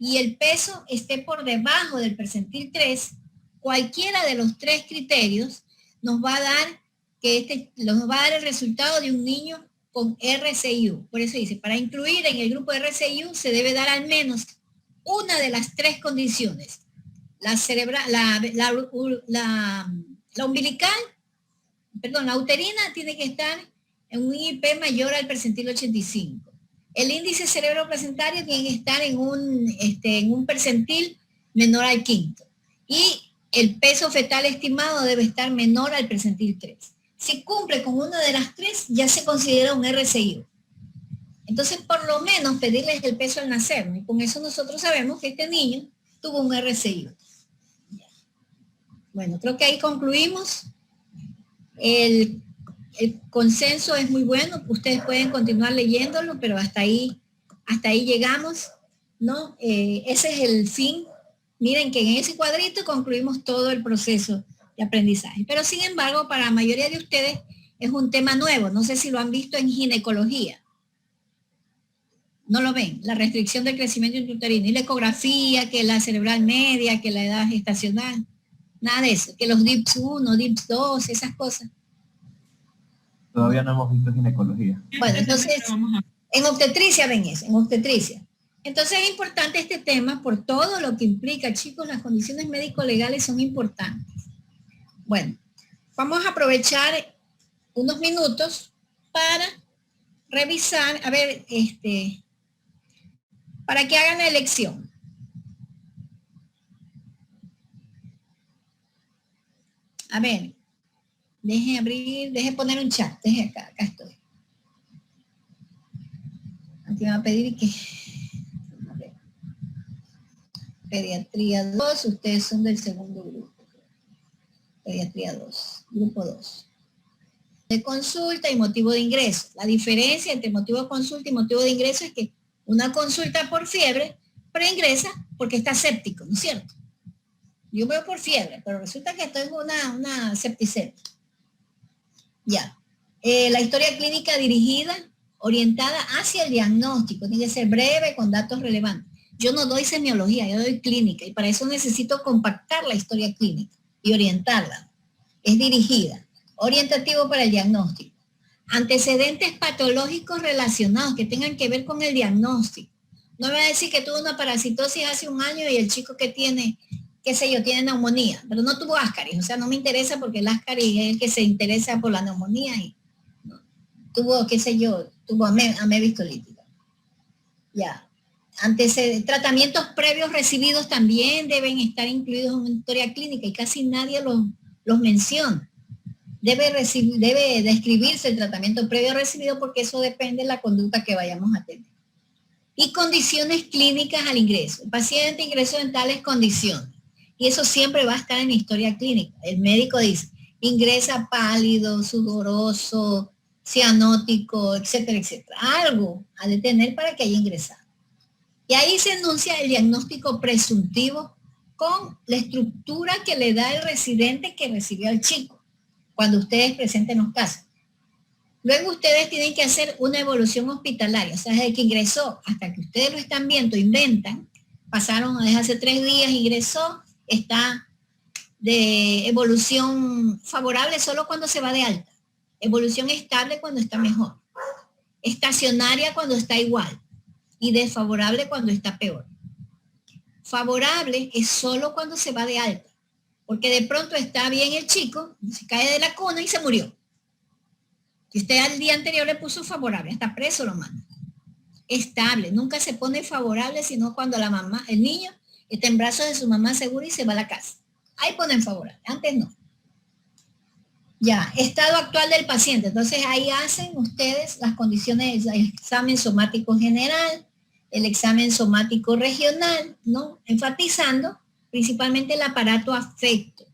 y el peso esté por debajo del percentil 3, cualquiera de los 3 criterios nos va a dar el resultado de un niño con RCIU. Por eso dice, para incluir en el grupo de RCIU se debe dar al menos una de las 3 condiciones. La umbilical, perdón, la uterina tiene que estar en un IP mayor al percentil 85. El índice cerebroplacentario tiene que estar en un percentil menor al 5. Y el peso fetal estimado debe estar menor al percentil 3. Si cumple con una de las 3, ya se considera un RCIU. Entonces, por lo menos, pedirles el peso al nacer, ¿no? Y con eso nosotros sabemos que este niño tuvo un RCIU. Bueno, creo que ahí concluimos. El el consenso es muy bueno, ustedes pueden continuar leyéndolo, pero hasta ahí llegamos, ¿no? Ese es el fin. Miren que en ese cuadrito concluimos todo el proceso de aprendizaje. Pero sin embargo, para la mayoría de ustedes es un tema nuevo. No sé si lo han visto en ginecología. No lo ven, la restricción del crecimiento intrauterino, y la ecografía, que la cerebral media, que la edad gestacional, nada de eso, que los DIPS 1, DIPS 2, esas cosas. Todavía no hemos visto ginecología. Bueno, entonces, en obstetricia ven eso, en obstetricia. Entonces es importante este tema por todo lo que implica, chicos, las condiciones médico-legales son importantes. Bueno, vamos a aprovechar unos minutos para revisar, a ver, para que hagan la elección. A ver, deje poner un chat, deje acá estoy. Aquí me va a pedir que... A ver. Pediatría 2, ustedes son del segundo grupo. Pediatría 2, grupo 2. De consulta y motivo de ingreso. La diferencia entre motivo de consulta y motivo de ingreso es que una consulta por fiebre, pero ingresa porque está séptico, ¿no es cierto? Yo veo por fiebre, pero resulta que esto es una septicemia. Ya. La historia clínica dirigida, orientada hacia el diagnóstico, tiene que ser breve, con datos relevantes. Yo no doy semiología, yo doy clínica, y para eso necesito compactar la historia clínica y orientarla. Es dirigida. Orientativo para el diagnóstico. Antecedentes patológicos relacionados que tengan que ver con el diagnóstico. No me va a decir que tuvo una parasitosis hace un año y el chico que tiene, qué sé yo, tiene neumonía, pero no tuvo Ascaris. O sea, no me interesa porque el Ascaris es el que se interesa por la neumonía y ¿no? Tuvo, qué sé yo, tuvo amebis colítica. Ya. Tratamientos previos recibidos también deben estar incluidos en una historia clínica y casi nadie los menciona. Debe describirse el tratamiento previo recibido porque eso depende de la conducta que vayamos a tener. Y condiciones clínicas al ingreso. El paciente ingresó en tales condiciones. Y eso siempre va a estar en la historia clínica. El médico dice, ingresa pálido, sudoroso, cianótico, etcétera, etcétera. Algo ha de tener para que haya ingresado. Y ahí se enuncia el diagnóstico presuntivo con la estructura que le da el residente que recibió al chico cuando ustedes presenten los casos. Luego ustedes tienen que hacer una evolución hospitalaria, o sea, desde que ingresó hasta que ustedes lo están viendo, inventan, pasaron desde hace 3 días, ingresó, está de evolución favorable solo cuando se va de alta, evolución estable cuando está mejor, estacionaria cuando está igual y desfavorable cuando está peor. Favorable es solo cuando se va de alta, porque de pronto está bien el chico, se cae de la cuna y se murió. Si usted al día anterior le puso favorable, hasta preso lo manda. Estable, nunca se pone favorable, sino cuando la mamá, el niño, está en brazos de su mamá segura y se va a la casa. Ahí ponen favorable, antes no. Ya, estado actual del paciente. Entonces ahí hacen ustedes las condiciones del examen somático general, el examen somático regional, ¿no? Enfatizando principalmente el aparato afecto.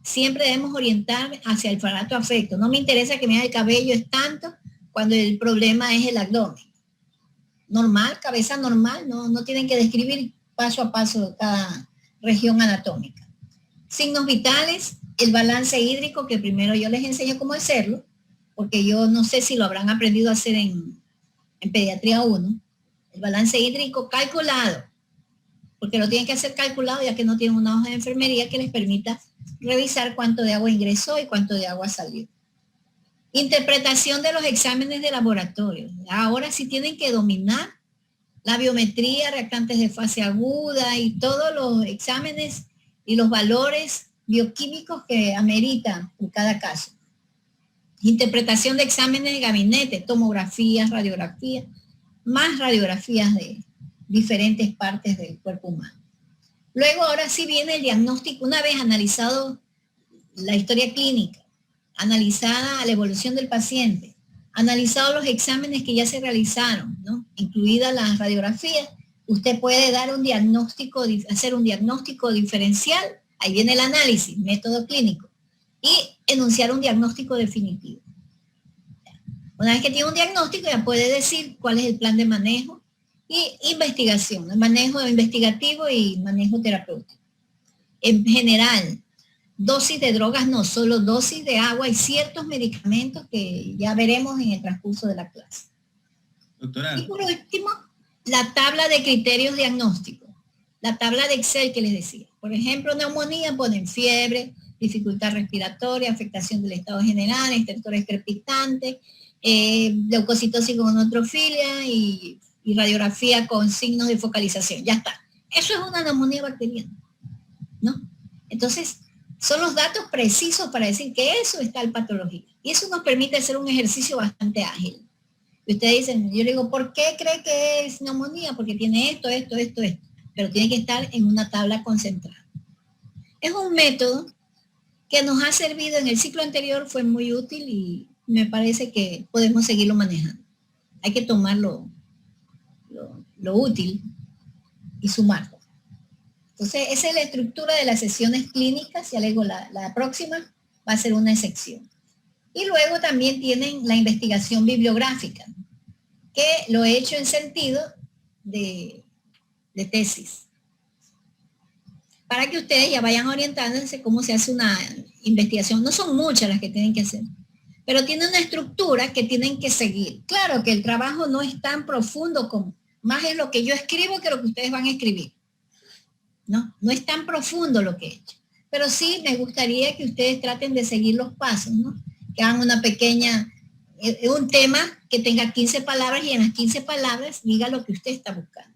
Siempre debemos orientar hacia el aparato afecto. No me interesa que me haga el cabello es tanto cuando el problema es el abdomen. Normal, cabeza normal, no tienen que describir paso a paso cada región anatómica. Signos vitales, el balance hídrico, que primero yo les enseño cómo hacerlo, porque yo no sé si lo habrán aprendido a hacer en pediatría 1. El balance hídrico calculado, porque lo tienen que hacer calculado ya que no tienen una hoja de enfermería que les permita revisar cuánto de agua ingresó y cuánto de agua salió. Interpretación de los exámenes de laboratorio. Ahora sí tienen que dominar la biometría, reactantes de fase aguda y todos los exámenes y los valores bioquímicos que ameritan en cada caso. Interpretación de exámenes de gabinete, tomografías, radiografías, más radiografías de diferentes partes del cuerpo humano. Luego, ahora sí viene el diagnóstico, una vez analizado la historia clínica, analizada la evolución del paciente, analizado los exámenes que ya se realizaron, ¿no? Incluidas las radiografías, usted puede dar un diagnóstico, hacer un diagnóstico diferencial, ahí viene el análisis, método clínico, y enunciar un diagnóstico definitivo. Una vez que tiene un diagnóstico, ya puede decir cuál es el plan de manejo y investigación, el manejo investigativo y manejo terapéutico. En general, dosis de drogas no, solo dosis de agua y ciertos medicamentos que ya veremos en el transcurso de la clase. Doctora. Y por último, la tabla de criterios diagnósticos, la tabla de Excel que les decía. Por ejemplo, neumonía ponen fiebre, dificultad respiratoria, afectación del estado general, estertores crepitantes, leucocitosis con neutrofilia y radiografía con signos de focalización. Ya está. Eso es una neumonía bacteriana, ¿no? Entonces, son los datos precisos para decir que eso está en patología. Y eso nos permite hacer un ejercicio bastante ágil. Y ustedes dicen, yo le digo, ¿por qué cree que es neumonía? Porque tiene esto, esto, esto, esto. Pero tiene que estar en una tabla concentrada. Es un método que nos ha servido en el ciclo anterior, fue muy útil y me parece que podemos seguirlo manejando. Hay que tomar lo útil y sumarlo. Entonces, esa es la estructura de las sesiones clínicas. Ya luego la próxima va a ser una sección. Y luego también tienen la investigación bibliográfica, que lo he hecho en sentido de tesis. Para que ustedes ya vayan orientándose cómo se hace una investigación. No son muchas las que tienen que hacer, pero tiene una estructura que tienen que seguir. Claro que el trabajo no es tan profundo como, más es lo que yo escribo que lo que ustedes van a escribir. No es tan profundo lo que he hecho. Pero sí me gustaría que ustedes traten de seguir los pasos, ¿no? Que hagan una pequeña, un tema que tenga 15 palabras y en las 15 palabras diga lo que usted está buscando.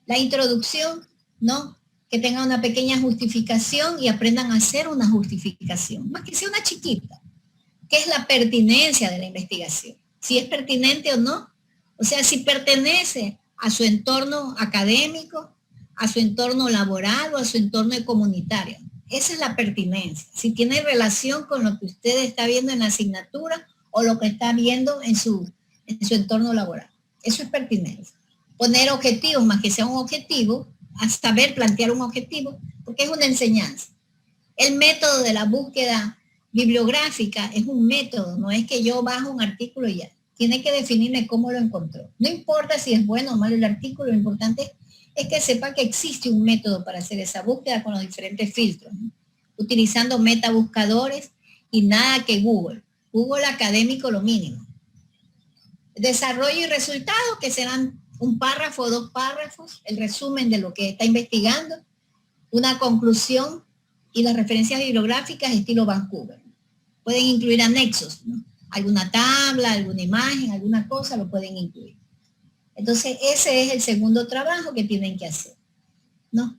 La introducción, ¿no? Que tenga una pequeña justificación y aprendan a hacer una justificación, más que sea una chiquita. ¿Qué es la pertinencia de la investigación? Si es pertinente o no. O sea, si pertenece a su entorno académico, a su entorno laboral o a su entorno comunitario. Esa es la pertinencia. Si tiene relación con lo que usted está viendo en la asignatura o lo que está viendo en su entorno laboral. Eso es pertinencia. Poner objetivos, más que sea un objetivo, a saber plantear un objetivo, porque es una enseñanza. El método de la búsqueda bibliográfica es un método, no es que yo bajo un artículo y ya. Tiene que definirme cómo lo encontró. No importa si es bueno o malo el artículo, lo importante es que sepa que existe un método para hacer esa búsqueda con los diferentes filtros, ¿no? Utilizando metabuscadores y nada que Google. Google académico lo mínimo. Desarrollo y resultados, que serán un párrafo o 2 párrafos, el resumen de lo que está investigando, una conclusión y las referencias bibliográficas estilo Vancouver. Pueden incluir anexos, ¿no? Alguna tabla, alguna imagen, alguna cosa lo pueden incluir. Entonces, ese es el segundo trabajo que tienen que hacer, ¿no?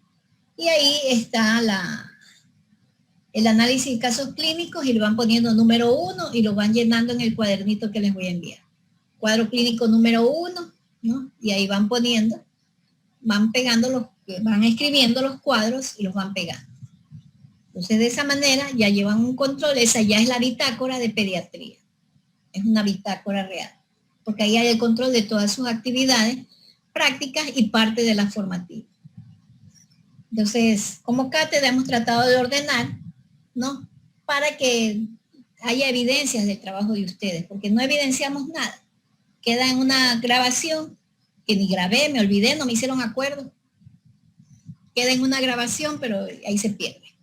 Y ahí está el análisis de casos clínicos y lo van poniendo número 1 y lo van llenando en el cuadernito que les voy a enviar. Cuadro clínico número 1, ¿no? Y ahí van poniendo, van escribiendo los cuadros y los van pegando. Entonces, de esa manera ya llevan un control. Esa ya es la bitácora de pediatría. Es una bitácora real, porque ahí hay el control de todas sus actividades prácticas y parte de la formativa. Entonces, como cátedra hemos tratado de ordenar, ¿no? Para que haya evidencias del trabajo de ustedes, porque no evidenciamos nada. Queda en una grabación, que ni grabé, me olvidé, no me hicieron acuerdo. Queda en una grabación, pero ahí se pierde.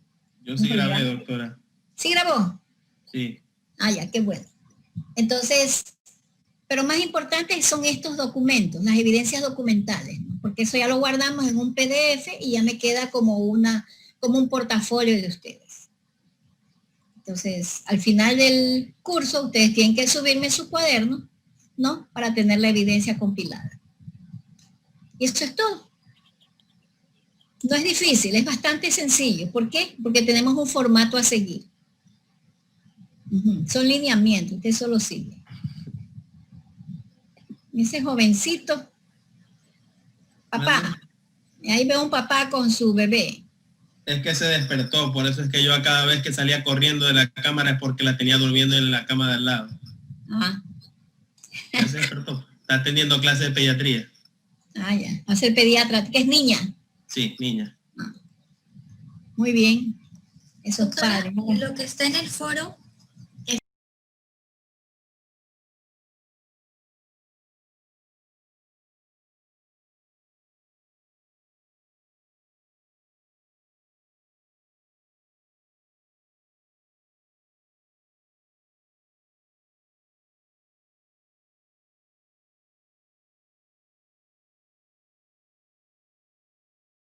Yo sí grabé, doctora. ¿Sí grabó? Sí. Ah, ya, qué bueno. Entonces, pero más importante son estos documentos, las evidencias documentales, ¿no? Porque eso ya lo guardamos en un PDF y ya me queda como un portafolio de ustedes. Entonces, al final del curso, ustedes tienen que subirme su cuaderno, ¿no? Para tener la evidencia compilada. Y eso es todo. No es difícil, es bastante sencillo. ¿Por qué? Porque tenemos un formato a seguir. Son lineamientos, usted solo sigue. Ese jovencito, papá, ahí veo un papá con su bebé. Es que se despertó, por eso es que yo a cada vez que salía corriendo de la cámara es porque la tenía durmiendo en la cama de al lado. Ah. Ya se despertó. Está teniendo clase de pediatría. Ah, ya. Va a ser pediatra, que es niña. Sí, niña. Muy bien. Eso es Doctora, padre. lo que está en el foro